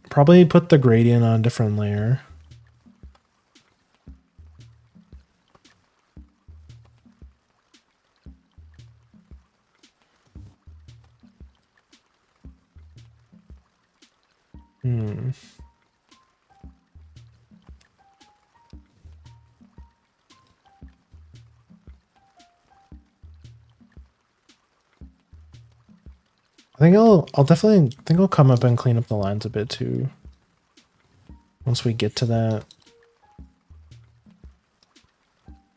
Probably put the gradient on a different layer. I think I'll definitely think I'll come up and clean up the lines a bit too. Once we get to that.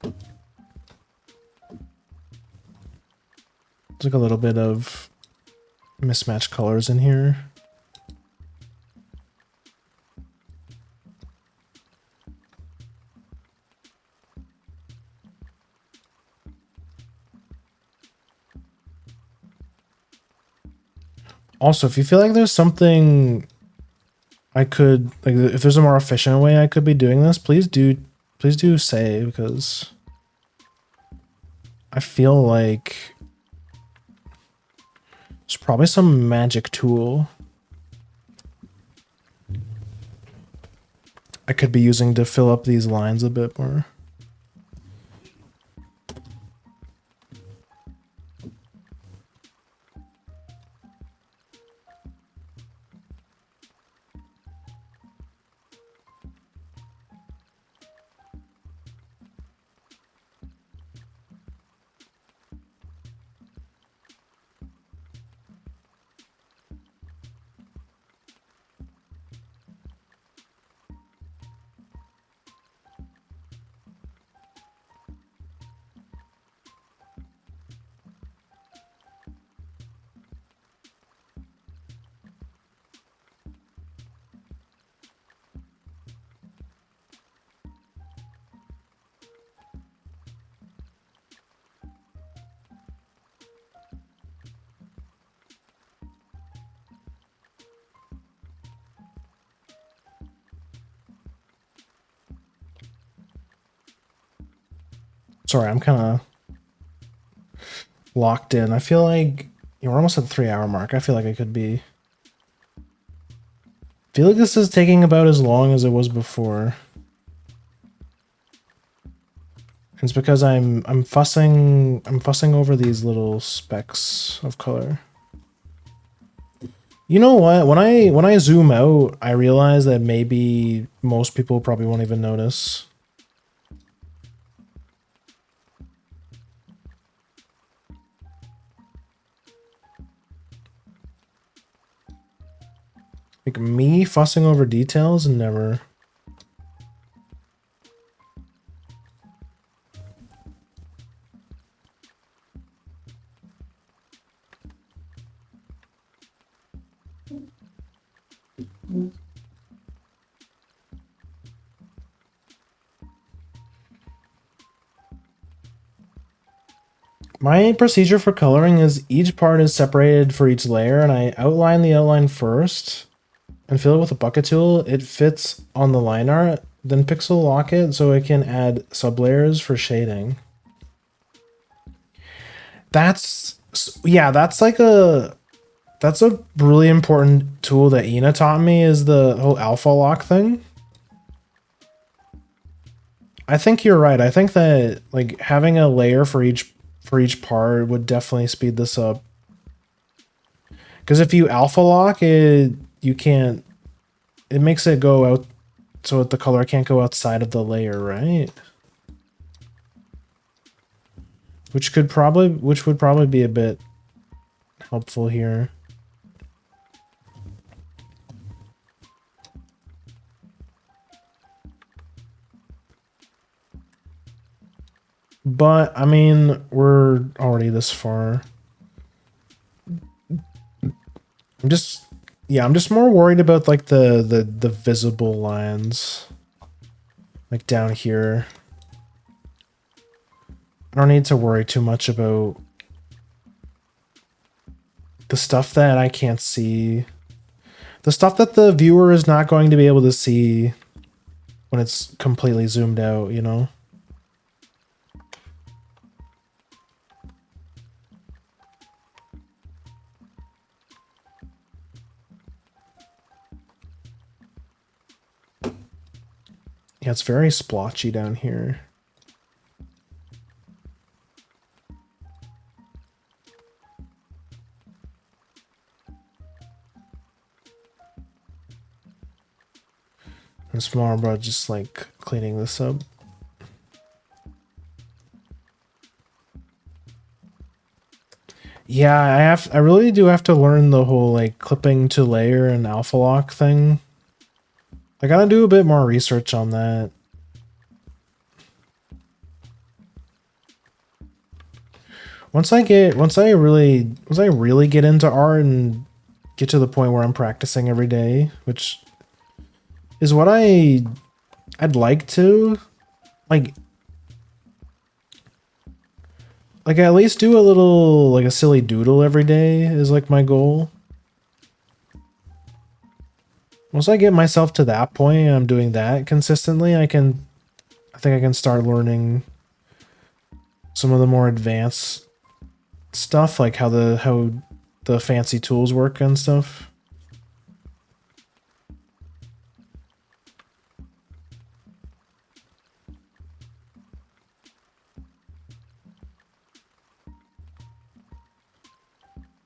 There's like a little bit of mismatched colors in here. Also, if you feel like there's something I could, like, if there's a more efficient way I could be doing this, please do say, because I feel like there's probably some magic tool I could be using to fill up these lines a bit more. Sorry, I'm kind of locked in. I feel like we're almost at the 3-hour mark. I feel like I could be. I feel like this is taking about as long as it was before. It's because I'm fussing over these little specks of color. You know what? When I zoom out, I realize that maybe most people probably won't even notice. Like me fussing over details, never. My procedure for coloring is each part is separated for each layer, and I outline the outline first and fill it with a bucket tool. It fits on the line art, then pixel lock it so it can add sublayers for shading. That's like that's a really important tool that Ina taught me, is the whole alpha lock thing. I think you're right. I think that like having a layer for each part would definitely speed this up. Because if you alpha lock it, you can't. It makes it go out so the color can't go outside of the layer, right? Which would probably be a bit helpful here. But I mean, we're already this far. I'm just more worried about like the visible lines. Like down here. I don't need to worry too much about the stuff that I can't see. The stuff that the viewer is not going to be able to see when it's completely zoomed out, you know? Yeah, it's very splotchy down here. And tomorrow about just like cleaning this up. Yeah, I really do have to learn the whole like clipping to layer and alpha lock thing. I gotta do a bit more research on that. Once I really get into art and get to the point where I'm practicing every day, which is what I'd like to like at least do a little like a silly doodle every day is like my goal. Once I get myself to that point and I'm doing that consistently, I think I can start learning some of the more advanced stuff, like how the fancy tools work and stuff.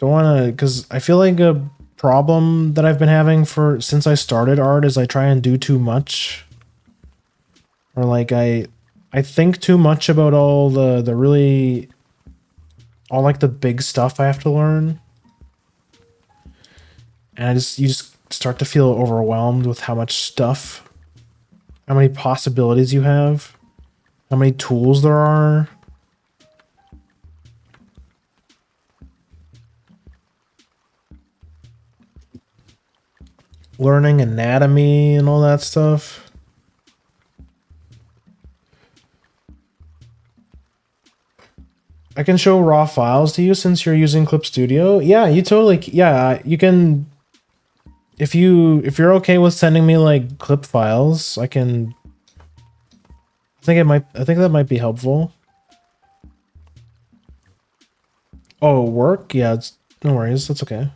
Don't want to, because I feel like a problem that I've been having since I started art is I try and do too much, or like I think too much about all like the big stuff I have to learn, and you just start to feel overwhelmed with how much stuff, how many possibilities you have, how many tools there are. Learning anatomy and all that stuff. I can show raw files to you since you're using Clip Studio. Yeah, you can. If you're okay with sending me like clip files, I can. I think that might be helpful. Oh, work? Yeah, no worries. That's okay.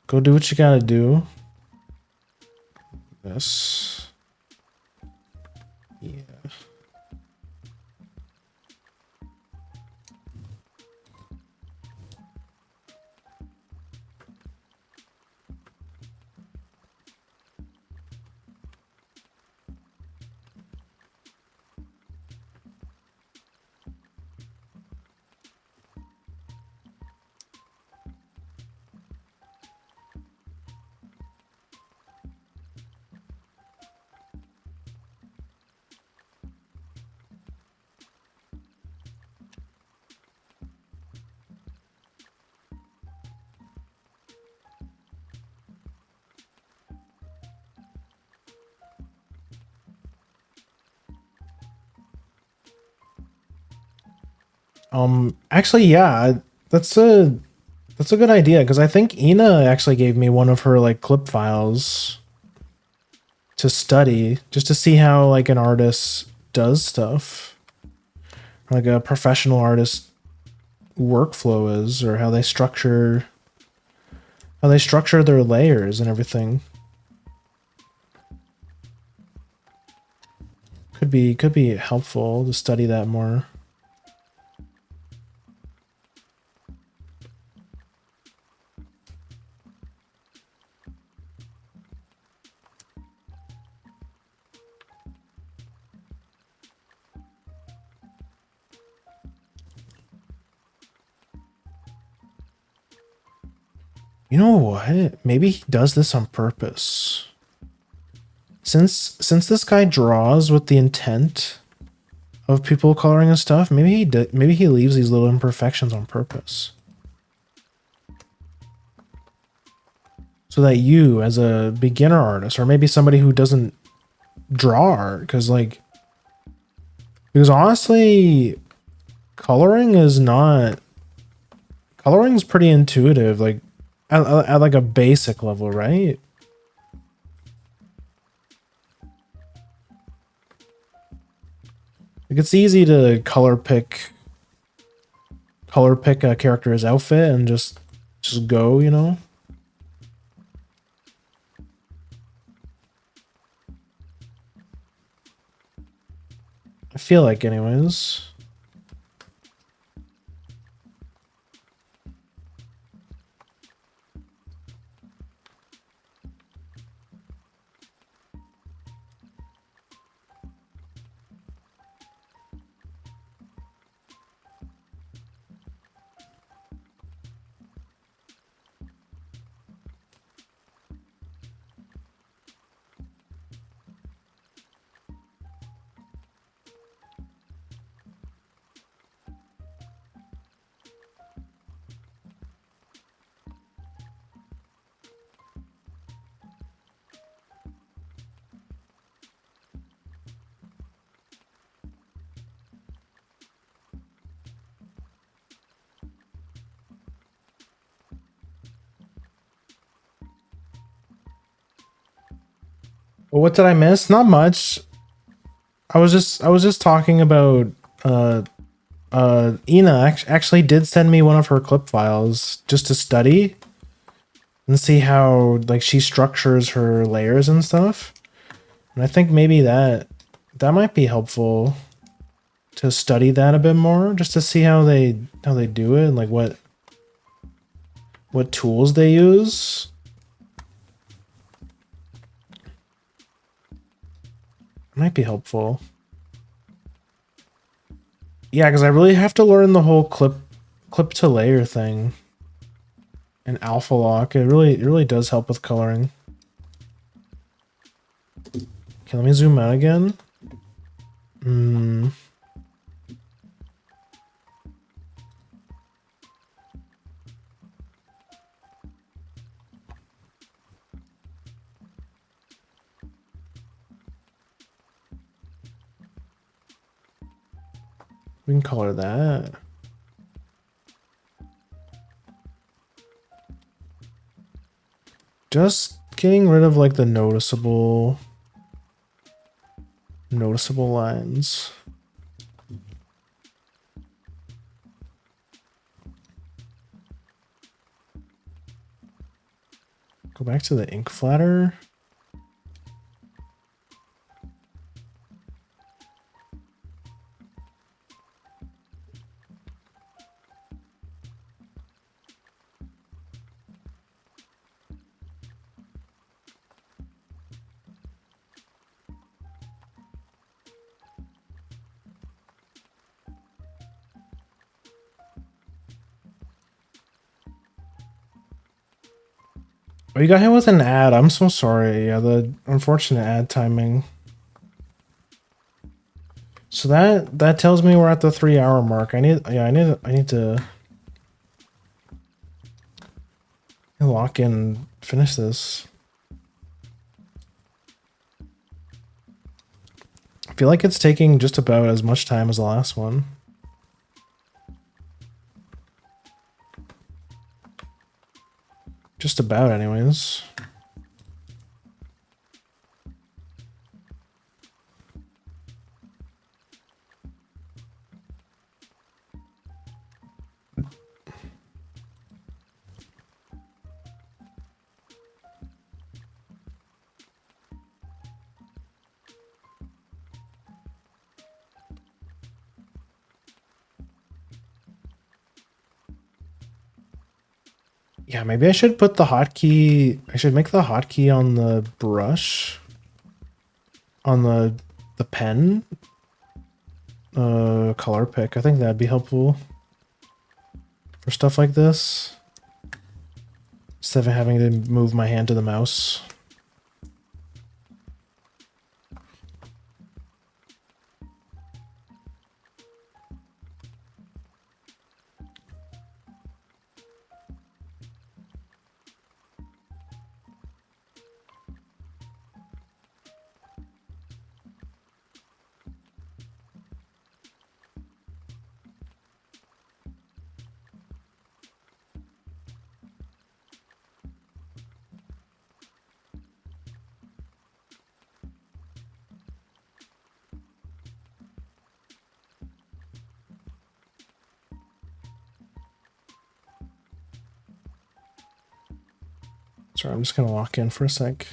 Go do what you gotta do. Yes. Yeah. Actually, yeah, that's a good idea because I think Ina actually gave me one of her like clip files to study just to see how like an artist does stuff, like a professional artist workflow is, or how they structure their layers and everything. Could be helpful to study that more. You know what? Maybe he does this on purpose. Since this guy draws with the intent of people coloring his stuff, maybe he leaves these little imperfections on purpose. So that you, as a beginner artist, or maybe somebody who doesn't draw art, because honestly, coloring is pretty intuitive, like at like a basic level, right? Like it's easy to color pick a character's outfit and just go, you know? I feel like anyways. Well, what did I miss? Not much. I was just talking about uh Ina actually did send me one of her clip files just to study and see how like she structures her layers and stuff. And I think maybe that might be helpful to study that a bit more, just to see how they do it and like what tools they use. Might be helpful. Yeah, because I really have to learn the whole clip to layer thing. And alpha lock. It really does help with coloring. Okay, let me zoom out again. We can color that. Just getting rid of like the noticeable lines. Go back to the ink flatter. Oh, you got hit with an ad. I'm so sorry. Yeah, the unfortunate ad timing. So that tells me we're at the 3-hour mark. I need to lock in, finish this. I feel like it's taking just about as much time as the last one. Just about, anyways. Yeah, maybe I should put the hotkey. I should make the hotkey on the brush, on the pen, color pick. I think that'd be helpful for stuff like this, instead of having to move my hand to the mouse. Sorry, I'm just gonna walk in for a sec.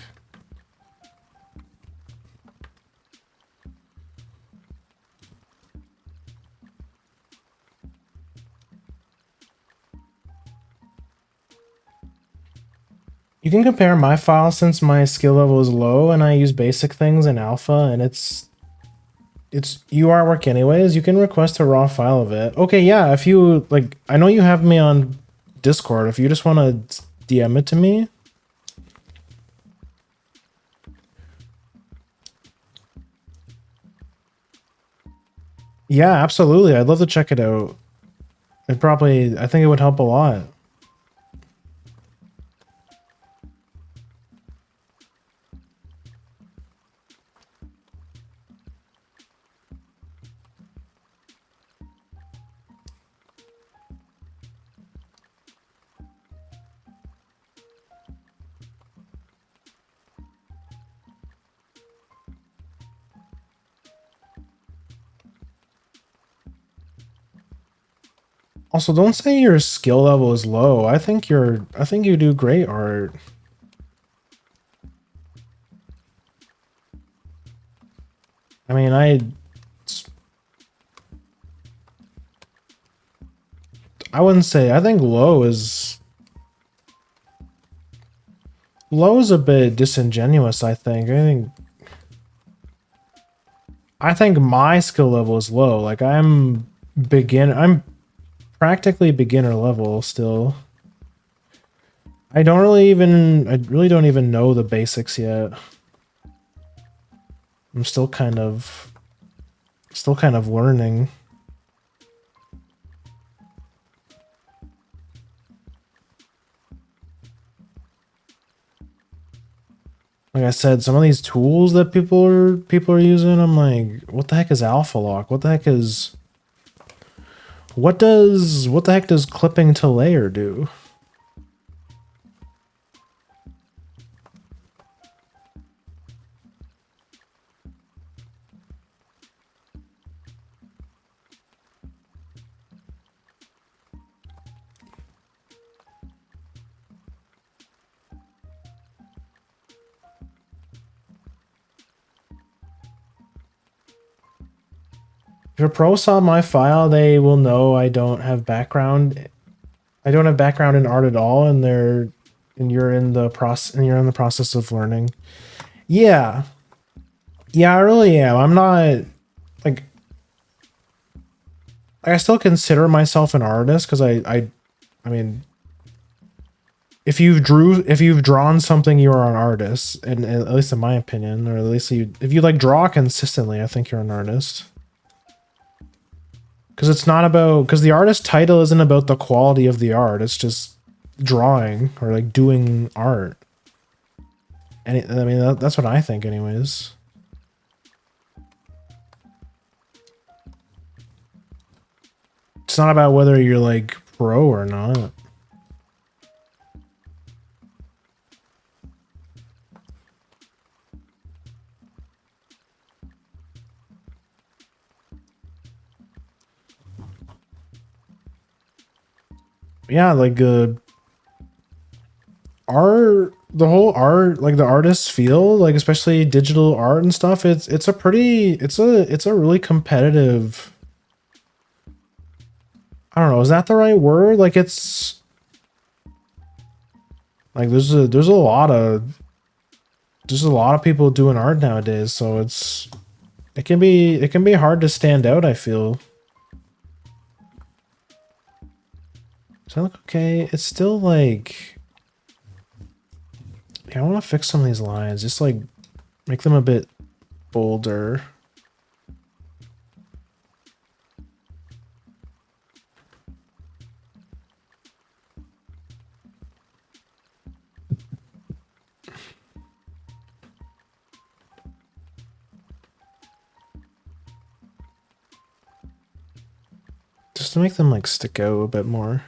You can compare my file since my skill level is low and I use basic things in alpha and it's you artwork anyways. You can request a raw file of it. Okay, yeah, if you like, I know you have me on Discord. If you just want to DM it to me. Yeah, absolutely. I'd love to check it out. I think it would help a lot. Also, don't say your skill level is low. I think you do great art. I mean, I wouldn't say, I think low is a bit disingenuous, I think my skill level is low. Like I'm practically beginner level still. I really don't even know the basics yet. I'm still kind of learning. Like I said, some of these tools that people are using, I'm like, what the heck is alpha lock? What the heck does clipping to layer do? If a pro saw my file, they will know I don't have background. I don't have background in art at all, and you're in the process of learning. Yeah. Yeah, I really am. I'm not like I still consider myself an artist because I mean, if you've drawn something, you are an artist, and at least in my opinion, or at least if you like draw consistently, I think you're an artist. Because it's not about, because the artist title isn't about the quality of the art. It's just drawing or like doing art. And I mean, that's what I think anyways. It's not about whether you're like pro or not. Yeah, like the whole art, like the artist's feel, like especially digital art and stuff, it's a really competitive, I don't know, is that the right word? Like it's Like there's a lot of people doing art nowadays, so it can be hard to stand out, I feel. Does that look okay? It's still like, yeah, I want to fix some of these lines, just like make them a bit bolder. Just to make them like stick out a bit more.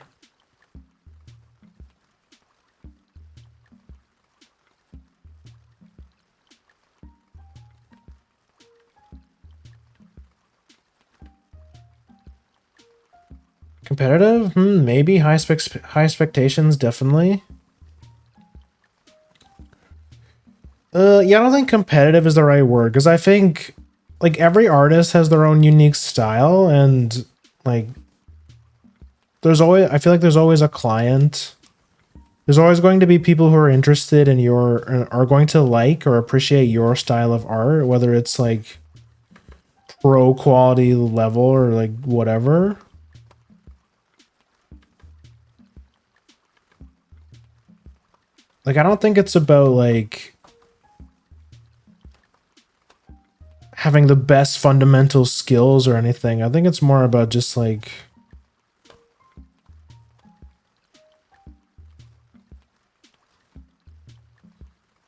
Competitive? Maybe. High expectations, definitely. Yeah, I don't think competitive is the right word, because I think like every artist has their own unique style, and like I feel like there's always a client. There's always going to be people who are interested in are going to like or appreciate your style of art, whether it's like pro quality level or like whatever. Like, I don't think it's about like having the best fundamental skills or anything. I think it's more about just like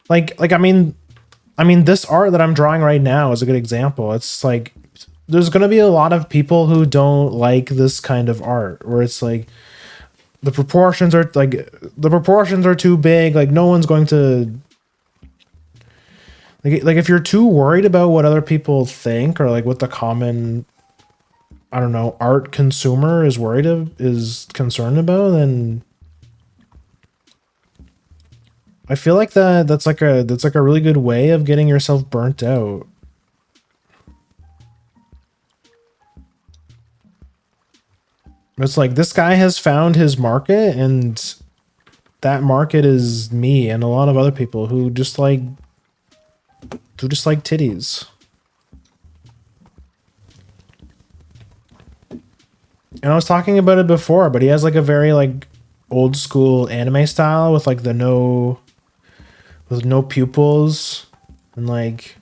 I mean this art that I'm drawing right now is a good example. It's like there's going to be a lot of people who don't like this kind of art where it's like the proportions are too big, like no one's going to like if you're too worried about what other people think or like what the common, I don't know, art consumer is concerned about, then I feel like that's like a really good way of getting yourself burnt out. It's like this guy has found his market, and that market is me and a lot of other people who just like titties. And I was talking about it before, but he has like a very like old school anime style with like no pupils and like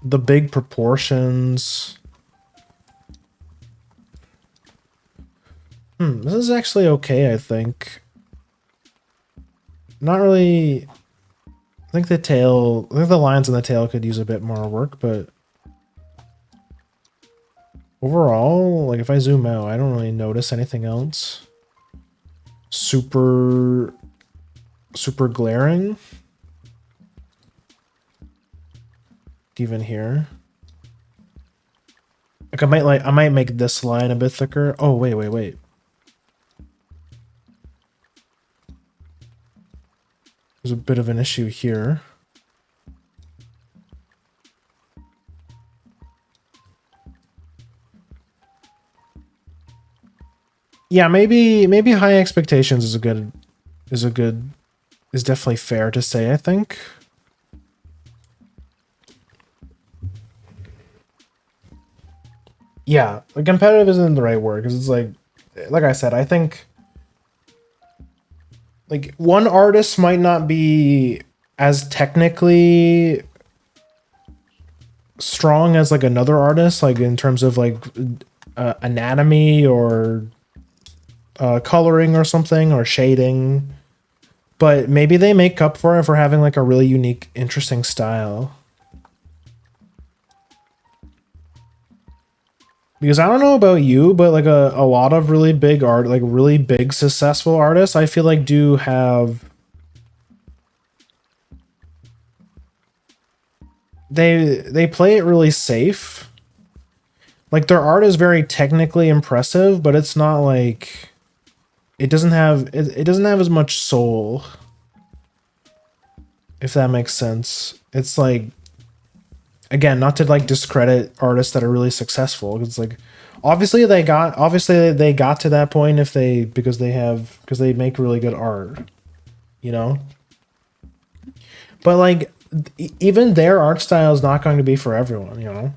the big proportions. This is actually okay, I think. Not really. I think the lines on the tail could use a bit more work, but overall, like if I zoom out, I don't really notice anything else super glaring. Even here. Like I might make this line a bit thicker. Oh, wait. There's a bit of an issue here. Yeah, maybe high expectations is definitely fair to say, I think. Yeah, like competitive isn't the right word because it's like I said, I think like one artist might not be as technically strong as like another artist, like in terms of like anatomy or coloring or something or shading, but maybe they make up for it for having like a really unique, interesting style. Because I don't know about you, but like a lot of really big art, like really big successful artists, I feel like do have they play it really safe. Like their art is very technically impressive, but it's not like it doesn't have as much soul, if that makes sense. It's like again, not to like discredit artists that are really successful. It's like obviously they got to that point if they because they make really good art, you know. But like even their art style is not going to be for everyone, you know.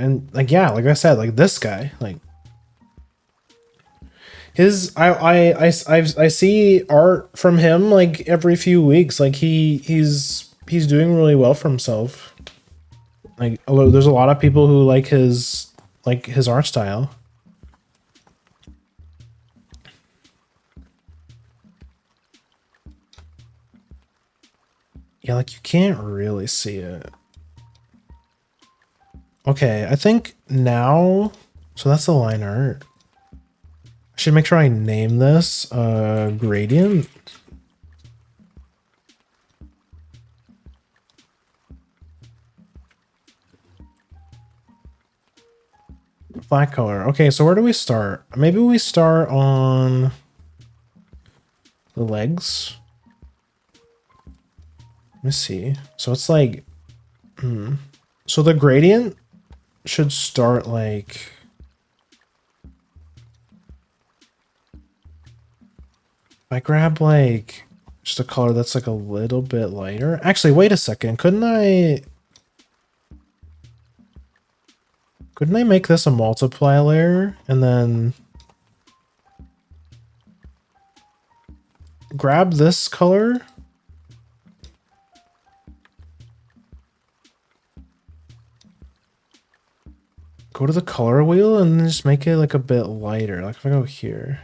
And like yeah, like I said, like this guy, like his I see art from him like every few weeks. Like he's doing really well for himself. Like there's a lot of people who like his art style. Yeah, like you can't really see it. Okay, I think now so that's the line art. I should make sure I name this gradient. Black color. Okay, so where do we start? Maybe we start on the legs. Let me see. So it's like, so the gradient should start like, if I grab like just a color that's like a little bit lighter. Actually, wait a second. Couldn't I make this a multiply layer and then grab this color? Go to the color wheel and then just make it like a bit lighter. Like if I go here.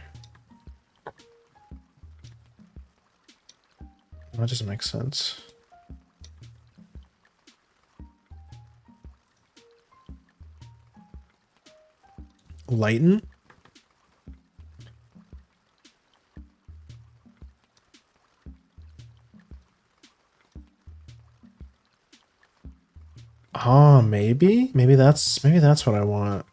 That just makes sense. Lighten. Oh, maybe that's what I want.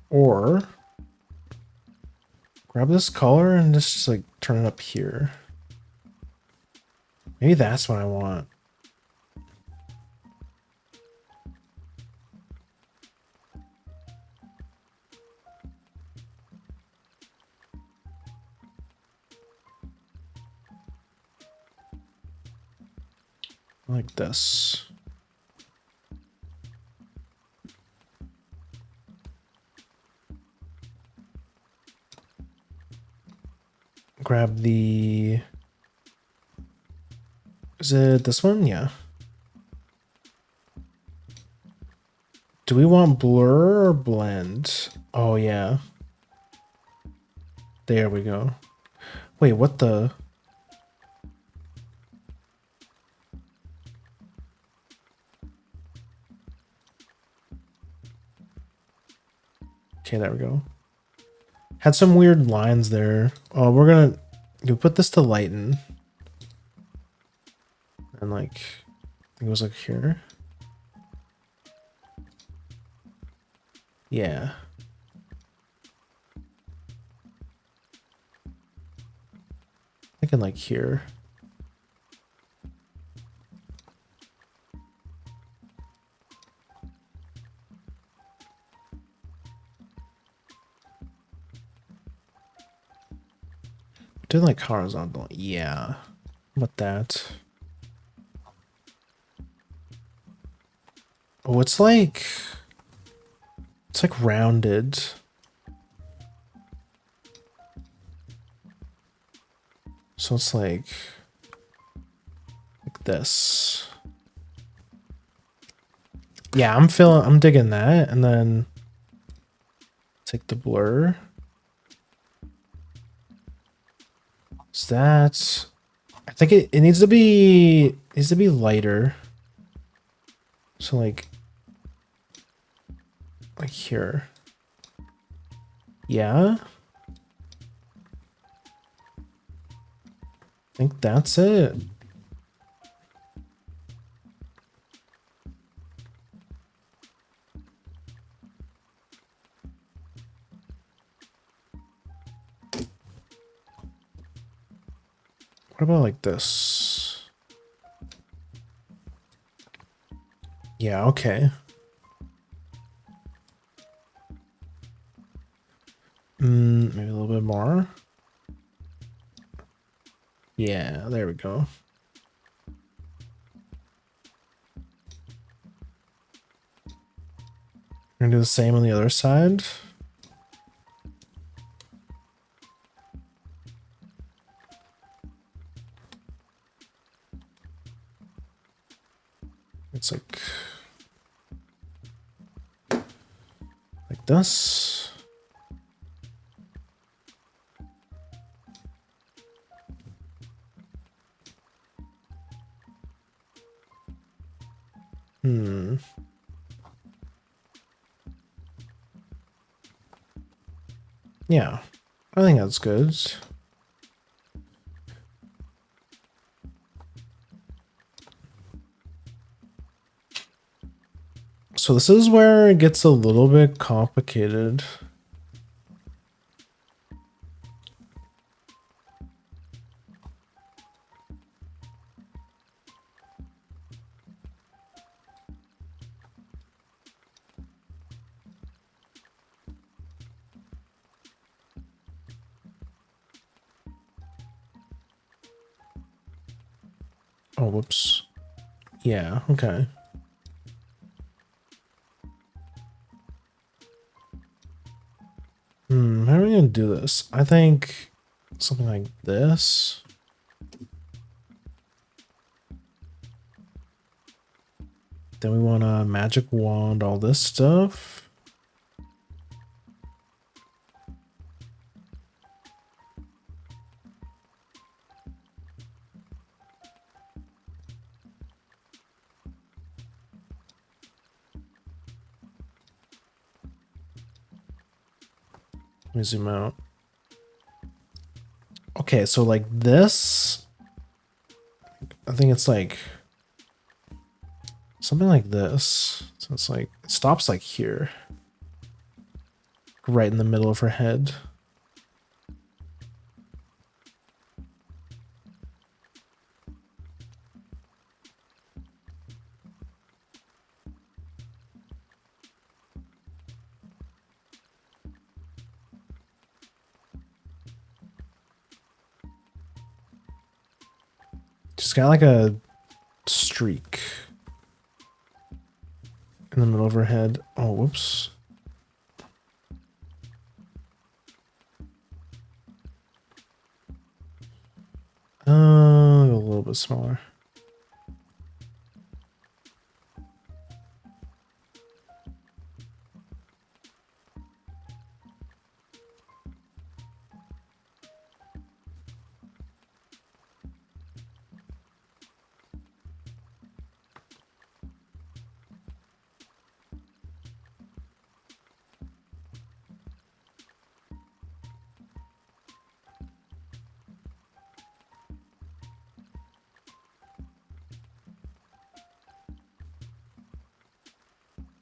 Or grab this color and just like turn it up here. Maybe that's what I want. Like this. Grab the... Is it this one? Yeah. Do we want blur or blend? Oh, yeah. There we go. Wait, what the... Okay, there we go. Had some weird lines there. Oh, we're gonna... You put this to lighten. And like... It goes like here. Yeah. Thinking like here. Do like horizontal. Yeah. What that? Oh, it's like rounded. So it's like this. Yeah, I'm digging that. And then take the blur. So that's, I think it needs to be lighter. So like here. Yeah. I think that's it. What about like this? Yeah, okay. Maybe a little bit more. Yeah, there we go. We're gonna do the same on the other side. It's like this. Yeah, I think that's good. So this is where it gets a little bit complicated. Oh, whoops. Yeah, okay. How are we gonna do this? I think something like this. Then we want a magic wand, all this stuff. Let me zoom out. Okay, so like this, I think it's like something like this. So it's like, it stops like here, right in the middle of her head. She's got like a streak in the middle of her head. Oh, whoops. A little bit smaller.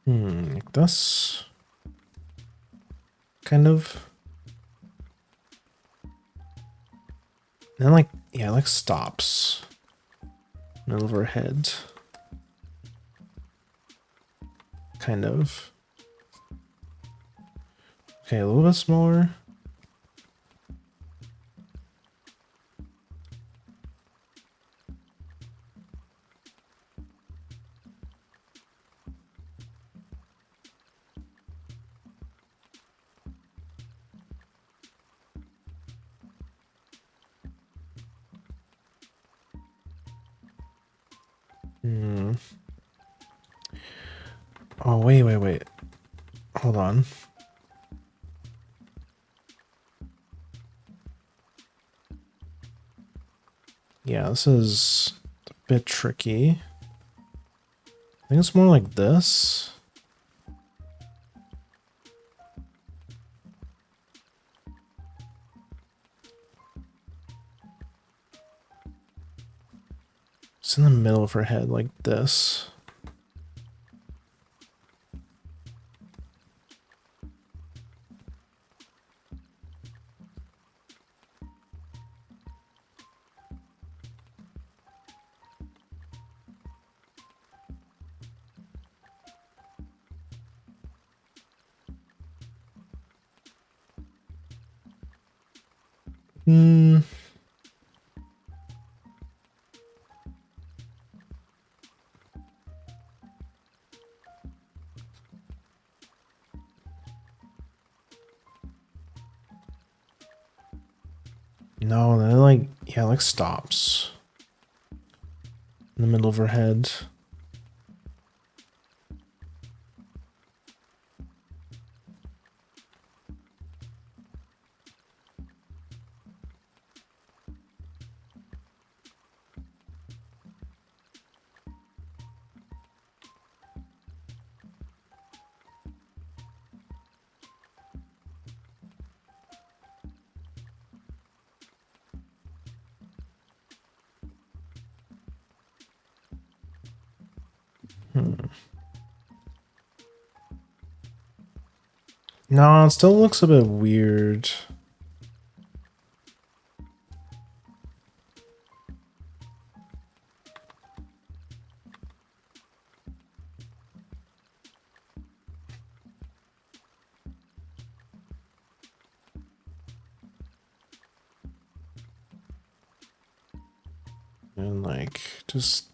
Like this. Kind of. And then like, yeah, like stops. Middle of her head. Kind of. Okay, a little bit smaller. Oh, wait. Hold on. Yeah, this is a bit tricky. I think it's more like this. It's in the middle of her head like this. Hmm. No, then it like, yeah, it like stops in the middle of her head. Hmm. No, it still looks a bit weird. And like, just...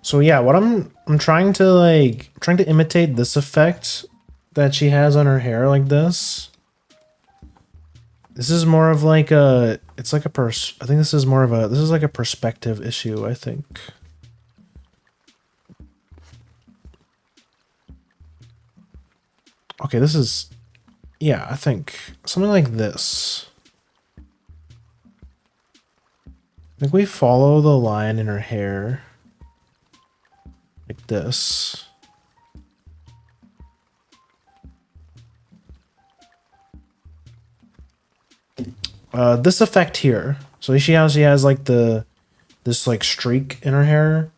So yeah, what I'm trying to like, trying to imitate this effect that she has on her hair like this. This is more of like a, it's like a I think this is more of a, this is like a perspective issue, I think. Okay, this is, yeah, I think something like this. I think we follow the line in her hair like this. This effect here. So you see how she has like this like streak in her hair.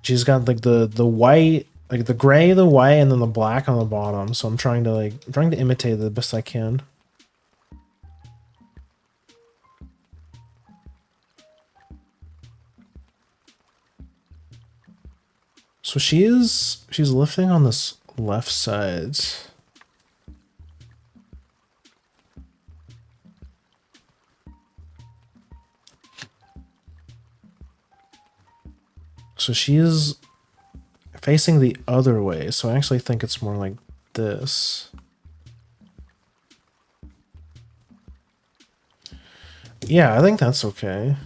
She's got like the white, like the gray, the white, and then the black on the bottom. So I'm trying to like, I'm trying to imitate it the best I can. So she's lifting on this left side. So she is facing the other way. So I actually think it's more like this. Yeah, I think that's okay.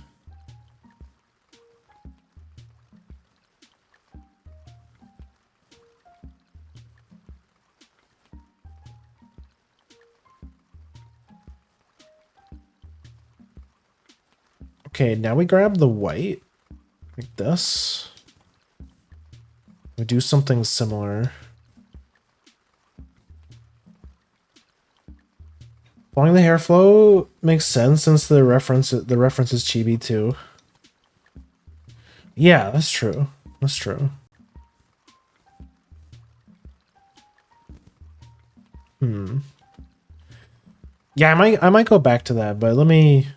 Okay, now we grab the white like this. We do something similar. Following the hair flow makes sense since the reference is chibi too. Yeah, that's true. That's true. Hmm. Yeah, I might go back to that, but let me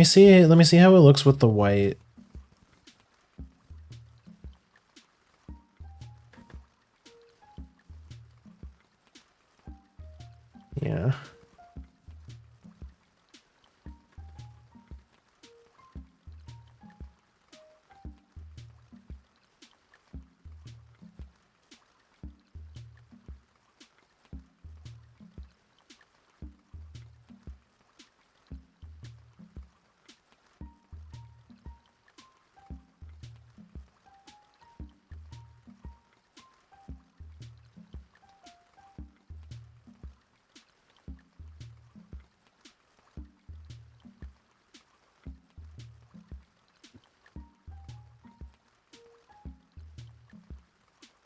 see how it looks with the white. Yeah.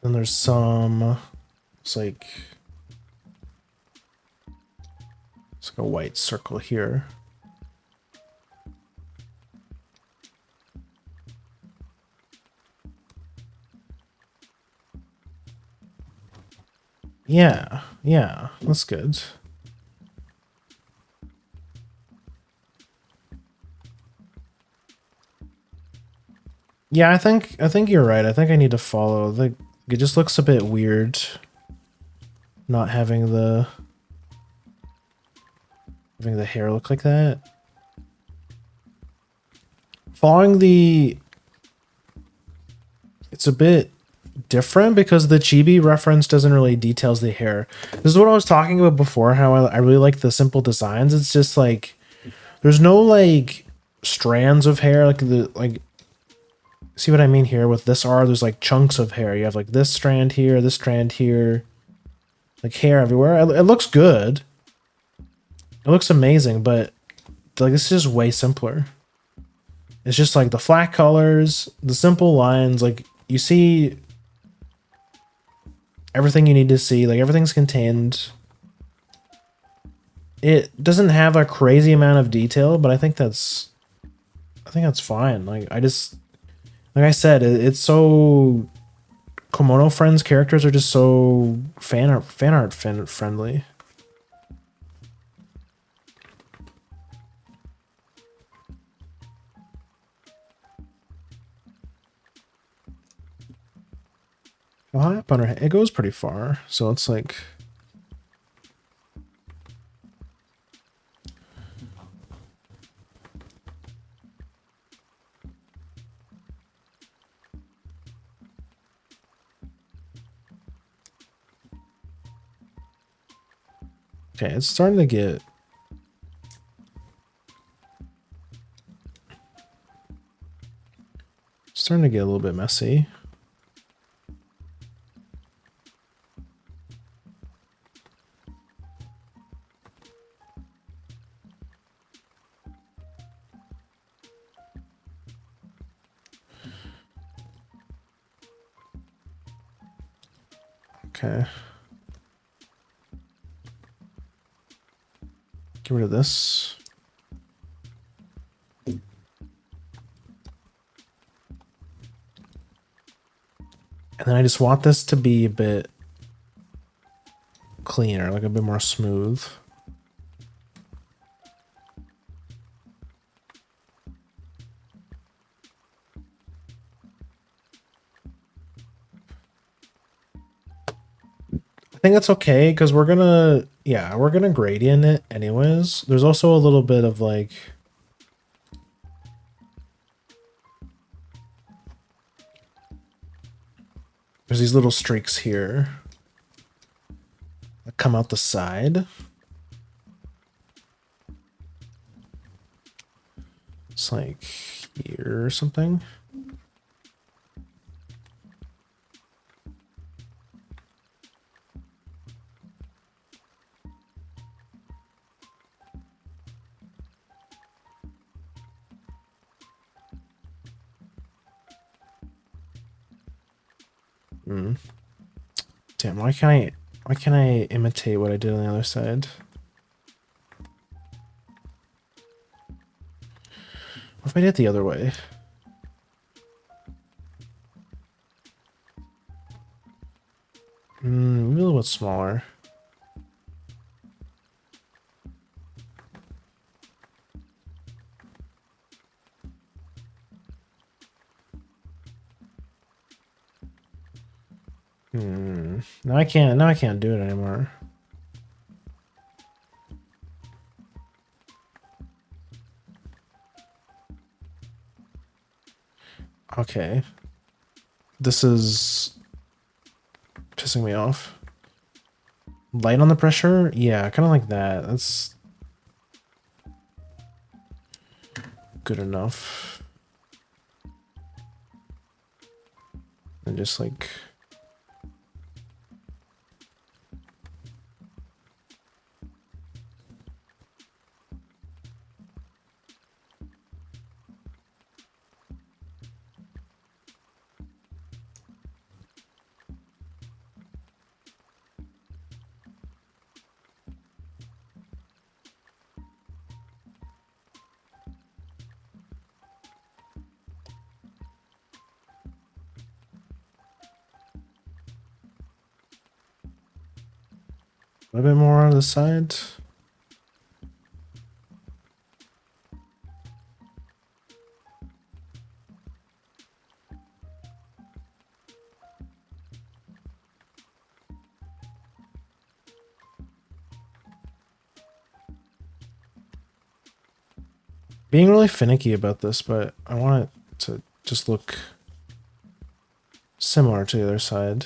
Then there's some, it's like a white circle here. Yeah, yeah, that's good. Yeah, I think you're right. I think I need to follow. It just looks a bit weird not having the hair look like that. Following it's a bit different because the chibi reference doesn't really details the hair. This is what I was talking about before, how I really like the simple designs. It's just like there's no like strands of hair like see what I mean here with this R, there's like chunks of hair. You have like this strand here, like hair everywhere. It looks good. It looks amazing, but like this is just way simpler. It's just like the flat colors, the simple lines, like you see everything you need to see, like everything's contained. It doesn't have a crazy amount of detail, but I think that's fine. Like like I said, it's so Komodo Friends characters are just so fan art friendly. How high up on her head? It goes pretty far, so it's like. Okay, it's starting to get. Starting to get a little bit messy. Okay. Get rid of this. And then I just want this to be a bit cleaner, like a bit more smooth. I think that's okay because we're gonna gradient it anyways. There's also a little bit of like there's these little streaks here that come out the side. It's like here or something. Damn, why can't I imitate what I did on the other side? What if I did it the other way? Maybe a little bit smaller. Now I can't do it anymore. Okay. This is pissing me off. Light on the pressure? Yeah, kind of like that. That's good enough. And just like A little bit more on the side. Being really finicky about this, but I want it to just look similar to the other side.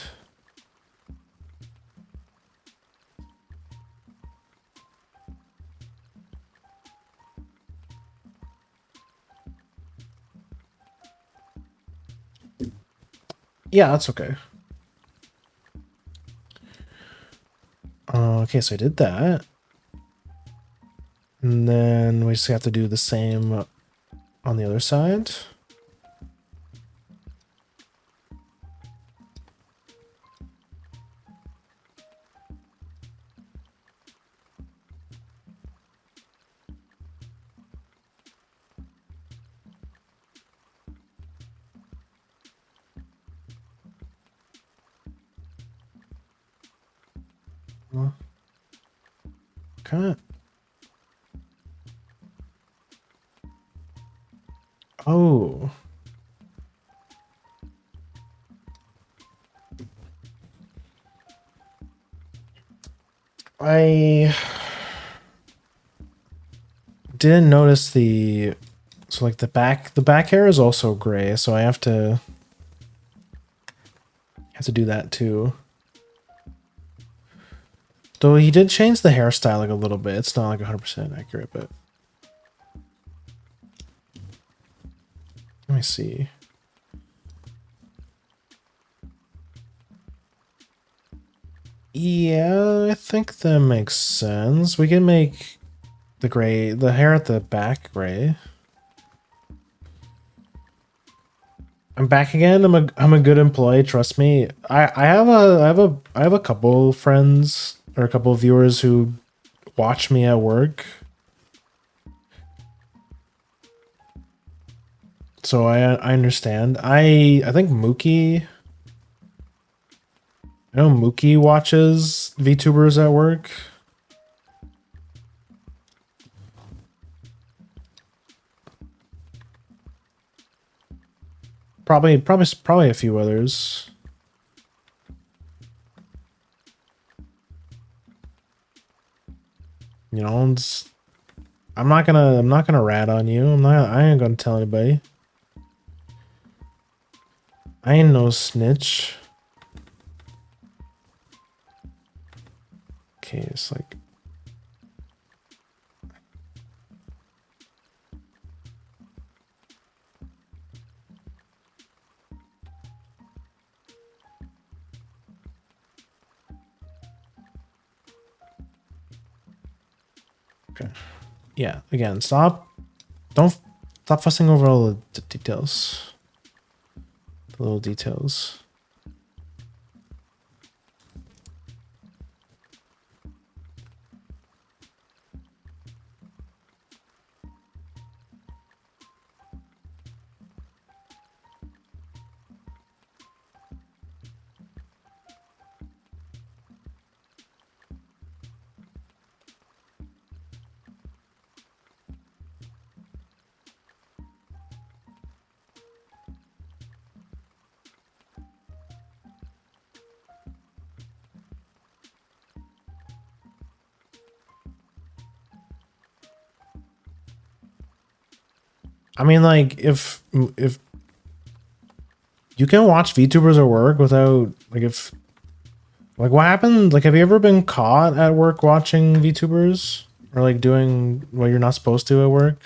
Yeah, that's okay. Okay, so I did that. And then we just have to do the same on the other side. Okay. Oh. I didn't notice so like the back hair is also gray, so I have to do that too. Though he did change the hairstyle like a little bit. It's not like 100% accurate, but let me see. Yeah, I think that makes sense. We can make the hair at the back gray. I'm back again. I'm a good employee, trust me. I have a couple friends or a couple of viewers who watch me at work. So I understand. I think I know Mookie watches VTubers at work. Probably a few others. You know, I'm not gonna rat on you. I ain't gonna tell anybody. I ain't no snitch. Okay, it's like okay. Yeah, again, don't stop fussing over all the details. The little details. I mean, like, if you can watch VTubers at work without, like, what happened? Like, have you ever been caught at work watching VTubers? Or, like, doing what you're not supposed to at work?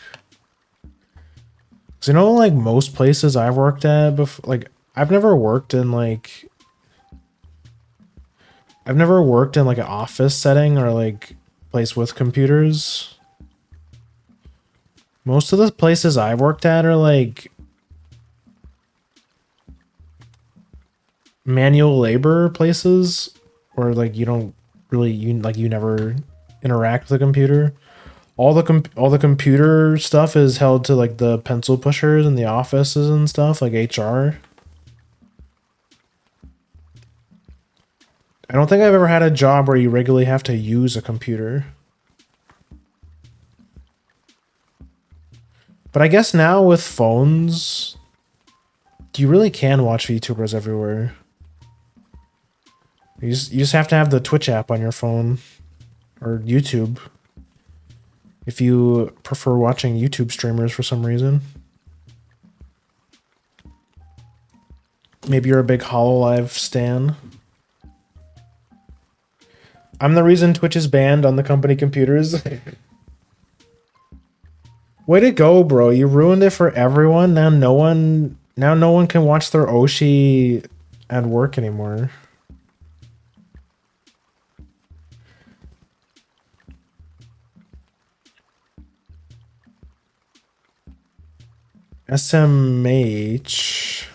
Because, you know, like, most places I've worked at before, like, I've never worked in, like an office setting or, like, place with computers. Most of the places I've worked at are, like, manual labor places where, like, you don't really you never interact with a computer. All the computer stuff is held to, like, the pencil pushers in the offices and stuff, like HR. I don't think I've ever had a job where you regularly have to use a computer. But I guess now with phones, you really can watch VTubers everywhere. You just have to have the Twitch app on your phone. Or YouTube. If you prefer watching YouTube streamers for some reason. Maybe you're a big HoloLive stan. I'm the reason Twitch is banned on the company computers. Way to go, bro. You ruined it for everyone. Now no one can watch their Oshi at work anymore. SMH.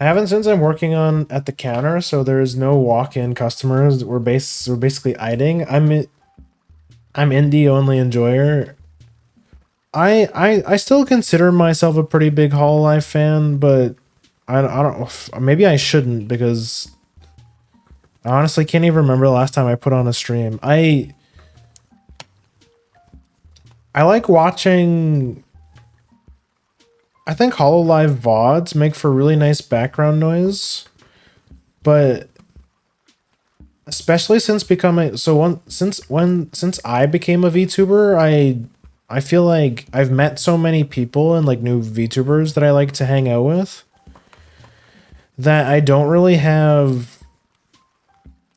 I haven't since I'm working on at the counter, so there's no walk-in customers. We're basically idling. I'm indie only enjoyer. I still consider myself a pretty big Hololive fan, but I don't maybe I shouldn't because I honestly can't even remember the last time I put on a stream. I like watching. I think Hololive VODs make for really nice background noise, but especially since becoming since I became a VTuber, I feel like I've met so many people and like new VTubers that I like to hang out with that I don't really have.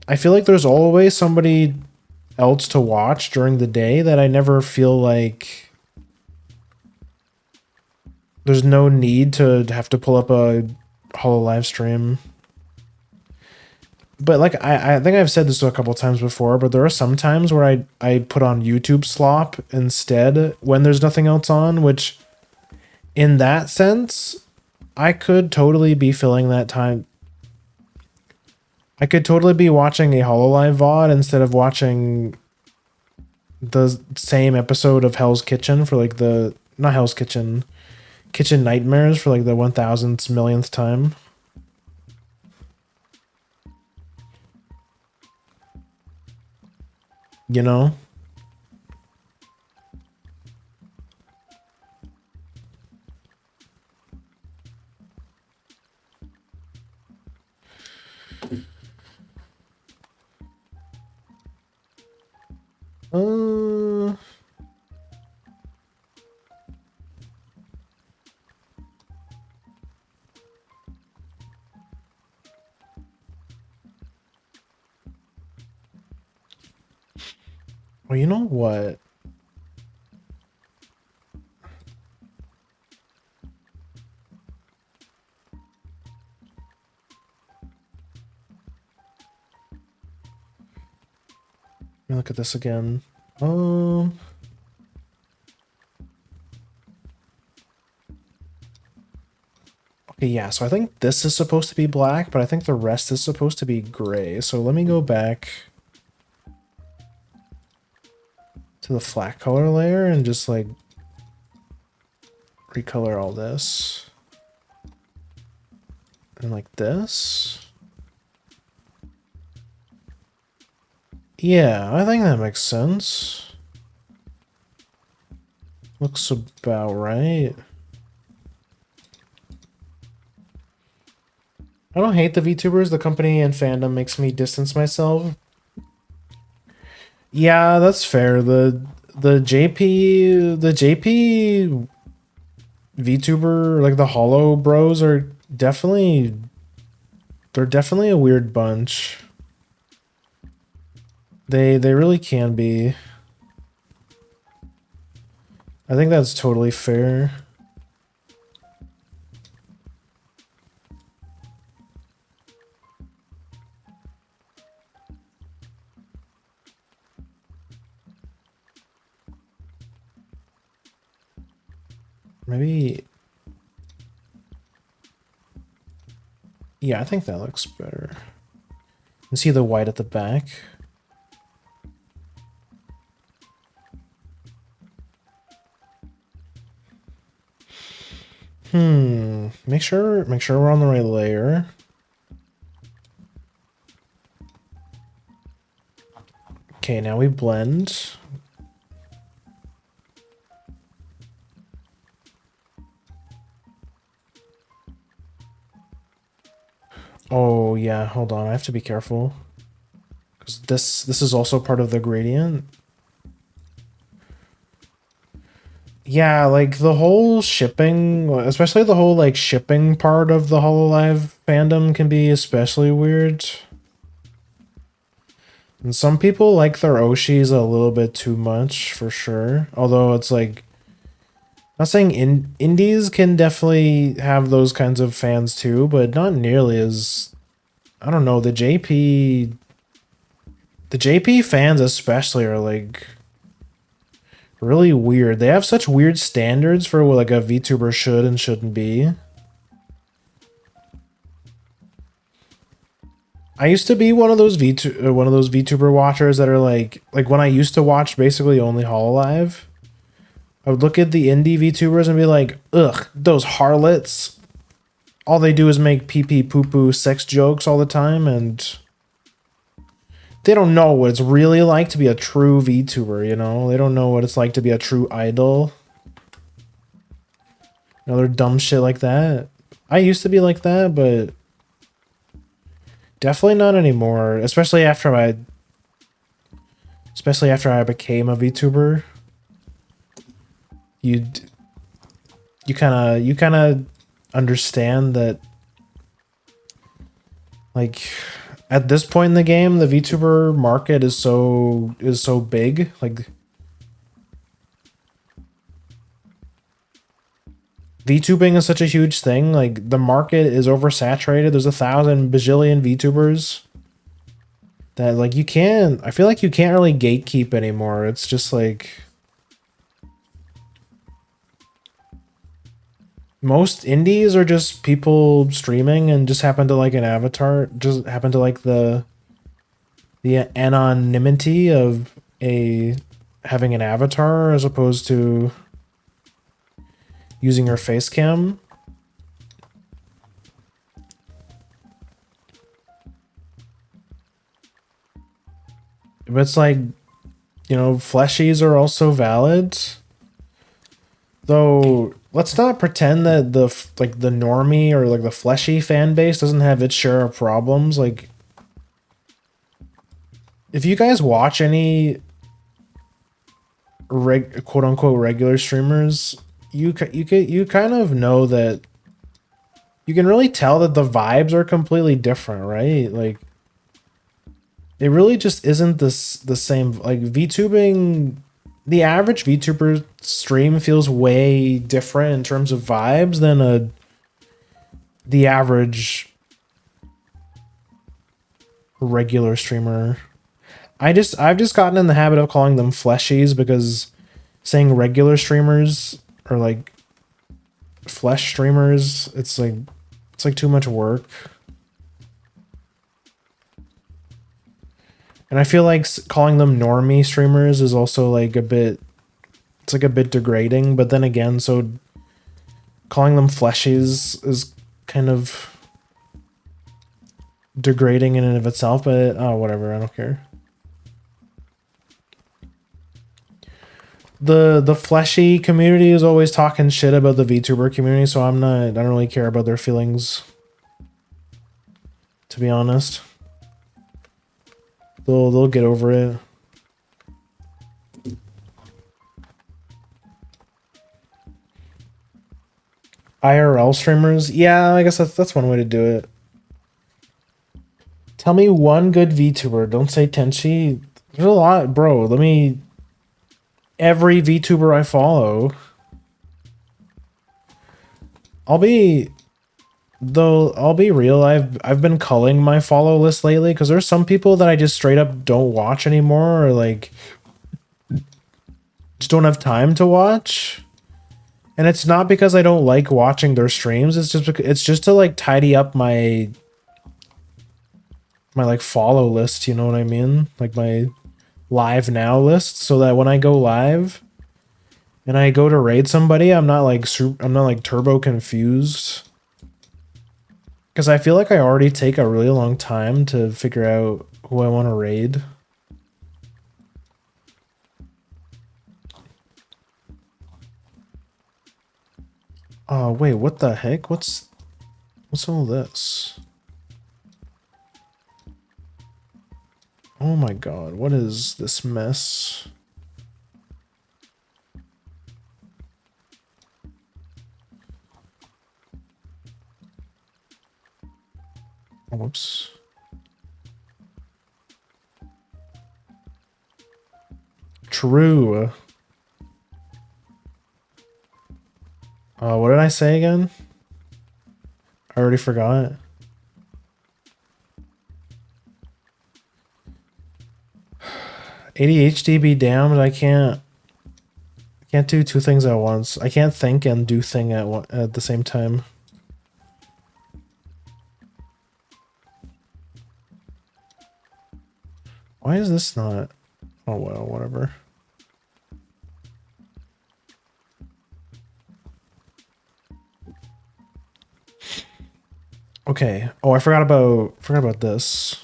I feel like there's always somebody else to watch during the day that I never feel like there's no need to have to pull up a Hololive stream. But like I think I've said this a couple times before, but there are some times where I put on YouTube slop instead when there's nothing else on, which in that sense, I could totally be filling that time. I could totally be watching a Hololive VOD instead of watching the same episode of Hell's Kitchen for like the not Hell's Kitchen, Kitchen Nightmares for like the 1000th millionth time. You know? Uh well, you know what? Let me look at this again. Okay, yeah, so I think this is supposed to be black, but I think the rest is supposed to be gray. So let me go back to the flat color layer and just like recolor all this. And like this. Yeah, I think that makes sense. Looks about right. I don't hate the VTubers. The company and fandom makes me distance myself. Yeah, that's fair. The JP VTuber, like the Hollow Bros are definitely they're definitely a weird bunch. They really can be. I think that's totally fair. Maybe. Yeah, I think that looks better. You see the white at the back? Make sure we're on the right layer. Okay, now we blend. Oh yeah, hold on. I have to be careful. Because this is also part of the gradient. Yeah, like the whole shipping, especially the whole like shipping part of the Hololive fandom can be especially weird. And some people like their Oshis a little bit too much for sure. Although it's like, not saying indies can definitely have those kinds of fans too, but not nearly as, I don't know, the JP fans especially are like really weird. They have such weird standards for what like a VTuber should and shouldn't be. I used to be one of those VTuber watchers that are like when I used to watch basically only Hololive, I would look at the indie VTubers and be like, ugh, those harlots. All they do is make pee pee poo poo sex jokes all the time, and they don't know what it's really like to be a true VTuber, you know? They don't know what it's like to be a true idol. Other dumb shit like that. I used to be like that, but definitely not anymore. Especially after I became a VTuber. You kind of understand that, like, at this point in the game, the VTuber market is so big. Like, VTubing is such a huge thing. Like, the market is oversaturated. There's 1,000 bajillion VTubers that, like, you can't. I feel like you can't really gatekeep anymore. It's just like most indies are just people streaming and just happen to like an avatar, just happen to like the anonymity of having an avatar as opposed to using your face cam. But it's like, you know, fleshies are also valid. Though let's not pretend that the normie or like the fleshy fan base doesn't have its share of problems. Like, if you guys watch any quote unquote regular streamers, you kind of know that you can really tell that the vibes are completely different, right? Like, it really just isn't the same. Like, VTubing, the average VTuber stream feels way different in terms of vibes than the average regular streamer. I've just gotten in the habit of calling them fleshies because saying regular streamers or like flesh streamers, it's like too much work. And I feel like calling them normie streamers is also like a bit degrading, but then again, so calling them fleshies is kind of degrading in and of itself, but oh, whatever, I don't care. The fleshy community is always talking shit about the VTuber community, so I don't really care about their feelings, to be honest. They'll get over it. IRL streamers, yeah, I guess that's one way to do it. Tell me one good VTuber. Don't say Tenchi. There's a lot, bro. Every VTuber I follow. I'll be real. I've been culling my follow list lately because there's some people that I just straight up don't watch anymore, or like just don't have time to watch. And it's not because I don't like watching their streams. It's just to like tidy up my like follow list. You know what I mean? Like my live now list, so that when I go live and I go to raid somebody, I'm not like turbo confused. Because I feel like I already take a really long time to figure out who I want to raid. Wait, what the heck? What's all this? Oh my god, what is this mess? Whoops. True. What did I say again? I already forgot. ADHD be damned, I can't do two things at once. I can't think and do thing at the same time. Why is this not? Oh well, whatever. Okay. Oh, I forgot about this.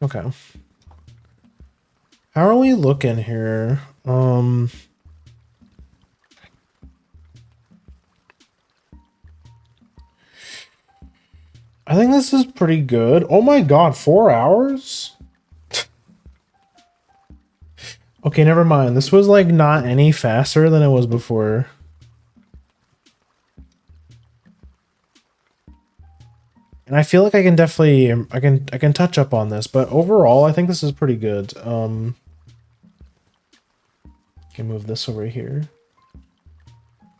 Okay. How are we looking here? I think this is pretty good. Oh my god, 4 hours? Okay, never mind. This was like not any faster than it was before. And I feel like I can definitely I can touch up on this, but overall I think this is pretty good. Can move this over here.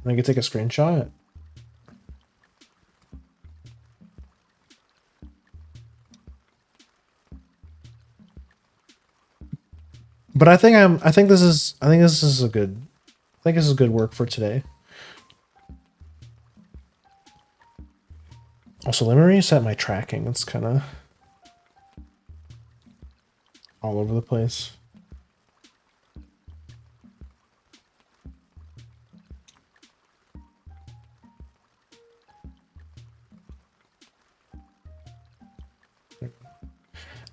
I can take a screenshot. But I think this is good work for today. Also, let me reset my tracking. It's kind of all over the place.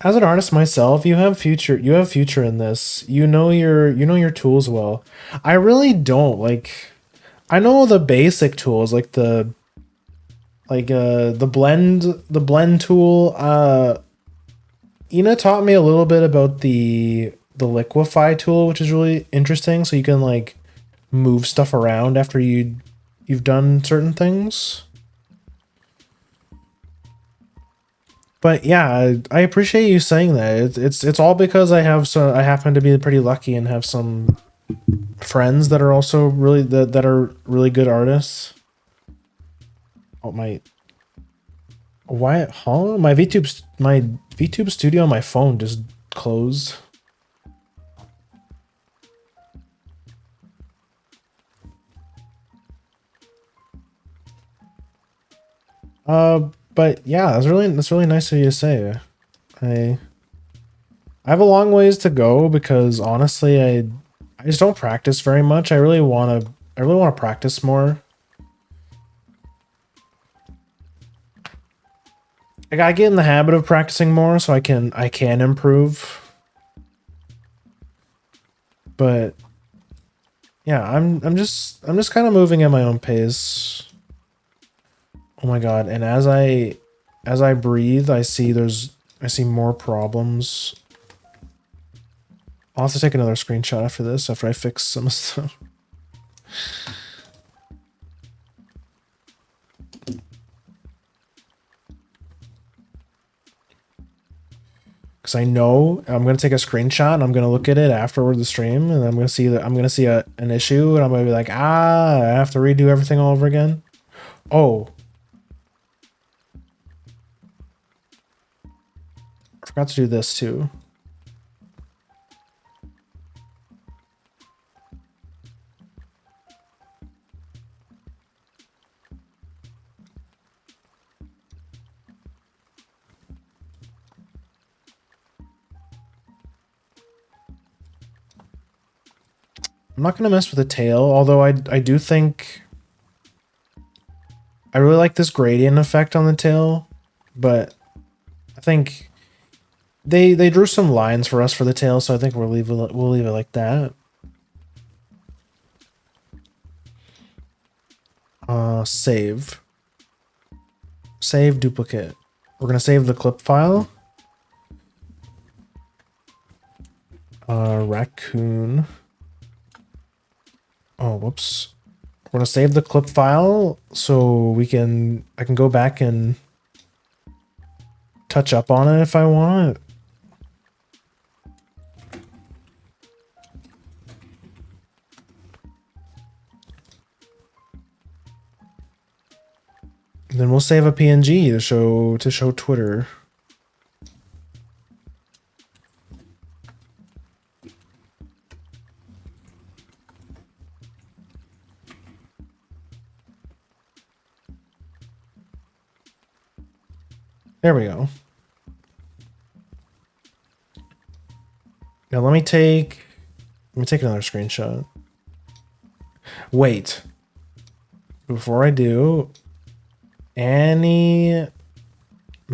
As an artist myself, you have future in this. You know your tools well. I really don't. Like I know the basic tools like the blend tool. Ina taught me a little bit about the liquefy tool, which is really interesting. So you can like move stuff around after you've done certain things. But yeah, I appreciate you saying that. It's all because I happen to be pretty lucky and have some friends that are also that are really good artists. Oh my, why? Huh? My VTube studio on my phone just closed. But yeah, that's really nice of you to say. I I have a long ways to go because honestly, I just don't practice very much. I really want to practice more. I gotta get in the habit of practicing more so I can improve. But yeah, I'm just kind of moving at my own pace. Oh my god, and as I breathe, I see more problems. I'll have to take another screenshot after this after I fix some stuff. Because I know I'm gonna take a screenshot and I'm gonna look at it afterward the stream and I'm gonna see an issue and I'm gonna be like, I have to redo everything all over again. Oh, I forgot to do this too. I'm not gonna mess with the tail, although I do think I really like this gradient effect on the tail, but I think they drew some lines for us for the tail, so I think we'll leave it like that. Save. Save duplicate. We're gonna save the clip file. Raccoon. Oh, whoops. We're gonna save the clip file so I can go back and touch up on it if I want. And then we'll save a PNG to show Twitter. There we go. Now let me take another screenshot. Wait. Before I do, I'm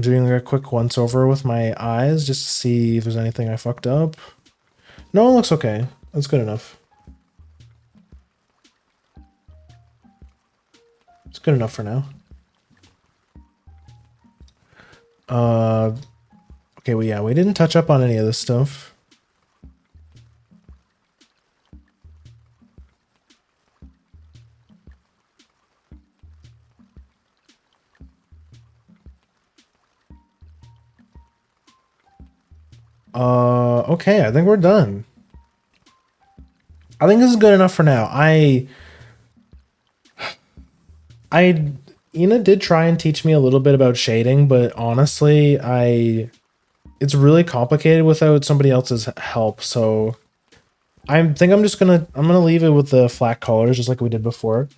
doing a quick once over with my eyes just to see if there's anything I fucked up. No, it looks okay. That's good enough. It's good enough for now. Okay, well, yeah, we didn't touch up on any of this stuff. Okay, I think we're done. I think this is good enough for now. Ina did try and teach me a little bit about shading, but honestly, it's really complicated without somebody else's help, so I think I'm gonna leave it with the flat colors just like we did before.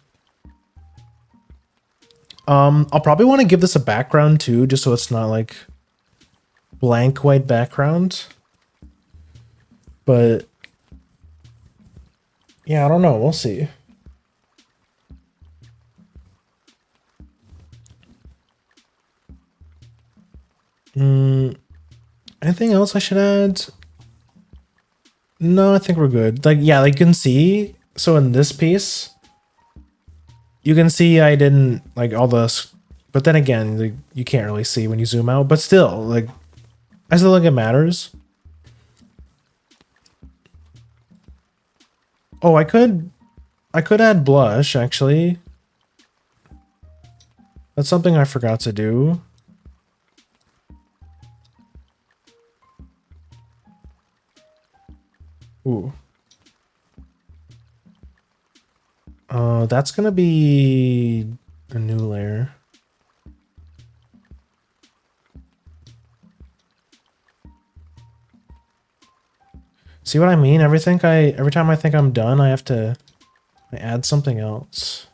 I'll probably want to give this a background too, just so it's not like blank white background. But yeah, I don't know. We'll see. Anything else I should add? No, I think we're good. Like, yeah, like you can see. So in this piece, you can see I didn't like all this, but then again, like, you can't really see when you zoom out. But still, like, I still think it matters. Oh, I could add blush actually. That's something I forgot to do. Ooh. That's gonna be a new layer. See what I mean? Every time I think I'm done, I add something else.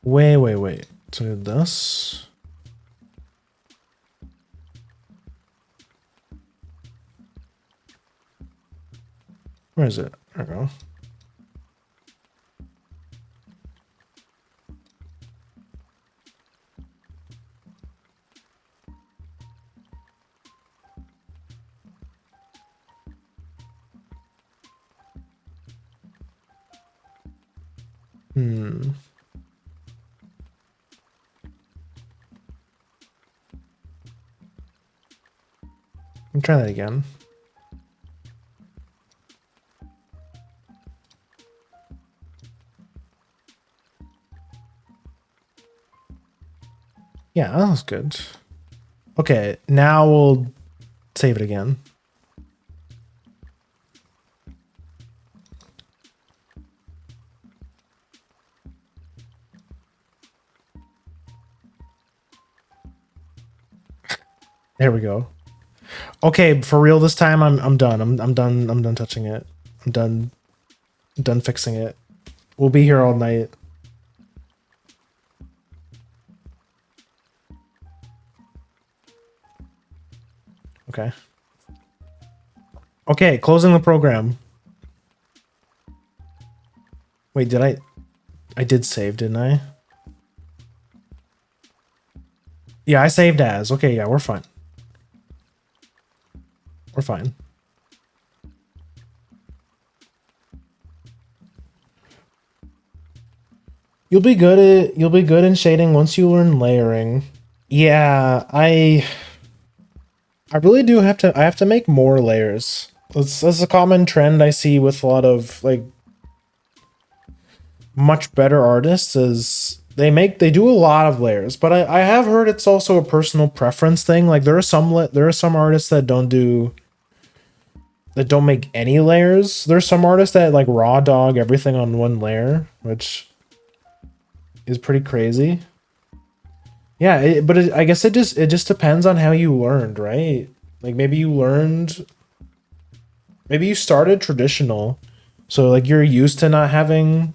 Wait. So this. Where is it? There we go. Let me try that again. Yeah, that was good. Okay, now we'll save it again. There we go. Okay, for real this time. I'm done. I'm done. I'm done touching it. I'm done. I'm done fixing it. We'll be here all night. Okay. Okay, closing the program. Wait, did I did save, didn't I? Yeah, I saved as. Okay, yeah, we're fine. We're fine. You'll be good in shading once you learn layering. Yeah, I really do have to I have to make more layers. That's a common trend I see with a lot of like much better artists is they do a lot of layers, but I have heard it's also a personal preference thing. Like there are some artists that don't make any layers. There's some artists that like raw dog everything on one layer, which is pretty crazy. Yeah, I guess it just depends on how you learned, right? Like maybe you started traditional, so like you're used to not having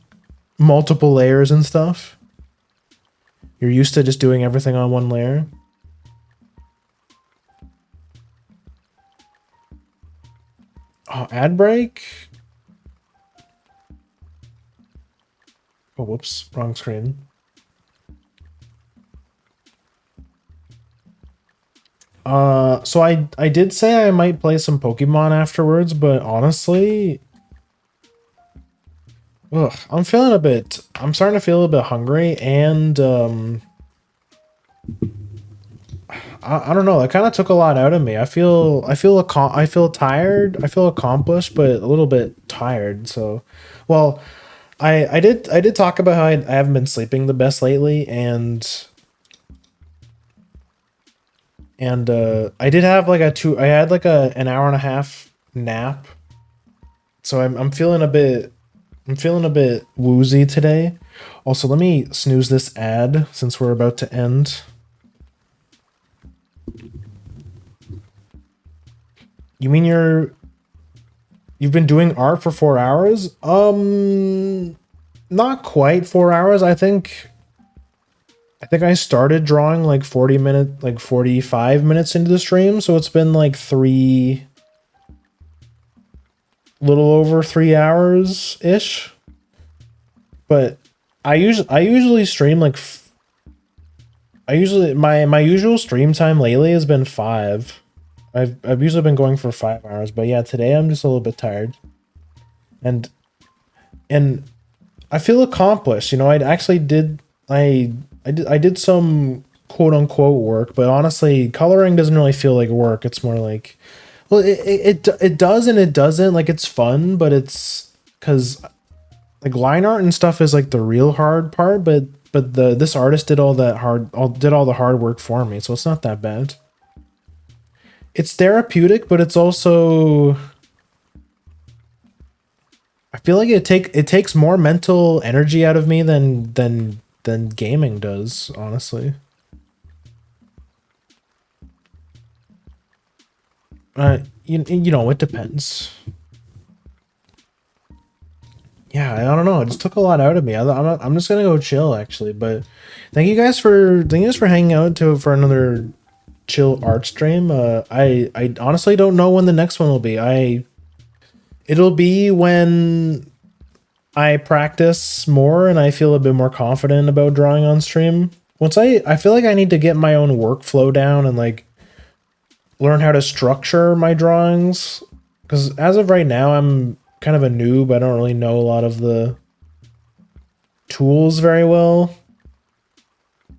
multiple layers and stuff. You're used to just doing everything on one layer. Oh, ad break. Oh, whoops, wrong screen. So I did say I might play some Pokemon afterwards, but honestly, ugh, I'm starting to feel a bit hungry, and I don't know. It kind of took a lot out of me. I feel tired. I feel accomplished, but a little bit tired. So, well, I did talk about how I haven't been sleeping the best lately, and I did have like I had like an hour and a half nap. So I'm feeling a bit woozy today. Also, let me snooze this ad since we're about to end. You mean you've been doing art for 4 hours? Not quite 4 hours. I think I started drawing like 45 minutes into the stream, so it's been like little over 3 hours ish. But I usually stream like I usually my usual stream time lately has been 5. I've usually been going for 5 hours, but yeah, today I'm just a little bit tired. And and I feel accomplished. You know, I actually did I did some quote unquote work, but honestly, coloring doesn't really feel like work. It's more like, well, it does and it doesn't. Like it's fun, but it's because like line art and stuff is like the real hard part. But this artist did did all the hard work for me, so it's not that bad. It's therapeutic, but it's also I feel like it takes more mental energy out of me than gaming does, honestly. You know, it depends. Yeah, I don't know. It just took a lot out of me. I'm just gonna go chill actually. But thank you guys for hanging out for another chill art stream. I honestly don't know when the next one will be. It'll be when I practice more and I feel a bit more confident about drawing on stream. I feel like I need to get my own workflow down and like learn how to structure my drawings. Because as of right now, I'm kind of a noob. I don't really know a lot of the tools very well.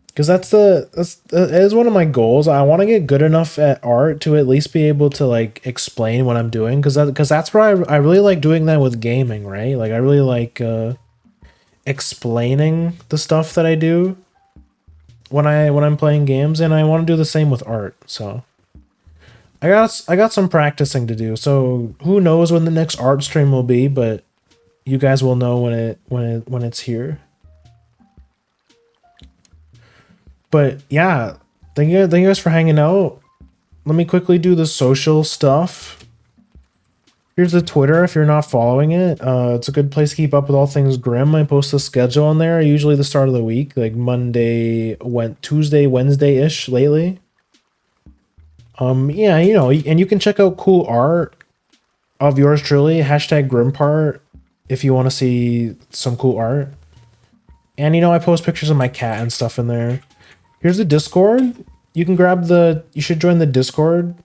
Because that is one of my goals. I want to get good enough at art to at least be able to like explain what I'm doing. Because that's where I really like doing that with gaming, right? Like I really like explaining the stuff that I do when I'm playing games, and I want to do the same with art. So I got some practicing to do. So who knows when the next art stream will be, but you guys will know when it's here. But yeah, thank you guys for hanging out. let me quickly do the social stuff. Here's the Twitter if you're not following it. It's a good place to keep up with all things Grim. I post the schedule on there, usually the start of the week, like Monday, Tuesday, Wednesday-ish lately. Yeah, you know, and you can check out cool art of yours truly, hashtag Grimpart, if you want to see some cool art. And you know, I post pictures of my cat and stuff in there. Here's the Discord. You should join the Discord.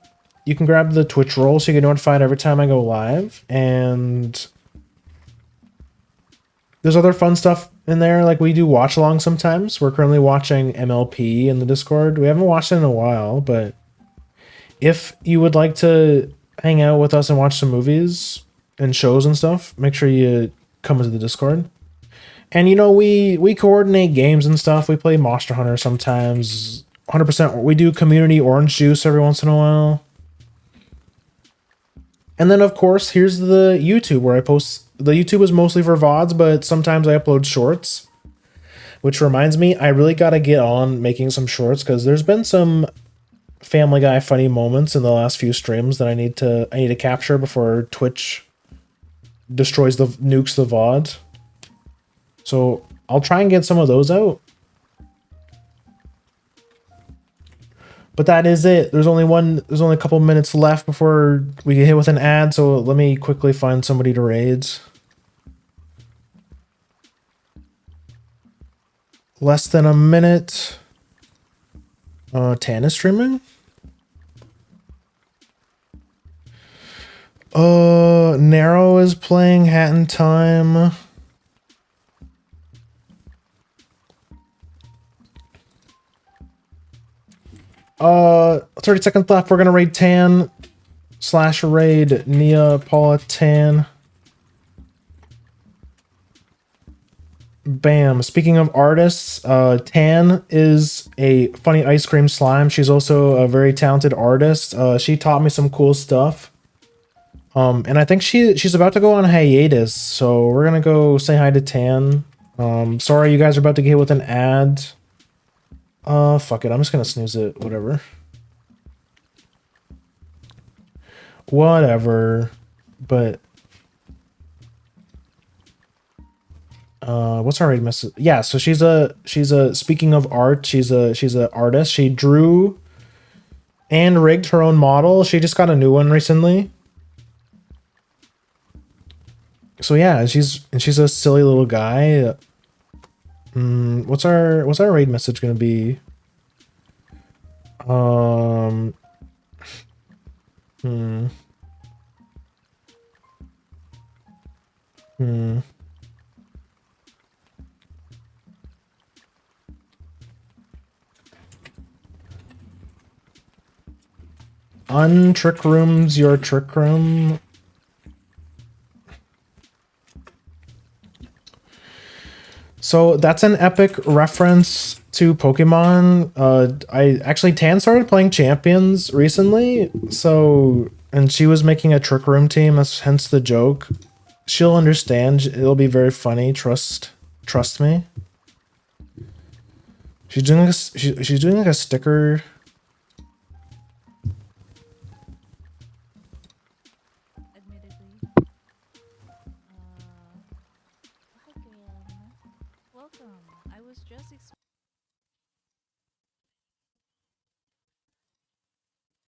You can grab the Twitch role so you get notified every time I go live. And there's other fun stuff in there. Like we do watch along sometimes. We're currently watching MLP in the Discord. We haven't watched it in a while, but if you would like to hang out with us and watch some movies and shows and stuff, make sure you come into the Discord. And you know, we coordinate games and stuff. We play Monster Hunter sometimes. 100%. We do community orange juice every once in a while. And then of course, here's the YouTube where I post. The YouTube is mostly for VODs, but sometimes I upload shorts. Which reminds me, I really gotta get on making some shorts because there's been some Family Guy funny moments in the last few streams that I need to capture before Twitch nukes the VOD. So I'll try and get some of those out. But that is it. There's only a couple minutes left before we get hit with an ad, so let me quickly find somebody to raid. Less than a minute. Tan is streaming? Narrow is playing Hat in Time. 30 seconds left. We're gonna raid Tan / raid Neapolitan. Bam. Speaking of artists, Tan is a funny ice cream slime. She's also a very talented artist. She taught me some cool stuff. And I think she's about to go on hiatus, so we're gonna go say hi to Tan. Sorry you guys are about to get hit with an ad. Fuck it, I'm just gonna snooze it, whatever. Whatever. But what's our raid message? Yeah, so she's a speaking of art, she's a artist. She drew and rigged her own model. She just got a new one recently. So yeah, she's a silly little guy. What's our raid message gonna be? Untrick room's your trick room. So that's an epic reference to Pokemon. Tan started playing Champions recently, and she was making a Trick Room team. That's hence the joke. She'll understand. It'll be very funny. Trust me. She's doing like a sticker.